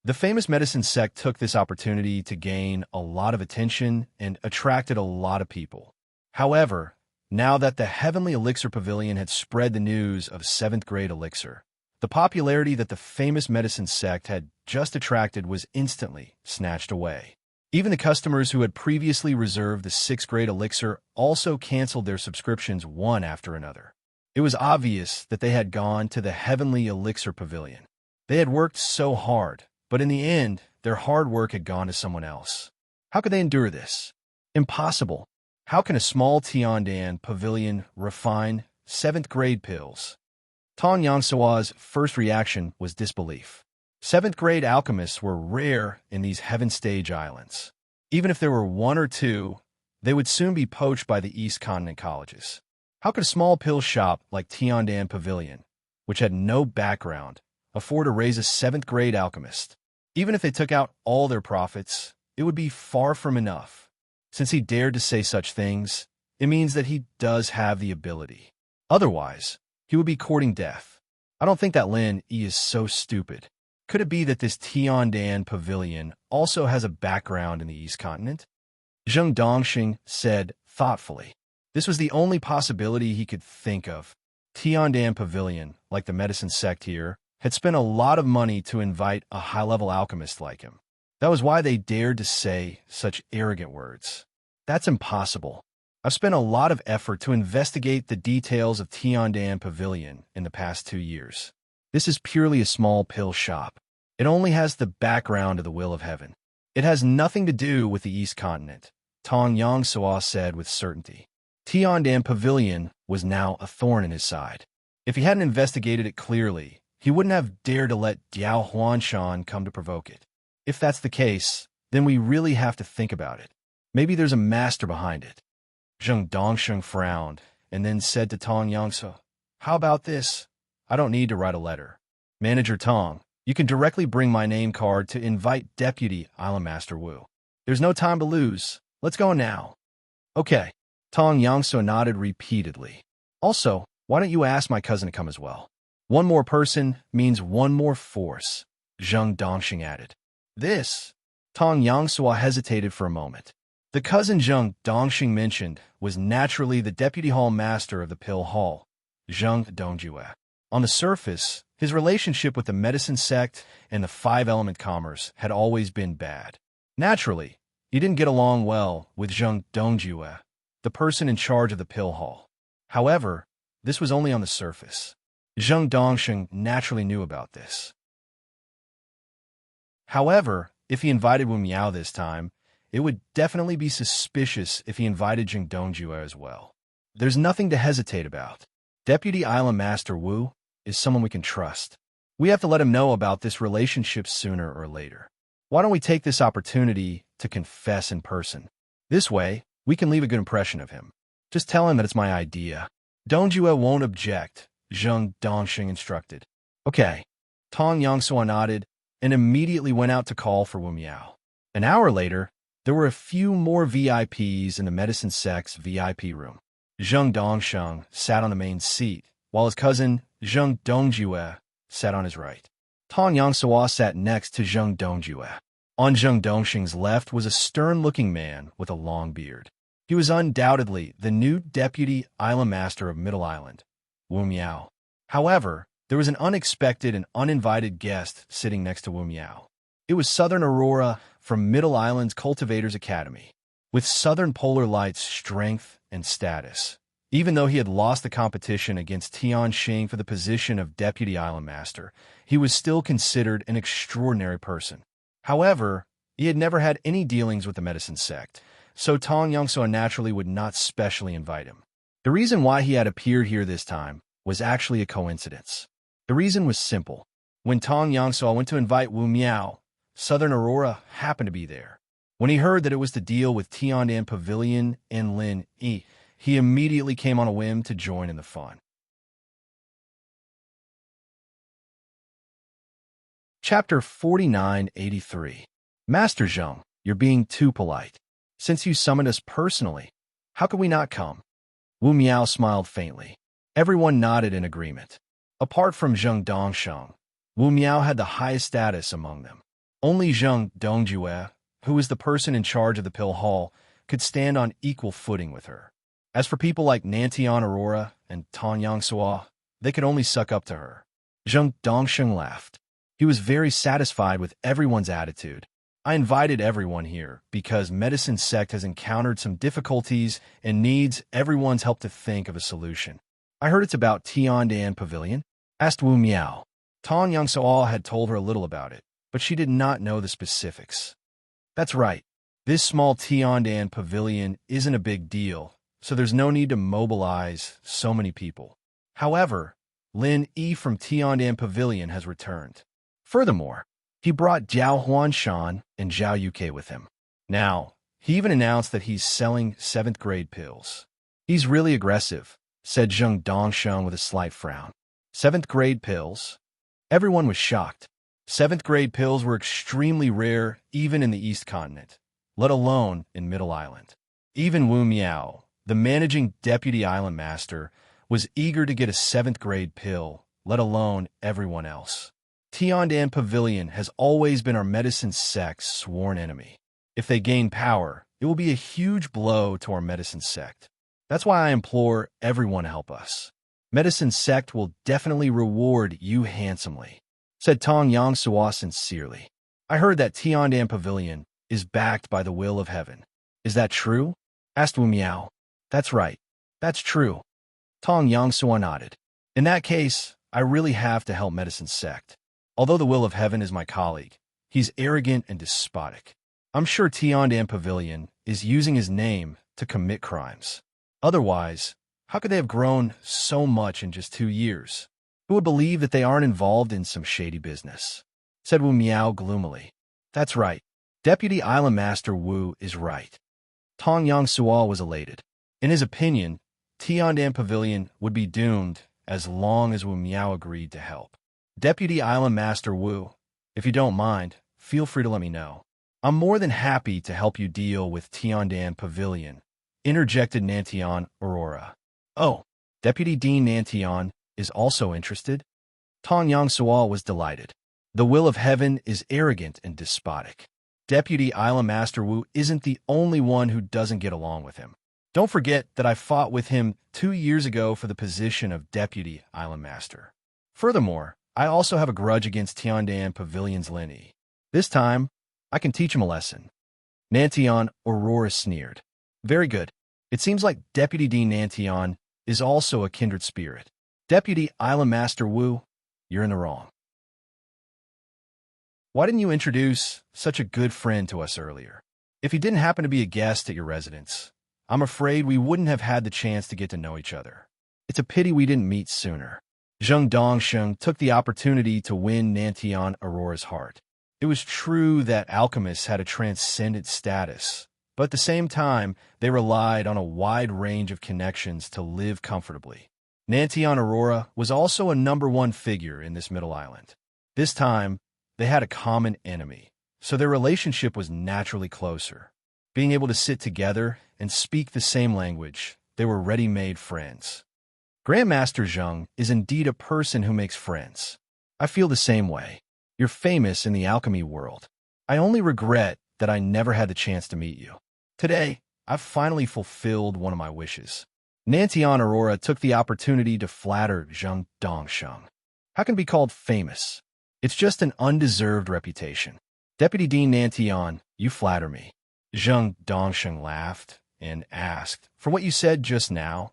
The famous medicine sect took this opportunity to gain a lot of attention and attracted a lot of people. However, now that the Heavenly Elixir Pavilion had spread the news of 7th grade elixir, the popularity that the famous medicine sect had just attracted was instantly snatched away. Even the customers who had previously reserved the 6th grade elixir also canceled their subscriptions one after another. It was obvious that they had gone to the Heavenly Elixir Pavilion. They had worked so hard, but in the end, their hard work had gone to someone else. How could they endure this? Impossible. How can a small Tiandan Pavilion refine 7th grade pills? Tong Yangsua's first reaction was disbelief. 7th grade alchemists were rare in these heaven stage islands. Even if there were one or two, they would soon be poached by the East Continent colleges. How could a small pill shop like Tiandan Pavilion, which had no background, afford to raise a 7th grade alchemist? Even if they took out all their profits, it would be far from enough. Since he dared to say such things, it means that he does have the ability. Otherwise, he would be courting death. I don't think that Lin Yi is so stupid. Could it be that this Tiandan Pavilion also has a background in the East Continent? Zheng Dongsheng said thoughtfully. This was the only possibility he could think of. Tiandan Pavilion, like the medicine sect here, had spent a lot of money to invite a high-level alchemist like him. That was why they dared to say such arrogant words. That's impossible. I've spent a lot of effort to investigate the details of Tiandan Pavilion in the past 2 years. This is purely a small pill shop. It only has the background of the will of heaven. It has nothing to do with the East Continent, Tong Yongsuo said with certainty. Tiandan Pavilion was now a thorn in his side. If he hadn't investigated it clearly, he wouldn't have dared to let Diao Huanshan come to provoke it. If that's the case, then we really have to think about it. Maybe there's a master behind it. Zheng Dongsheng frowned and then said to Tong Yongsuo, "How about this? I don't need to write a letter. Manager Tong, you can directly bring my name card to invite Deputy Island Master Wu. There's no time to lose. Let's go now." Okay. Tong Yongsuo nodded repeatedly. Also, why don't you ask my cousin to come as well? One more person means one more force, Zheng Dongsheng added. This, Tong Yongsuo hesitated for a moment. The cousin Zheng Dongsheng mentioned was naturally the deputy hall master of the Pill Hall, Zheng Dongjue. On the surface, his relationship with the medicine sect and the five-element commerce had always been bad. Naturally, he didn't get along well with Zheng Dongjue, the person in charge of the Pill Hall. However, this was only on the surface. Zheng Dongsheng naturally knew about this. However, if he invited Wu Miao this time, it would definitely be suspicious if he invited Zheng Dongjue as well. There's nothing to hesitate about. Deputy Island Master Wu is someone we can trust. We have to let him know about this relationship sooner or later. Why don't we take this opportunity to confess in person? This way, we can leave a good impression of him. Just tell him that it's my idea. Dongjue won't object, Zheng Dongsheng instructed. Okay. Tong Yongsuo nodded and immediately went out to call for Wu Miao. An hour later, there were a few more VIPs in the medicine sect's VIP room. Zheng Dongsheng sat on the main seat, while his cousin Zheng Dongjue sat on his right. Tong Yongsuo sat next to Zheng Dongjue. On Zheng Dongsheng's left was a stern-looking man with a long beard. He was undoubtedly the new deputy island master of Middle Island, Wu Miao. However, there was an unexpected and uninvited guest sitting next to Wu Miao. It was Southern Aurora from Middle Island's Cultivators Academy. With Southern Polar Light's strength and status, even though he had lost the competition against Tian Xing for the position of Deputy Island Master, he was still considered an extraordinary person. However, he had never had any dealings with the medicine sect, so Tong Yongsuo naturally would not specially invite him. The reason why he had appeared here this time was actually a coincidence. The reason was simple. When Tong Yongsuo went to invite Wu Miao, Southern Aurora happened to be there. When he heard that it was to deal with Tiandan Pavilion and Lin Yi, he immediately came on a whim to join in the fun. Chapter 4983. Master Zheng, you're being too polite. Since you summoned us personally, how could we not come? Wu Miao smiled faintly. Everyone nodded in agreement. Apart from Zheng Dongsheng, Wu Miao had the highest status among them. Only Zheng Dongjue, who was the person in charge of the Pill Hall, could stand on equal footing with her. As for people like Nantian Aurora and Tong Yongsuo, they could only suck up to her. Zheng Dongsheng laughed. He was very satisfied with everyone's attitude. I invited everyone here because Medicine Sect has encountered some difficulties and needs everyone's help to think of a solution. I heard it's about Tiandan Pavilion, asked Wu Miao. Tong Yongsuo had told her a little about it, but she did not know the specifics. That's right. This small Tiandan Pavilion isn't a big deal, so there's no need to mobilize so many people. However, Lin Yi from Tiandan Pavilion has returned. Furthermore, he brought Jiao Huanshan and Zhao Yuke with him. Now, he even announced that he's selling 7th grade pills. He's really aggressive, said Zheng Dongsheng with a slight frown. 7th grade pills? Everyone was shocked. 7th grade pills were extremely rare even in the East Continent, let alone in Middle Island. Even Wu Miao, the managing deputy island master, was eager to get a 7th grade pill, let alone everyone else. Tiandan Pavilion has always been our medicine sect's sworn enemy. If they gain power, it will be a huge blow to our medicine sect. That's why I implore everyone to help us. Medicine sect will definitely reward you handsomely, said Tong Yongsuo sincerely. I heard that Tiandan Pavilion is backed by the will of heaven. Is that true? Asked Wu Miao. That's right. That's true. Tong Yongsuo nodded. In that case, I really have to help medicine sect. Although the will of heaven is my colleague, he's arrogant and despotic. I'm sure Tiandan Pavilion is using his name to commit crimes. Otherwise, how could they have grown so much in just 2 years? Who would believe that they aren't involved in some shady business? Said Wu Miao gloomily. That's right. Deputy Island Master Wu is right. Tong Yang Sual was elated. In his opinion, Tiandan Pavilion would be doomed as long as Wu Miao agreed to help. Deputy Island Master Wu, if you don't mind, feel free to let me know. I'm more than happy to help you deal with Tiandan Pavilion, interjected Nantian Aurora. Oh, Deputy Dean Nantian is also interested? Tong Yang Sual was delighted. The will of heaven is arrogant and despotic. Deputy Island Master Wu isn't the only one who doesn't get along with him. Don't forget that I fought with him 2 years ago for the position of Deputy Island Master. Furthermore, I also have a grudge against Tiandan Pavilion's Lin Yi. This time, I can teach him a lesson. Nantian Aurora sneered. Very good. It seems like Deputy Dean Nantian is also a kindred spirit. Deputy Island Master Wu, you're in the wrong. Why didn't you introduce such a good friend to us earlier? If he didn't happen to be a guest at your residence, I'm afraid we wouldn't have had the chance to get to know each other. It's a pity we didn't meet sooner. Zheng Dongsheng took the opportunity to win Nantian Aurora's heart. It was true that alchemists had a transcendent status, but at the same time, they relied on a wide range of connections to live comfortably. Nantian Aurora was also a #1 figure in this middle island. This time, they had a common enemy, so their relationship was naturally closer. Being able to sit together and speak the same language, they were ready-made friends. Grandmaster Zheng is indeed a person who makes friends. I feel the same way. You're famous in the alchemy world. I only regret that I never had the chance to meet you. Today, I've finally fulfilled one of my wishes. Nantian Aurora took the opportunity to flatter Zheng Dongsheng. How can it be called famous? It's just an undeserved reputation. Deputy Dean Nantian, you flatter me. Zheng Dongsheng laughed and asked, for what you said just now,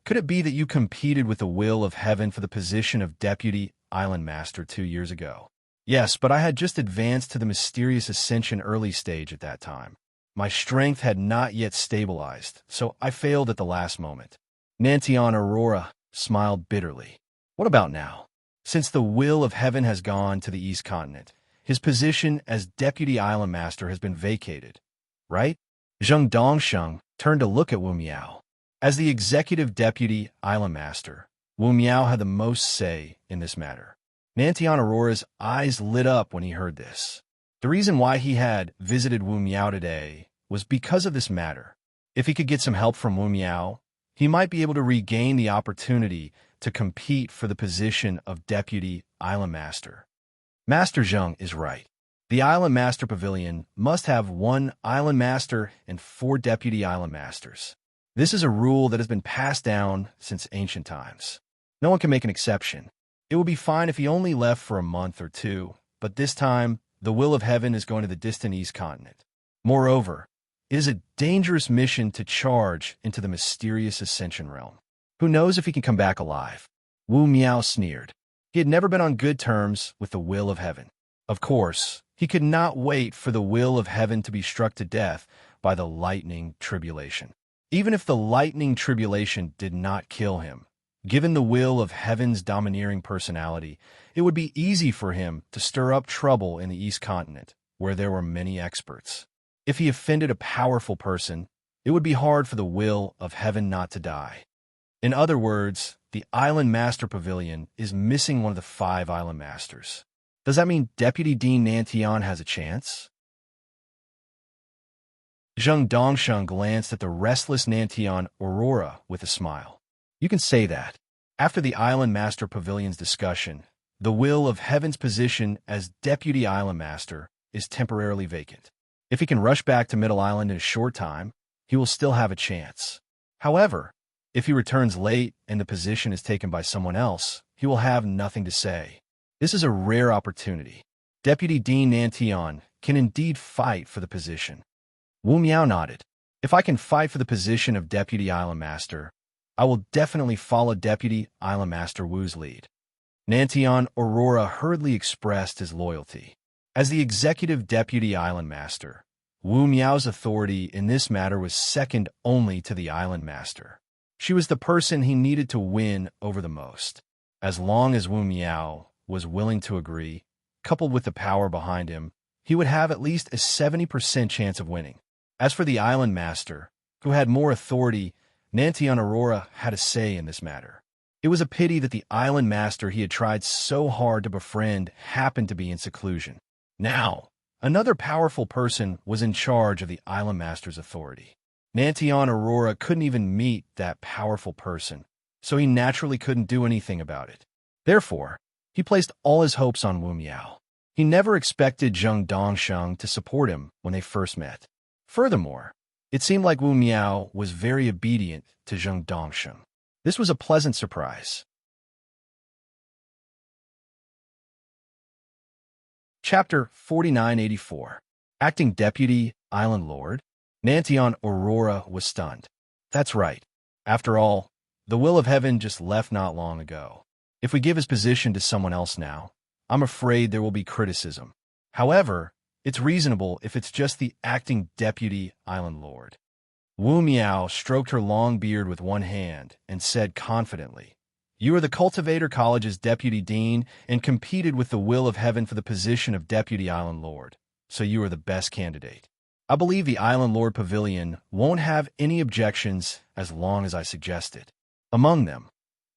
could it be that you competed with the will of heaven for the position of Deputy Island Master 2 years ago? Yes, but I had just advanced to the mysterious ascension early stage at that time. My strength had not yet stabilized, so I failed at the last moment. Nantian Aurora smiled bitterly. What about now? Since the will of heaven has gone to the East Continent, his position as Deputy Island Master has been vacated, right? Zheng Dongsheng turned to look at Wu Miao. As the Executive Deputy Island Master, Wu Miao had the most say in this matter. Nantian Aurora's eyes lit up when he heard this. The reason why he had visited Wu Miao today was because of this matter. If he could get some help from Wu Miao, he might be able to regain the opportunity to compete for the position of Deputy Island Master. Master Zheng is right. The Island Master Pavilion must have 1 Island Master and 4 Deputy Island Masters. This is a rule that has been passed down since ancient times. No one can make an exception. It would be fine if he only left for a month or 2, but this time, the will of heaven is going to the distant East Continent. Moreover, it is a dangerous mission to charge into the mysterious Ascension realm. Who knows if he can come back alive? Wu Miao sneered. He had never been on good terms with the will of heaven. Of course, he could not wait for the will of heaven to be struck to death by the lightning tribulation. Even if the lightning tribulation did not kill him, given the will of heaven's domineering personality, it would be easy for him to stir up trouble in the East Continent, where there were many experts. If he offended a powerful person, it would be hard for the will of heaven not to die. In other words, the Island Master Pavilion is missing one of the 5 Island Masters. Does that mean Deputy Dean Nantian has a chance? Zheng Dongsheng glanced at the restless Nantian Aurora with a smile. You can say that. After the Island Master Pavilion's discussion, the will of heaven's position as Deputy Island Master is temporarily vacant. If he can rush back to Middle Island in a short time, he will still have a chance. However, if he returns late and the position is taken by someone else, he will have nothing to say. This is a rare opportunity. Deputy Dean Nantian can indeed fight for the position. Wu Miao nodded. If I can fight for the position of Deputy Island Master, I will definitely follow Deputy Island Master Wu's lead. Nantian Aurora hurriedly expressed his loyalty. As the Executive Deputy Island Master, Wu Miao's authority in this matter was second only to the island master. She was the person he needed to win over the most. As long as Wu Miao was willing to agree, coupled with the power behind him, he would have at least a 70% chance of winning. As for the island master, who had more authority, Nantian Aurora had a say in this matter. It was a pity that the island master he had tried so hard to befriend happened to be in seclusion. Now, another powerful person was in charge of the island master's authority. Nantian Aurora couldn't even meet that powerful person, so he naturally couldn't do anything about it. Therefore, he placed all his hopes on Wu Miao. He never expected Zheng Dongsheng to support him when they first met. Furthermore, it seemed like Wu Miao was very obedient to Zheng Dongsheng. This was a pleasant surprise. Chapter 4984. Acting Deputy, Island Lord. Nantian Aurora was stunned. That's right. After all, the will of heaven just left not long ago. If we give his position to someone else now, I'm afraid there will be criticism. However, it's reasonable if it's just the acting Deputy Island Lord. Wu Miao stroked her long beard with one hand and said confidently, "You are the Cultivator College's Deputy Dean and competed with the will of heaven for the position of Deputy Island Lord, so you are the best candidate. I believe the Island Lord Pavilion won't have any objections as long as I suggest it. Among them,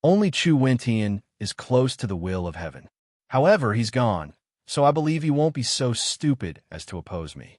only Chu Wentian is close to the will of heaven. However, he's gone, so I believe he won't be so stupid as to oppose me.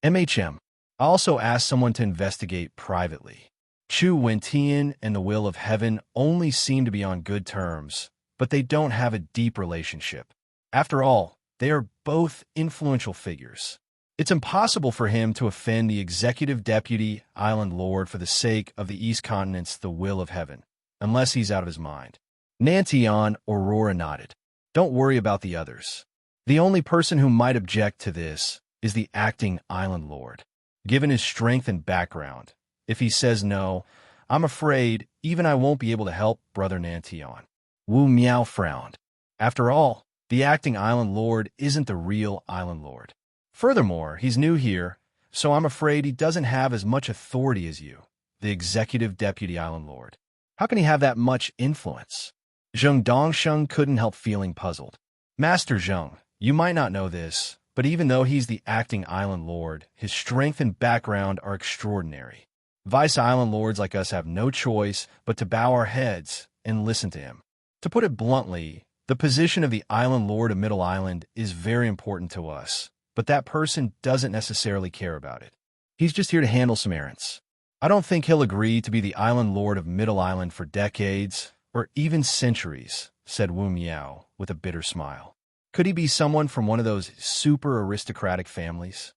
MHM, I also asked someone to investigate privately. Chu Wentian and the will of heaven only seem to be on good terms, but they don't have a deep relationship. After all, they are both influential figures. It's impossible for him to offend the Executive Deputy Island Lord for the sake of the East Continent's the will of heaven, unless he's out of his mind." Nantian Aurora nodded. "Don't worry about the others. The only person who might object to this is the acting Island Lord. Given his strength and background, if he says no, I'm afraid even I won't be able to help Brother Nantian." Wu Miao frowned. After all, the acting Island Lord isn't the real Island Lord. Furthermore, he's new here, so I'm afraid he doesn't have as much authority as you, the Executive Deputy Island Lord. How can he have that much influence? Zheng Dongsheng couldn't help feeling puzzled. "Master Zheng, you might not know this, but even though he's the acting Island Lord, his strength and background are extraordinary. Vice Island Lords like us have no choice but to bow our heads and listen to him. To put it bluntly, the position of the Island Lord of Middle Island is very important to us, but that person doesn't necessarily care about it. He's just here to handle some errands. I don't think he'll agree to be the Island Lord of Middle Island for decades, or even centuries," said Wu Miao with a bitter smile. "Could he be someone from one of those super aristocratic families?"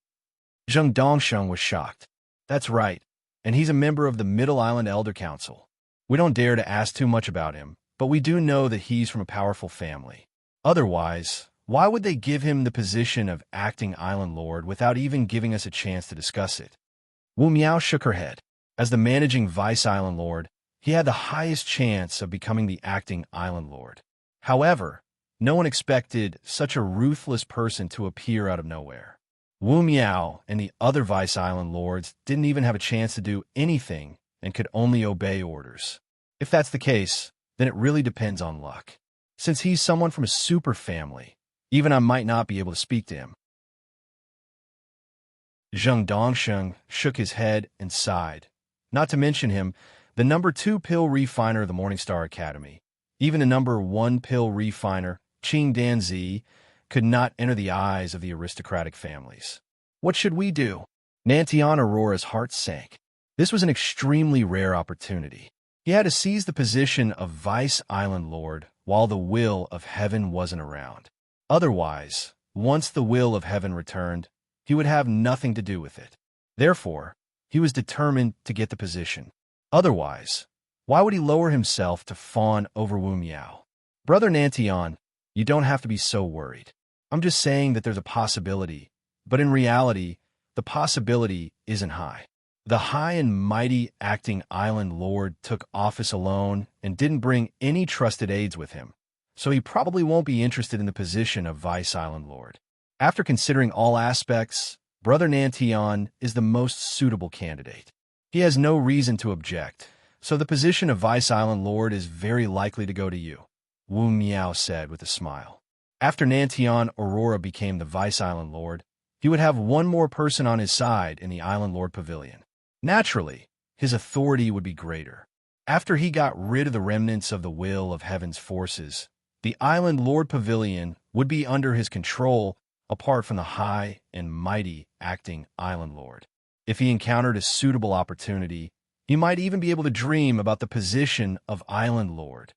Zheng Dongsheng was shocked. "That's right, and he's a member of the Middle Island Elder Council. We don't dare to ask too much about him, but we do know that he's from a powerful family. Otherwise, why would they give him the position of acting Island Lord without even giving us a chance to discuss it?" Wu Miao shook her head. As the managing Vice Island Lord, he had the highest chance of becoming the acting Island Lord. However, no one expected such a ruthless person to appear out of nowhere. Wu Miao and the other Vice Island Lords didn't even have a chance to do anything and could only obey orders. If that's the case, then it really depends on luck. Since he's someone from a super family, even I might not be able to speak to him. Zheng Dongsheng shook his head and sighed. Not to mention him, the number 2 pill refiner of the Morningstar Academy, even the number 1 pill refiner, Qing Danzi, could not enter the eyes of the aristocratic families. What should we do? Nantian Aurora's heart sank. This was an extremely rare opportunity. He had to seize the position of Vice Island Lord while the will of heaven wasn't around. Otherwise, once the will of heaven returned, he would have nothing to do with it. Therefore, he was determined to get the position. Otherwise, why would he lower himself to fawn over Wu Miao? Brother Nantian, you don't have to be so worried. I'm just saying that there's a possibility, but in reality, the possibility isn't high. The high and mighty acting Island Lord took office alone and didn't bring any trusted aides with him, so he probably won't be interested in the position of Vice Island Lord. After considering all aspects, Brother Nantian is the most suitable candidate. He has no reason to object, so the position of Vice Island Lord is very likely to go to you, Wu Miao said with a smile. After Nantian Aurora became the Vice Island Lord, he would have one more person on his side in the Island Lord Pavilion. Naturally, his authority would be greater. After he got rid of the remnants of the will of heaven's forces, the Island Lord Pavilion would be under his control apart from the high and mighty acting Island Lord. If he encountered a suitable opportunity, he might even be able to dream about the position of Island Lord.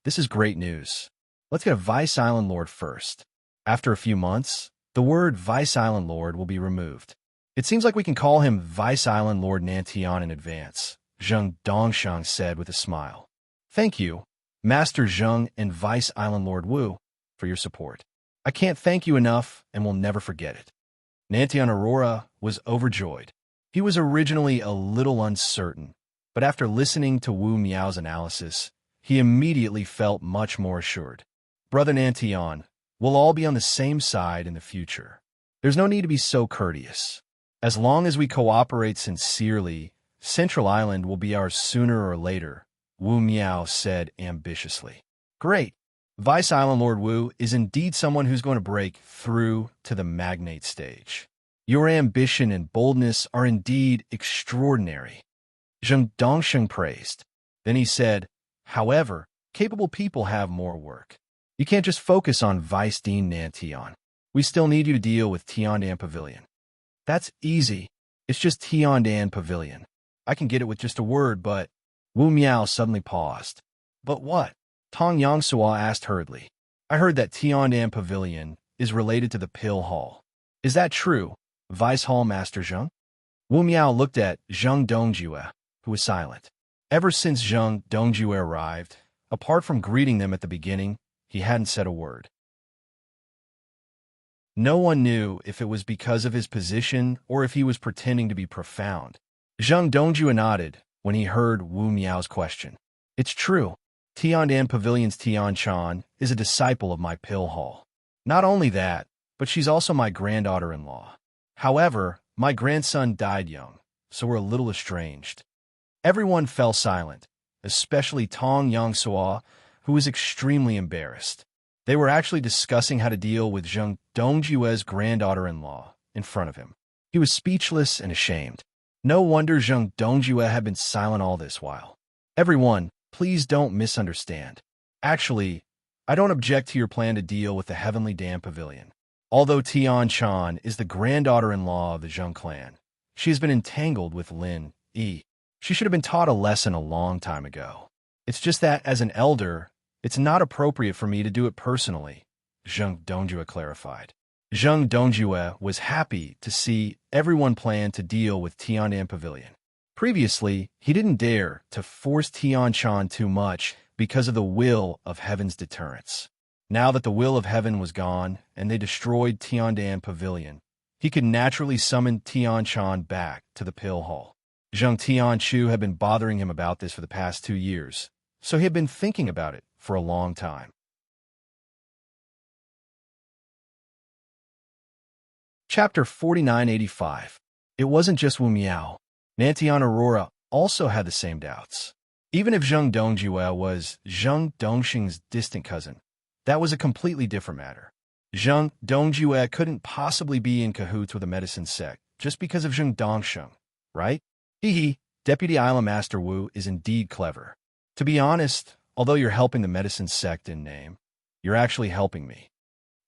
This is great news. Let's get a Vice Island Lord first. After a few months, the word Vice Island Lord will be removed. It seems like we can call him Vice Island Lord Nantian in advance, Zheng Dongsheng said with a smile. Thank you, Master Zheng and Vice Island Lord Wu, for your support. I can't thank you enough and will never forget it. Nantian Aurora was overjoyed. He was originally a little uncertain, but after listening to Wu Miao's analysis, he immediately felt much more assured. Brother Nantian, we'll all be on the same side in the future. There's no need to be so courteous. As long as we cooperate sincerely, Central Island will be ours sooner or later, Wu Miao said ambitiously. Great. Vice Island Lord Wu is indeed someone who's going to break through to the magnate stage. Your ambition and boldness are indeed extraordinary, Zheng Dongsheng praised. Then he said, however, capable people have more work. You can't just focus on Vice Dean Nantian. We still need you to deal with Tiandan Pavilion. That's easy. It's just Tiandan Pavilion. I can get it with just a word, but... Wu Miao suddenly paused. But what? Tong Yangsua asked hurriedly. I heard that Tiandan Pavilion is related to the Pill Hall. Is that true, Vice Hall Master Zheng? Wu Miao looked at Zheng Dongjue, who was silent. Ever since Zheng Dongjue arrived, apart from greeting them at the beginning, he hadn't said a word. No one knew if it was because of his position or if he was pretending to be profound. Zheng Dongjue nodded when he heard Wu Miao's question. It's true. Tiandan Pavilion's Tian Chan is a disciple of my Pill Hall. Not only that, but she's also my granddaughter-in-law. However, my grandson died young, so we're a little estranged. Everyone fell silent, especially Tong Yangsua, who was extremely embarrassed. They were actually discussing how to deal with Zheng Dongjue's granddaughter-in-law in front of him. He was speechless and ashamed. No wonder Zheng Dongjue had been silent all this while. Everyone, please don't misunderstand. Actually, I don't object to your plan to deal with the Heavenly Dam Pavilion. Although Tian Chan is the granddaughter-in-law of the Zheng clan, she has been entangled with Lin Yi. She should have been taught a lesson a long time ago. It's just that, as an elder, it's not appropriate for me to do it personally, Zheng Dongjue clarified. Zheng Dongjue was happy to see everyone plan to deal with Tiandan Pavilion. Previously, he didn't dare to force Tian Chan too much because of the will of heaven's deterrence. Now that the will of heaven was gone and they destroyed Tiandan Pavilion, he could naturally summon Tian Chan back to the Pill Hall. Zheng Tianchu had been bothering him about this for the past 2 years, so he had been thinking about it for a long time. Chapter 4985. It wasn't just Wu Miao. Nantian Aurora also had the same doubts. Even if Zheng Dongjue was Zheng Dongsheng's distant cousin, that was a completely different matter. Zheng Dongjue couldn't possibly be in cahoots with the medicine sect just because of Zheng Dongsheng, right? Deputy Island Master Wu is indeed clever. To be honest, although you're helping the medicine sect in name, you're actually helping me.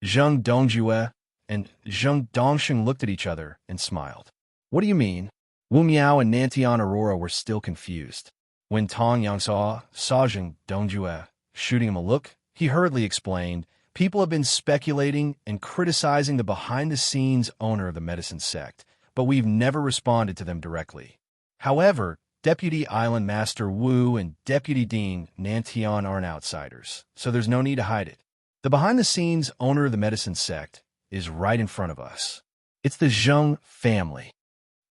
Zheng Dongjue and Zheng Dongsheng looked at each other and smiled. What do you mean? Wu Miao and Nantian Aurora were still confused. When Tong Yangsua saw Zheng Dongjue shooting him a look, he hurriedly explained, people have been speculating and criticizing the behind-the-scenes owner of the medicine sect, but we've never responded to them directly. However, Deputy Island Master Wu and Deputy Dean Nantian aren't outsiders, so there's no need to hide it. The behind-the-scenes owner of the medicine sect is right in front of us. It's the Zheng family.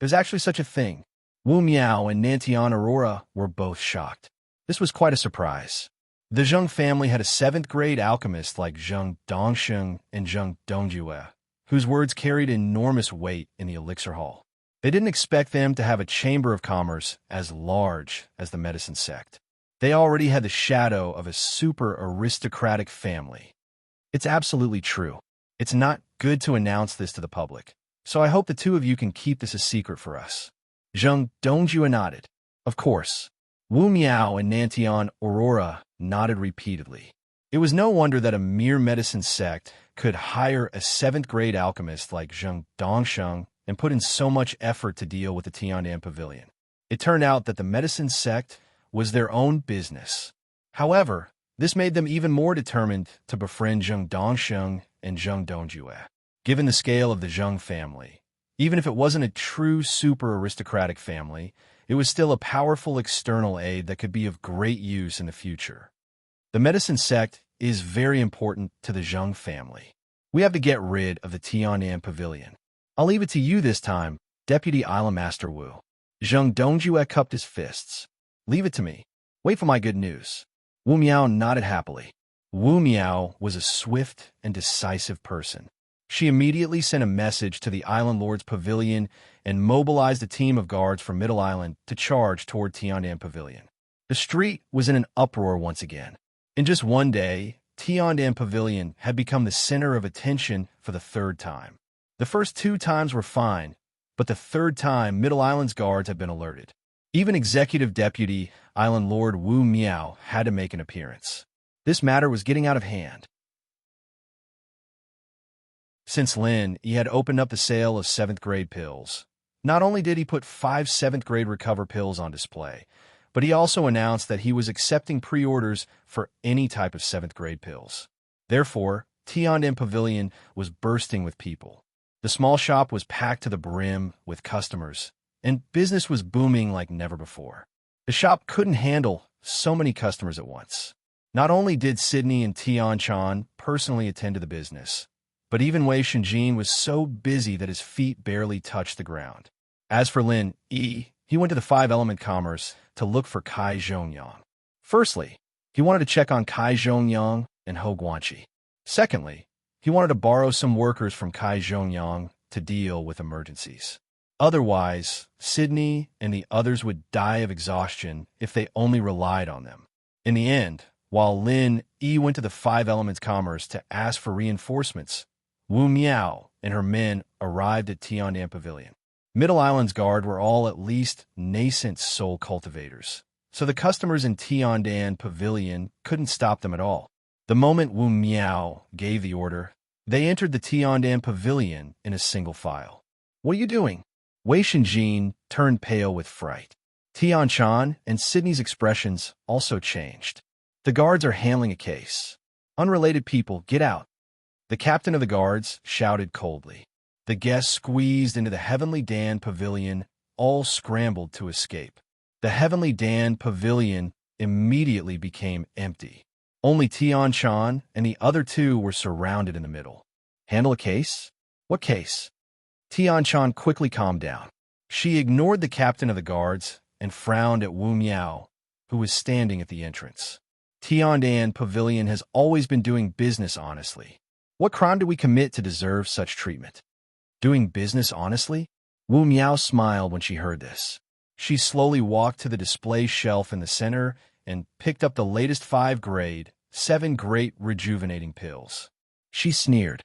There's actually such a thing. Wu Miao and Nantian Aurora were both shocked. This was quite a surprise. The Zheng family had a 7th-grade alchemist like Zheng Dongsheng and Zheng Dongjue, whose words carried enormous weight in the elixir hall. They didn't expect them to have a chamber of commerce as large as the medicine sect. They already had the shadow of a super aristocratic family. It's absolutely true. It's not good to announce this to the public, so I hope the two of you can keep this a secret for us. Zheng Dongjue nodded. Of course. Wu Miao and Nantian Aurora nodded repeatedly. It was no wonder that a mere medicine sect could hire a 7th-grade alchemist like Zheng Dongsheng and put in so much effort to deal with the Tiandan Pavilion. It turned out that the medicine sect was their own business. However, this made them even more determined to befriend Zheng Dongsheng and Zheng Dongjue. Given the scale of the Zheng family, even if it wasn't a true super aristocratic family, it was still a powerful external aid that could be of great use in the future. The medicine sect is very important to the Zheng family. We have to get rid of the Tiandan Pavilion. I'll leave it to you this time, Deputy Island Master Wu. Zheng Dongjue cupped his fists. Leave it to me. Wait for my good news. Wu Miao nodded happily. Wu Miao was a swift and decisive person. She immediately sent a message to the Island Lord's Pavilion and mobilized a team of guards from Middle Island to charge toward Tiandan Pavilion. The street was in an uproar once again. In just one day, Tiandan Pavilion had become the center of attention for the 3rd time. The first 2 times were fine, but the 3rd time Middle Island's guards had been alerted. Even Executive Deputy Island Lord Wu Miao had to make an appearance. This matter was getting out of hand. Since Lin, he had opened up the sale of 7th-grade pills. Not only did he put 5 7th-grade recover pills on display, but he also announced that he was accepting pre-orders for any type of 7th-grade pills. Therefore, Tiandan Pavilion was bursting with people. The small shop was packed to the brim with customers, and business was booming like never before. The shop couldn't handle so many customers at once. Not only did Sydney and Tian Chan personally attend to the business, but even Wei Shenjin was so busy that his feet barely touched the ground. As for Lin Yi, he went to the 5-element commerce to look for Kai Zhongyang. Firstly, he wanted to check on Kai Zhongyang and Ho Guanqi. Secondly, he wanted to borrow some workers from Kai Zhongyang to deal with emergencies. Otherwise, Sydney and the others would die of exhaustion if they only relied on them. In the end, while Lin Yi went to the 5-elements commerce to ask for reinforcements, Wu Miao and her men arrived at Tiandan Pavilion. Middle Island's guard were all at least nascent soul cultivators, so the customers in Tiandan Pavilion couldn't stop them at all. The moment Wu Miao gave the order, they entered the Tiandan Pavilion in a single file. What are you doing? Wei Shenjin turned pale with fright. Tian Chan and Sydney's expressions also changed. The guards are handling a case. Unrelated people, get out. The captain of the guards shouted coldly. The guests squeezed into the Heavenly Dan Pavilion, all scrambled to escape. The Heavenly Dan Pavilion immediately became empty. Only Tian Chan and the other 2 were surrounded in the middle. Handle a case? What case? Tian Chan quickly calmed down. She ignored the captain of the guards and frowned at Wu Miao, who was standing at the entrance. Tiandan Pavilion has always been doing business honestly. What crime did we commit to deserve such treatment? Doing business honestly? Wu Miao smiled when she heard this. She slowly walked to the display shelf in the center and picked up the latest 5-grade, 7 great rejuvenating pills. She sneered.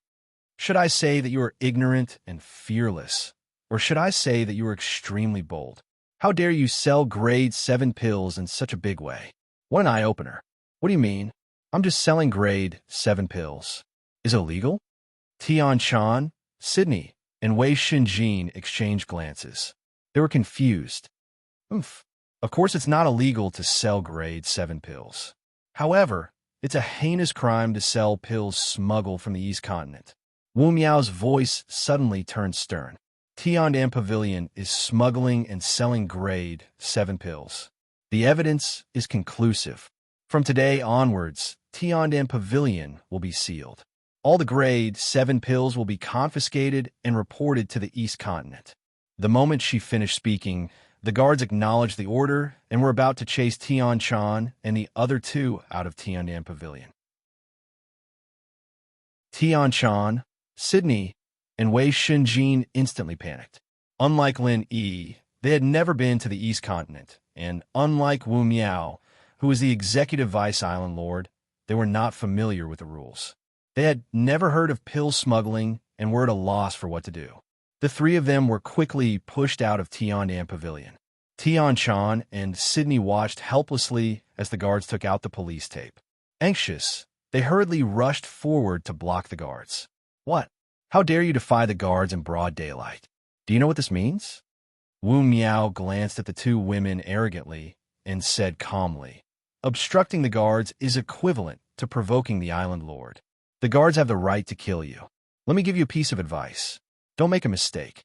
Should I say that you are ignorant and fearless, or should I say that you are extremely bold? How dare you sell grade 7 pills in such a big way? What an eye-opener. What do you mean? I'm just selling grade 7 pills. Is it illegal? Tian Chan, Sydney, and Wei Shenjin exchanged glances. They were confused. Oof. Of course it's not illegal to sell grade 7 pills. However, it's a heinous crime to sell pills smuggled from the East Continent. Wu Miao's voice suddenly turned stern. Tiandan Pavilion is smuggling and selling grade 7 pills. The evidence is conclusive. From today onwards, Tiandan Pavilion will be sealed. All the grade 7 pills will be confiscated and reported to the East Continent. The moment she finished speaking, the guards acknowledged the order and were about to chase Tian Chan and the other 2 out of Tiandan Pavilion. Tian Chan, Sydney, and Wei Shinjin instantly panicked. Unlike Lin Yi, they had never been to the East Continent, and unlike Wu Miao, who was the executive vice island lord, they were not familiar with the rules. They had never heard of pill smuggling and were at a loss for what to do. The three of them were quickly pushed out of Tiandan Pavilion. Tian Chan and Sydney watched helplessly as the guards took out the police tape. Anxious, they hurriedly rushed forward to block the guards. What? How dare you defy the guards in broad daylight? Do you know what this means? Wu Miao glanced at the two women arrogantly and said calmly, obstructing the guards is equivalent to provoking the island lord. The guards have the right to kill you. Let me give you a piece of advice. Don't make a mistake.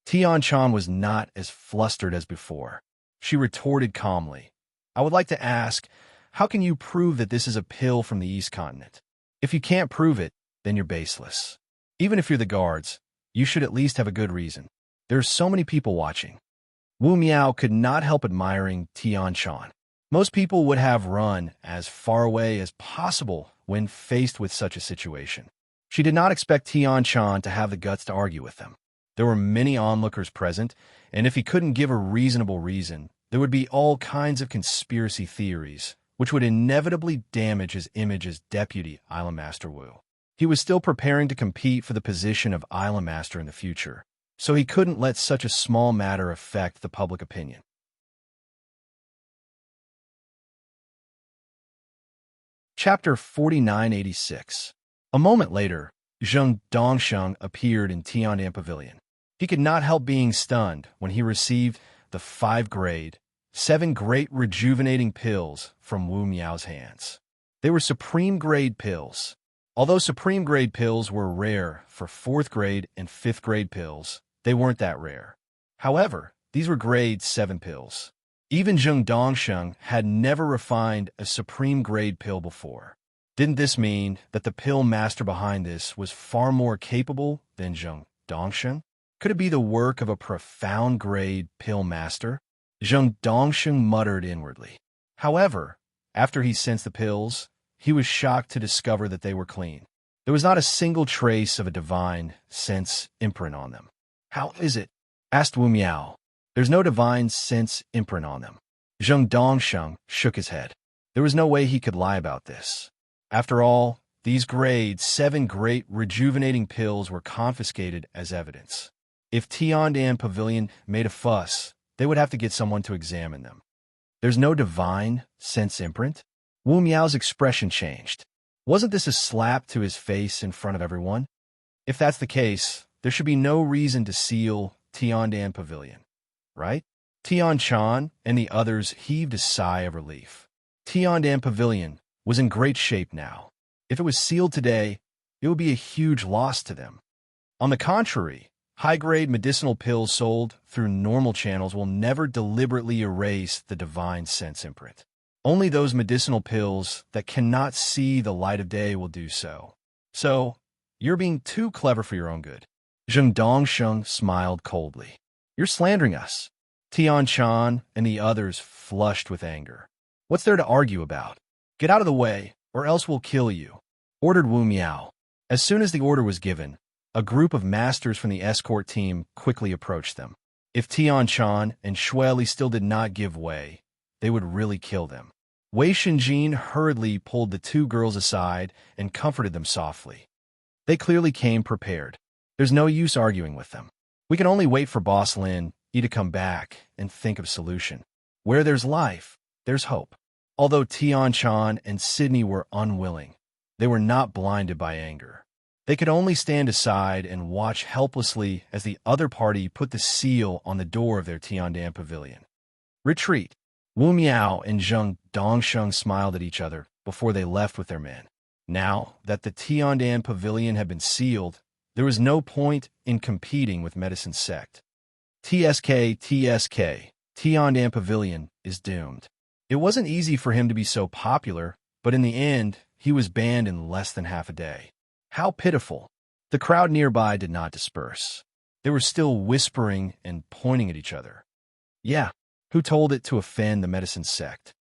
Tian Chan was not as flustered as before. She retorted calmly, I would like to ask, how can you prove that this is a pill from the East Continent? If you can't prove it, then you're baseless. Even if you're the guards, you should at least have a good reason. There are so many people watching. Wu Miao could not help admiring Tian Chan. Most people would have run as far away as possible when faced with such a situation. She did not expect Tian Chan to have the guts to argue with them. There were many onlookers present, and if he couldn't give a reasonable reason, there would be all kinds of conspiracy theories, which would inevitably damage his image as Deputy Island Master Wu. He was still preparing to compete for the position of Island Master in the future, so he couldn't let such a small matter affect the public opinion. Chapter 4986. A moment later, Zheng Dongsheng appeared in Tiandan Pavilion. He could not help being stunned when he received the 7 great rejuvenating pills from Wu Miao's hands. They were supreme grade pills. Although supreme grade pills were rare for 4th grade and 5th grade pills, they weren't that rare. However, these were grade 7 pills. Even Zheng Dongsheng had never refined a supreme grade pill before. Didn't this mean that the pill master behind this was far more capable than Zheng Dongsheng? Could it be the work of a profound grade pill master? Zheng Dongsheng muttered inwardly. However, after he sensed the pills, he was shocked to discover that they were clean. There was not a single trace of a divine sense imprint on them. How is it? Asked Wu Miao. There's no divine sense imprint on them. Zheng Dongsheng shook his head. There was no way he could lie about this. After all, these grade 7 great rejuvenating pills were confiscated as evidence. If Tiandan Pavilion made a fuss, they would have to get someone to examine them. There's no divine sense imprint? Wu Miao's expression changed. Wasn't this a slap to his face in front of everyone? If that's the case, there should be no reason to seal Tiandan Pavilion, right? Tian Chan and the others heaved a sigh of relief. Tiandan Pavilion was in great shape now. If it was sealed today, it would be a huge loss to them. On the contrary, high-grade medicinal pills sold through normal channels will never deliberately erase the divine sense imprint. Only those medicinal pills that cannot see the light of day will do so. So, you're being too clever for your own good. Zheng Dongsheng smiled coldly. You're slandering us. Tian Chan and the others flushed with anger. What's there to argue about? Get out of the way, or else we'll kill you, ordered Wu Miao. As soon as the order was given, a group of masters from the escort team quickly approached them. If Tian Chan and Shueli still did not give way, they would really kill them. Wei Shinjin hurriedly pulled the two girls aside and comforted them softly. They clearly came prepared. There's no use arguing with them. We can only wait for Boss Lin Yi to come back and think of a solution. Where there's life, there's hope. Although Tian Chan and Sydney were unwilling, they were not blinded by anger. They could only stand aside and watch helplessly as the other party put the seal on the door of their Tiandan Pavilion. Retreat. Wu Miao and Zheng Dongsheng smiled at each other before they left with their men. Now that the Tiandan Pavilion had been sealed, there was no point in competing with Medicine Sect. TSK, Tiandan Pavilion is doomed. It wasn't easy for him to be so popular, but in the end, he was banned in less than half a day. How pitiful. The crowd nearby did not disperse. They were still whispering and pointing at each other. Yeah, who told it to offend the Medicine Sect?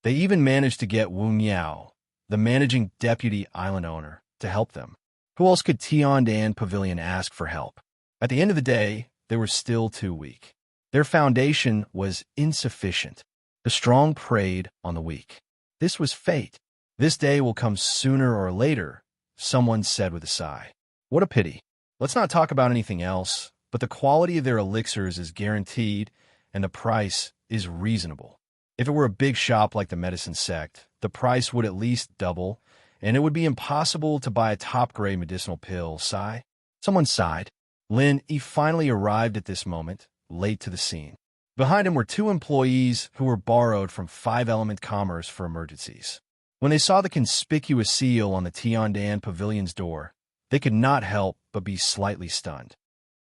They even managed to get Wu Miao, the managing deputy island owner, to help them. Who else could Tian Pavilion ask for help? At the end of the day, they were still too weak. Their foundation was insufficient. The strong preyed on the weak. This was fate. This day will come sooner or later, someone said with a sigh. What a pity. Let's not talk about anything else, but the quality of their elixirs is guaranteed, and the price is reasonable. If it were a big shop like the medicine sect, the price would at least double, and it would be impossible to buy a top-grade medicinal pill. Sigh. Someone sighed. Lin Yi finally arrived at this moment, late to the scene. Behind him were two employees who were borrowed from 5-element commerce for emergencies. When they saw the conspicuous seal on the Tian Pavilion's door, they could not help but be slightly stunned.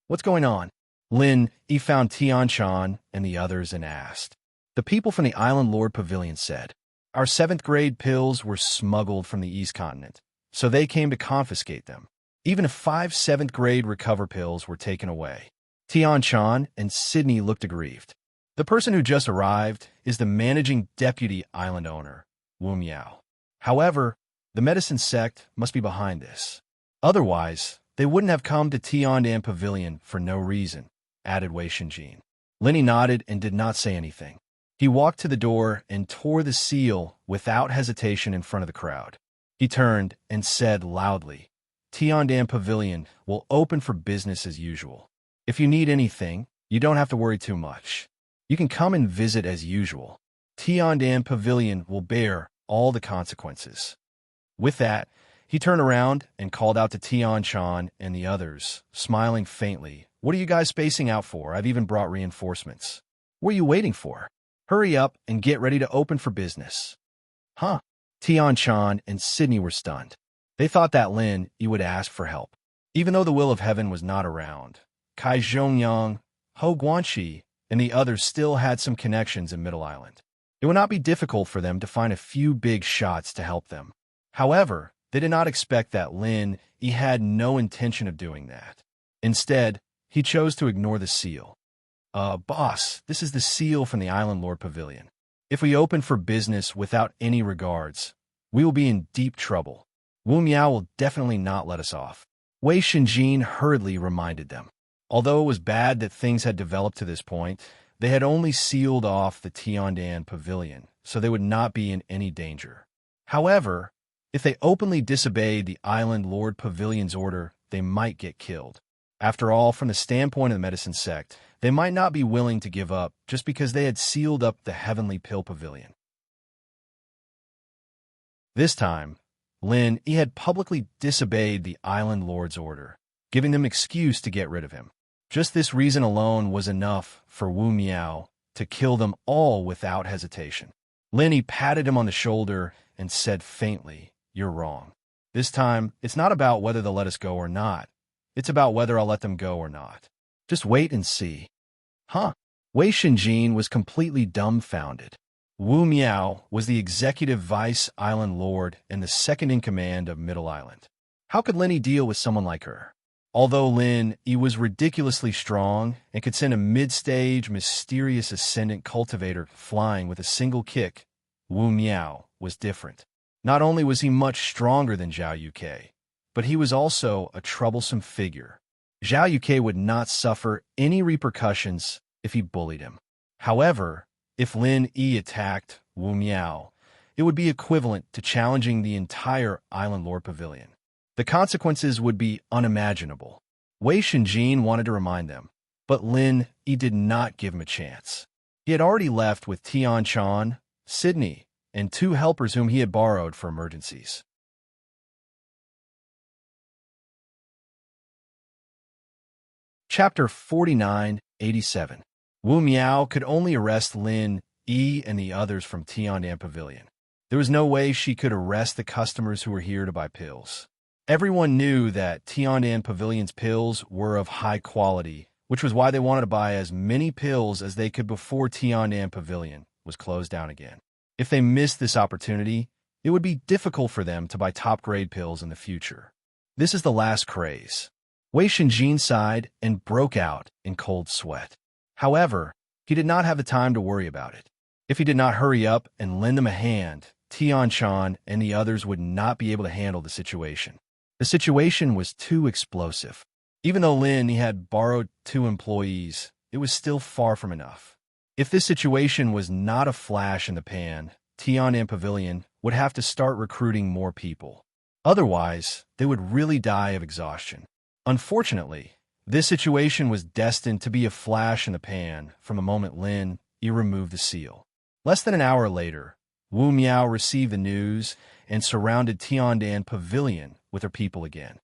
What's going on? Lin Yi found Tian Shan and the others and asked. The people from the Island Lord Pavilion said, our 7th-grade pills were smuggled from the East Continent, so they came to confiscate them. Even if 5 7th-grade recover pills were taken away. Tian Shan and Sydney looked aggrieved. The person who just arrived is the managing deputy island owner, Wu Miao. However, the medicine sect must be behind this. Otherwise, they wouldn't have come to Tian Pavilion for no reason, added Wei Shinjin. Linny nodded and did not say anything. He walked to the door and tore the seal without hesitation in front of the crowd. He turned and said loudly, Tian Pavilion will open for business as usual. If you need anything, you don't have to worry too much. You can come and visit as usual. Tian Pavilion will bear all the consequences. With that, he turned around and called out to Tian Shan and the others, smiling faintly. What are you guys spacing out for? I've even brought reinforcements. What are you waiting for? Hurry up and get ready to open for business. Huh? Tian Shan and Sydney were stunned. They thought that Lin Yi would ask for help. Even though the will of heaven was not around, Kai Zhongyang, Ho Guanxi, and the others still had some connections in Middle Island. It would not be difficult for them to find a few big shots to help them. However, they did not expect that Lin Yi had no intention of doing that. Instead, he chose to ignore the seal. Boss, this is the seal from the Island Lord Pavilion. If we open for business without any regards, we will be in deep trouble. Wu Miao will definitely not let us off. Wei Shinjin hurriedly reminded them. Although it was bad that things had developed to this point, they had only sealed off the Tian Pavilion, so they would not be in any danger. However, if they openly disobeyed the Island Lord Pavilion's order, they might get killed. After all, from the standpoint of the medicine sect, they might not be willing to give up just because they had sealed up the Heavenly Pill Pavilion. This time, Lin Yi had publicly disobeyed the Island Lord's order, giving them excuse to get rid of him. Just this reason alone was enough for Wu Miao to kill them all without hesitation. Lin Yi patted him on the shoulder and said faintly, "You're wrong. This time, it's not about whether they'll let us go or not. It's about whether I'll let them go or not. Just wait and see." Huh? Wei Shinjin was completely dumbfounded. Wu Miao was the executive vice island lord and the second in command of Middle Island. How could Lin Yi deal with someone like her? Although Lin Yi was ridiculously strong and could send a mid-stage, mysterious ascendant cultivator flying with a single kick, Wu Miao was different. Not only was he much stronger than Zhao Yuke, but he was also a troublesome figure. Zhao Yuke would not suffer any repercussions if he bullied him. However, if Lin Yi attacked Wu Miao, it would be equivalent to challenging the entire Island Lord Pavilion. The consequences would be unimaginable. Wei Shinjin wanted to remind them, but Lin Yi did not give him a chance. He had already left with Tian Shan, Sydney, and 2 helpers whom he had borrowed for emergencies. Chapter 4987. Wu Miao could only arrest Lin Yi and the others from Tian Pavilion. There was no way she could arrest the customers who were here to buy pills. Everyone knew that Tian Pavilion's pills were of high quality, which was why they wanted to buy as many pills as they could before Tian Pavilion was closed down again. If they missed this opportunity, it would be difficult for them to buy top-grade pills in the future. This is the last craze. Wei Shinjin sighed and broke out in cold sweat. However, he did not have the time to worry about it. If he did not hurry up and lend them a hand, Tian Shan and the others would not be able to handle the situation. The situation was too explosive. Even though Lin he had borrowed 2 employees, it was still far from enough. If this situation was not a flash in the pan, Tian Pavilion would have to start recruiting more people. Otherwise, they would really die of exhaustion. Unfortunately, this situation was destined to be a flash in the pan from the moment Lin Yi removed the seal. Less than an hour later, Wu Miao received the news and surrounded Tiandan Pavilion with her people again.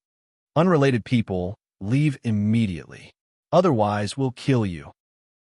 Unrelated people, leave immediately. Otherwise, we'll kill you.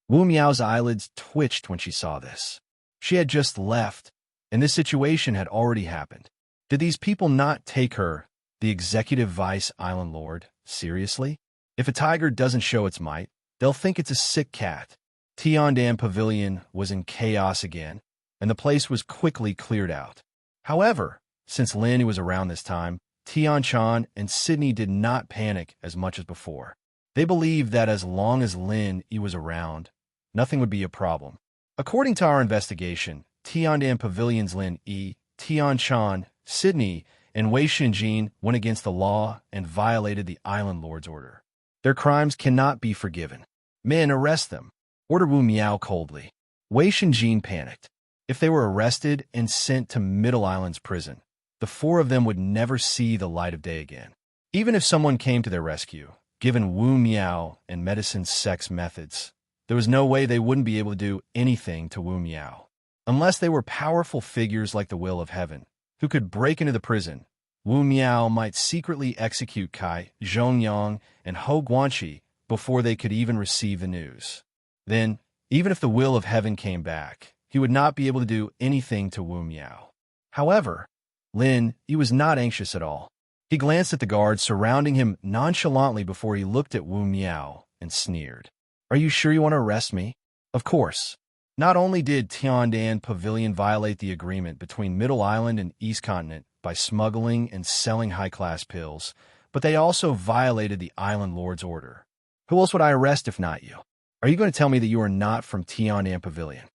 Wu Miao's eyelids twitched when she saw this. She had just left, and this situation had already happened. Did these people not take her, the executive vice island lord, seriously? If a tiger doesn't show its might, they'll think it's a sick cat. Tiandan Pavilion was in chaos again, and the place was quickly cleared out. However, since Lin was around this time, Tianchan and Sydney did not panic as much as before. They believed that as long as Lin was around, nothing would be a problem. According to our investigation, Tiandan Pavilion's Lin Yi, Tianchan, Sydney, and Wei Xinjin went against the law and violated the Island Lord's order. Their crimes cannot be forgiven. Men, arrest them, ordered Wu Miao coldly. Wei Xinjin panicked. If they were arrested and sent to Middle Island's prison, the 4 of them would never see the light of day again. Even if someone came to their rescue, given Wu Miao and medicine's sex methods, there was no way they wouldn't be able to do anything to Wu Miao. Unless they were powerful figures like the Will of Heaven, who could break into the prison, Wu Miao might secretly execute Kai, Zhongyang, and Hou Guanqi before they could even receive the news. Then, even if the Will of Heaven came back, he would not be able to do anything to Wu Miao. However, Lin, he was not anxious at all. He glanced at the guards surrounding him nonchalantly before he looked at Wu Miao and sneered. Are you sure you want to arrest me? Of course. Not only did Tiandan Pavilion violate the agreement between Middle Island and East Continent by smuggling and selling high-class pills, but they also violated the Island Lord's order. Who else would I arrest if not you? Are you going to tell me that you are not from Tiandan Pavilion?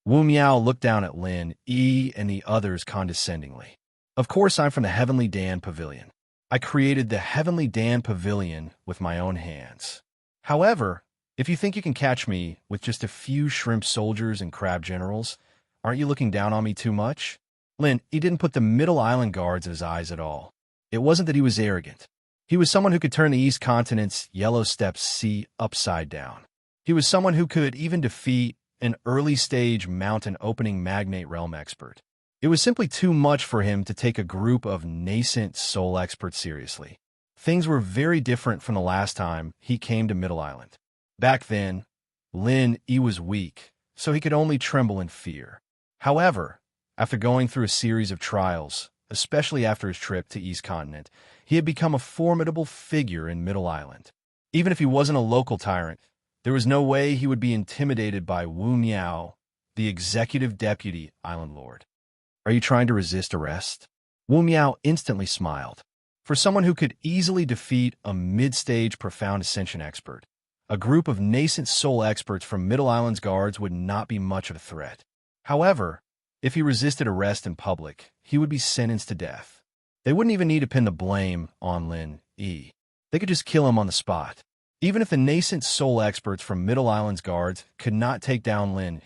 Wu Miao looked down at Lin Yi and the others condescendingly. Of course I'm from the Heavenly Dan Pavilion. I created the Heavenly Dan Pavilion with my own hands. However, if you think you can catch me with just a few shrimp soldiers and crab generals, aren't you looking down on me too much? Lin, he didn't put the Middle Island guards in his eyes at all. It wasn't that he was arrogant. He was someone who could turn the East Continent's Yellow Steppes Sea upside down. He was someone who could even defeat an early-stage mountain opening magnate realm expert. It was simply too much for him to take a group of nascent soul experts seriously. Things were very different from the last time he came to Middle Island. Back then, Lin Yi was weak, so he could only tremble in fear. However, after going through a series of trials, especially after his trip to East Continent, he had become a formidable figure in Middle Island. Even if he wasn't a local tyrant, there was no way he would be intimidated by Wu Miao, the executive deputy Island Lord. Are you trying to resist arrest? Wu Miao instantly smiled. For someone who could easily defeat a mid-stage profound ascension expert, a group of nascent soul experts from Middle Island's guards would not be much of a threat. However, if he resisted arrest in public, he would be sentenced to death. They wouldn't even need to pin the blame on Lin Yi. They could just kill him on the spot. Even if the nascent soul experts from Middle Island's guards could not take down Lin,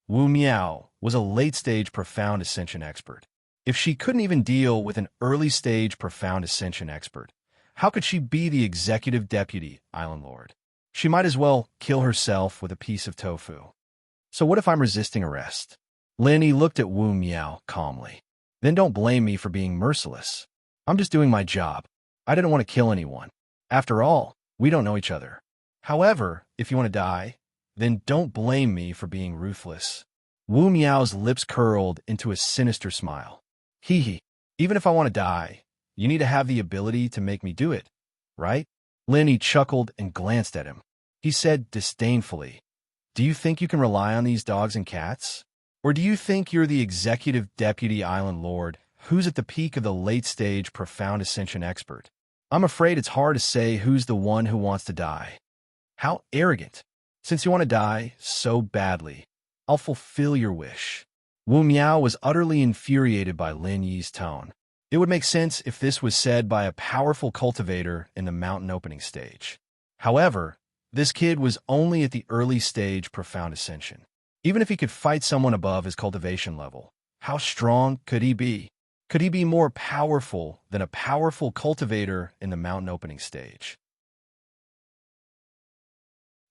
Wu Miao was a late-stage profound ascension expert. If she couldn't even deal with an early-stage profound ascension expert, how could she be the executive deputy Island Lord? She might as well kill herself with a piece of tofu. So what if I'm resisting arrest? Lin Yi looked at Wu Miao calmly. Then don't blame me for being merciless. I'm just doing my job. I didn't want to kill anyone. After all, we don't know each other. However, if you want to die, then don't blame me for being ruthless. Wu Miao's lips curled into a sinister smile. Hee hee. Even if I want to die, you need to have the ability to make me do it, right? Lin Yi chuckled and glanced at him. He said disdainfully, Do you think you can rely on these dogs and cats? Or do you think you're the executive deputy Island Lord who's at the peak of the late-stage profound ascension expert? I'm afraid it's hard to say who's the one who wants to die. How arrogant. Since you want to die so badly, I'll fulfill your wish. Wu Miao was utterly infuriated by Lin Yi's tone. It would make sense if this was said by a powerful cultivator in the mountain opening stage. However, this kid was only at the early stage profound ascension. Even if he could fight someone above his cultivation level, how strong could he be? Could he be more powerful than a powerful cultivator in the mountain opening stage?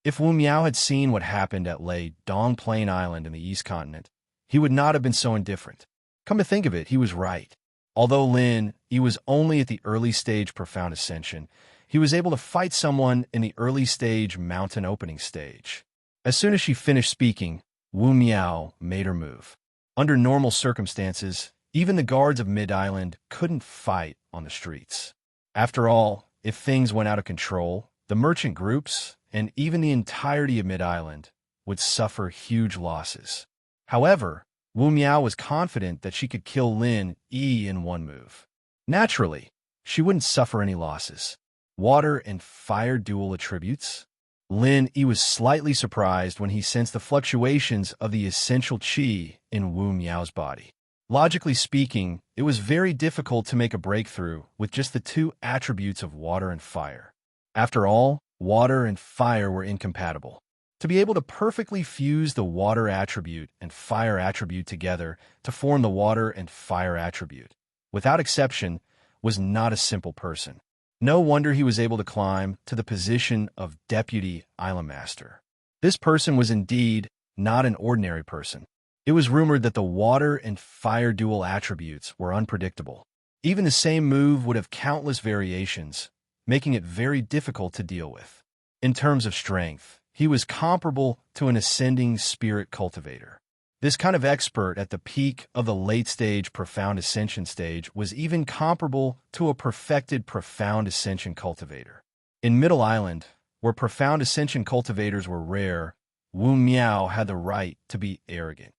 If Wu Miao had seen what happened at Lei Dong Plain Island in the East Continent, he would not have been so indifferent. Come to think of it, he was right. Although Lin Yi was only at the early stage profound ascension, he was able to fight someone in the early stage mountain opening stage. As soon as she finished speaking, Wu Miao made her move. Under normal circumstances, even the guards of Mid-Island couldn't fight on the streets. After all, if things went out of control, the merchant groups, and even the entirety of Mid-Island, would suffer huge losses. However, Wu Miao was confident that she could kill Lin Yi in one move. Naturally, she wouldn't suffer any losses. Water and fire dual attributes? Lin Yi was slightly surprised when he sensed the fluctuations of the essential qi in Wu Miao's body. Logically speaking, it was very difficult to make a breakthrough with just the two attributes of water and fire. After all, water and fire were incompatible. To be able to perfectly fuse the water attribute and fire attribute together to form the water and fire attribute, without exception, was not a simple person. No wonder he was able to climb to the position of Deputy Island Master. This person was indeed not an ordinary person. It was rumored that the water and fire dual attributes were unpredictable. Even the same move would have countless variations, making it very difficult to deal with. In terms of strength, he was comparable to an ascending spirit cultivator. This kind of expert at the peak of the late-stage profound ascension stage was even comparable to a perfected profound ascension cultivator. In Middle Island, where profound ascension cultivators were rare, Wu Miao had the right to be arrogant.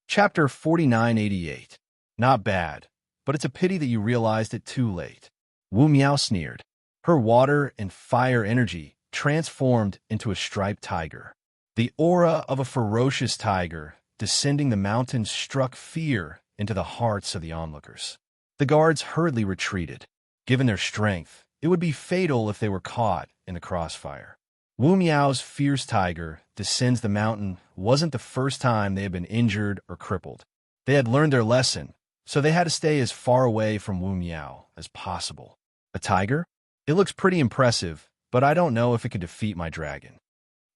Chapter 4988. Not bad, but it's a pity that you realized it too late. Wu Miao sneered. Her water and fire energy transformed into a striped tiger. The aura of a ferocious tiger descending the mountains struck fear into the hearts of the onlookers. The guards hurriedly retreated. Given their strength, it would be fatal if they were caught in the crossfire. Wu Miao's fierce tiger descends the mountain wasn't the first time they had been injured or crippled. They had learned their lesson, so they had to stay as far away from Wu Miao as possible. A tiger? It looks pretty impressive, but I don't know if it could defeat my dragon.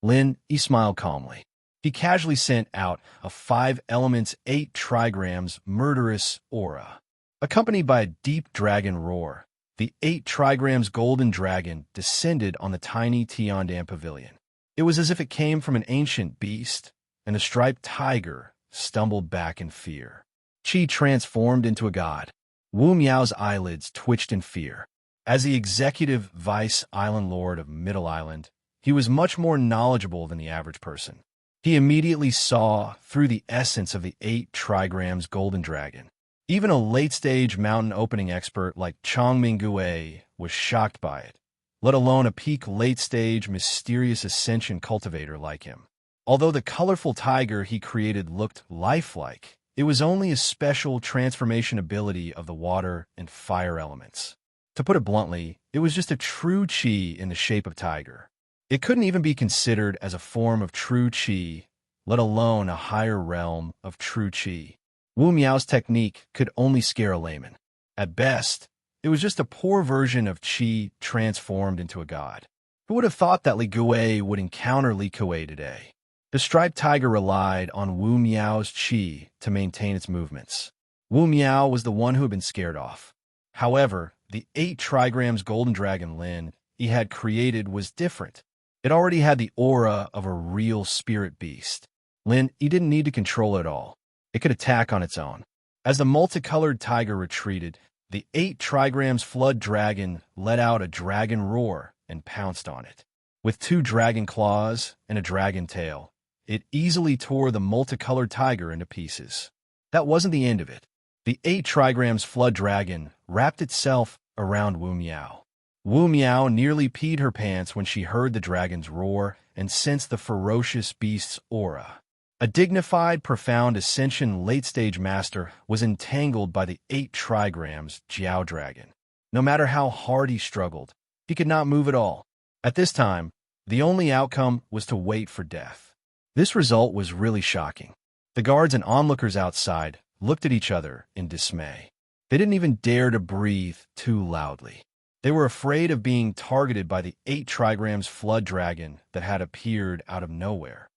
Lin Yi smiled calmly. He casually sent out a 5 elements 8 trigrams murderous aura. Accompanied by a deep dragon roar, the 8 trigrams golden dragon descended on the tiny Tiandan pavilion. It was as if it came from an ancient beast, and the striped tiger stumbled back in fear. Qi transformed into a god. Wu Miao's eyelids twitched in fear. As the executive vice island lord of Middle Island, he was much more knowledgeable than the average person. He immediately saw through the essence of the 8 trigrams golden dragon. Even a late-stage mountain opening expert like Chongming Gui was shocked by it, let alone a peak late-stage mysterious ascension cultivator like him. Although the colorful tiger he created looked lifelike, it was only a special transformation ability of the water and fire elements. To put it bluntly, it was just a true qi in the shape of tiger. It couldn't even be considered as a form of true qi, let alone a higher realm of true qi. Wu Miao's technique could only scare a layman. At best, it was just a poor version of qi transformed into a god. Who would have thought that Li Gui would encounter Li Kui today? The striped tiger relied on Wu Miao's qi to maintain its movements. Wu Miao was the one who had been scared off. However, the 8 trigrams golden dragon Lin he had created was different. It already had the aura of a real spirit beast. Lin he didn't need to control it all. It could attack on its own. As the multicolored tiger retreated, the 8 trigrams flood dragon let out a dragon roar and pounced on it. With 2 dragon claws and a dragon tail, it easily tore the multicolored tiger into pieces. That wasn't the end of it. The 8 trigrams flood dragon wrapped itself around Wu Miao. Wu Miao nearly peed her pants when she heard the dragon's roar and sensed the ferocious beast's aura. A dignified, profound Ascension late-stage master was entangled by the 8 trigrams Jiao Dragon. No matter how hard he struggled, he could not move at all. At this time, the only outcome was to wait for death. This result was really shocking. The guards and onlookers outside looked at each other in dismay. They didn't even dare to breathe too loudly. They were afraid of being targeted by the 8 trigrams flood dragon that had appeared out of nowhere.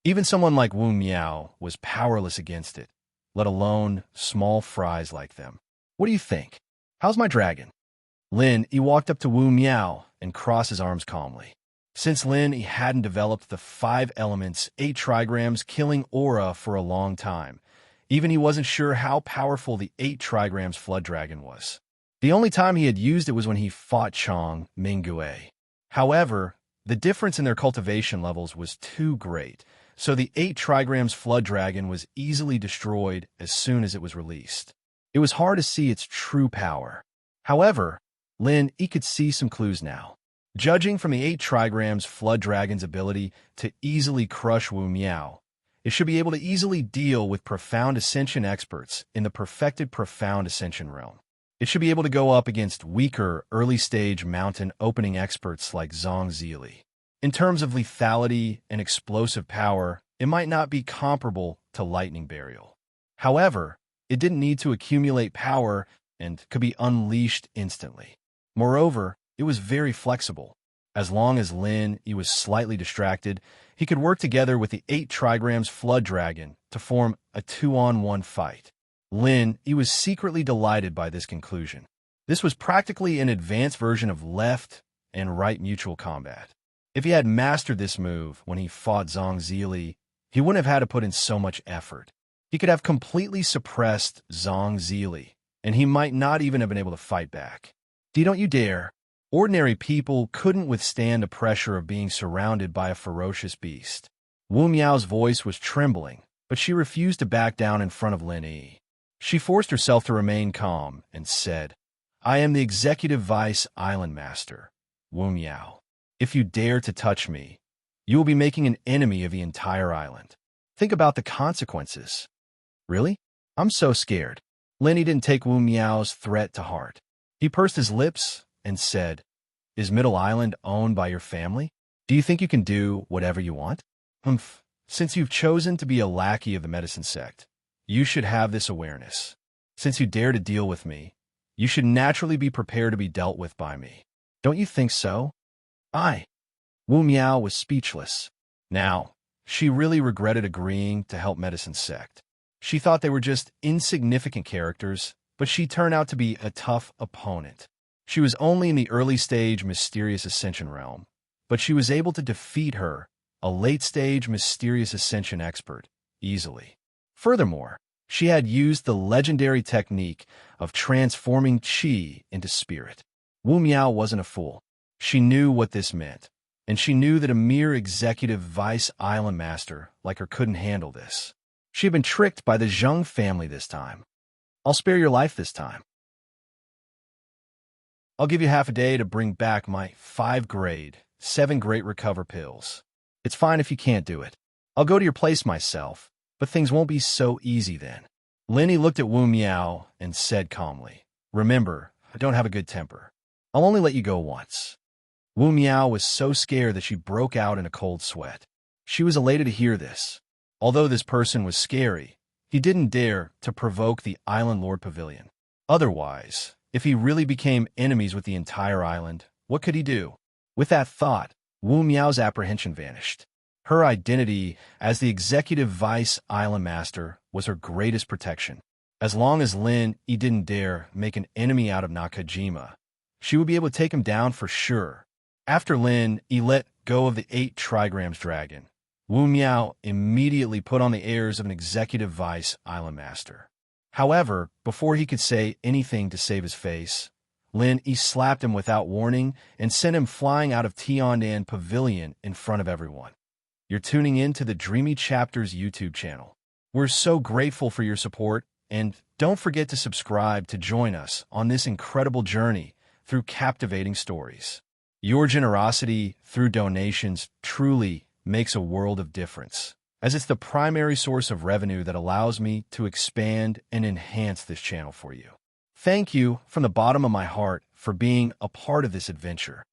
Even someone like Wu Miao was powerless against it, let alone small fries like them. What do you think? How's my dragon? Lin, he walked up to Wu Miao and crossed his arms calmly. Since Lin, he hadn't developed the 5 elements, 8 trigrams killing aura for a long time. Even he wasn't sure how powerful the 8 trigrams flood dragon was. The only time he had used it was when he fought Chong Mingue. However, the difference in their cultivation levels was too great, so the 8 trigrams flood dragon was easily destroyed as soon as it was released. It was hard to see its true power. However, Lin, he could see some clues now. Judging from the 8 trigrams flood dragon's ability to easily crush Wu Miao, it should be able to easily deal with profound ascension experts in the perfected profound ascension realm. It should be able to go up against weaker early-stage mountain opening experts like Zhang Zili. In terms of lethality and explosive power, it might not be comparable to lightning burial. However, it didn't need to accumulate power and could be unleashed instantly. Moreover, it was very flexible. As long as Lin, he was slightly distracted, he could work together with the 8 trigrams flood dragon to form a 2-on-1 fight. Lin, he was secretly delighted by this conclusion. This was practically an advanced version of left and right mutual combat. If he had mastered this move when he fought Zhang Zili, he wouldn't have had to put in so much effort. He could have completely suppressed Zhang Zili, and he might not even have been able to fight back. Don't you dare. Ordinary people couldn't withstand the pressure of being surrounded by a ferocious beast. Wu Miao's voice was trembling, but she refused to back down in front of Lin Yi. She forced herself to remain calm and said, I am the Executive Vice Island Master, Wu Miao. If you dare to touch me, you will be making an enemy of the entire island. Think about the consequences. Really? I'm so scared. Lin Yi didn't take Wu Miao's threat to heart. He pursed his lips and said, Is Middle Island owned by your family? Do you think you can do whatever you want? Since you've chosen to be a lackey of the medicine sect, you should have this awareness. Since you dare to deal with me, you should naturally be prepared to be dealt with by me. Don't you think so? Wu Miao was speechless. Now, she really regretted agreeing to help medicine sect. She thought they were just insignificant characters, but she turned out to be a tough opponent. She was only in the early-stage mysterious ascension realm, but she was able to defeat her, a late-stage mysterious ascension expert, easily. Furthermore, she had used the legendary technique of transforming qi into spirit. Wu Miao wasn't a fool. She knew what this meant, and she knew that a mere executive vice island master like her couldn't handle this. She had been tricked by the Zheng family this time. I'll spare your life this time. I'll give you half a day to bring back my 5-grade, 7-great recover pills. It's fine if you can't do it. I'll go to your place myself, but things won't be so easy then. Lin Yi looked at Wu Miao and said calmly, Remember, I don't have a good temper. I'll only let you go once. Wu Miao was so scared that she broke out in a cold sweat. She was elated to hear this. Although this person was scary, he didn't dare to provoke the Island Lord Pavilion. Otherwise, if he really became enemies with the entire island, what could he do? With that thought, Wu Miao's apprehension vanished. Her identity as the Executive Vice Island Master was her greatest protection. As long as Lin Yi didn't dare make an enemy out of Nakajima, she would be able to take him down for sure. After Lin Yi let go of the 8 trigrams dragon, Wu Miao immediately put on the airs of an Executive Vice Island Master. However, before he could say anything to save his face, Lin Yi slapped him without warning and sent him flying out of Tiandan Pavilion in front of everyone. You're tuning in to the Dreamy Chapters YouTube channel. We're so grateful for your support, and don't forget to subscribe to join us on this incredible journey through captivating stories. Your generosity through donations truly makes a world of difference, as it's the primary source of revenue that allows me to expand and enhance this channel for you. Thank you from the bottom of my heart for being a part of this adventure.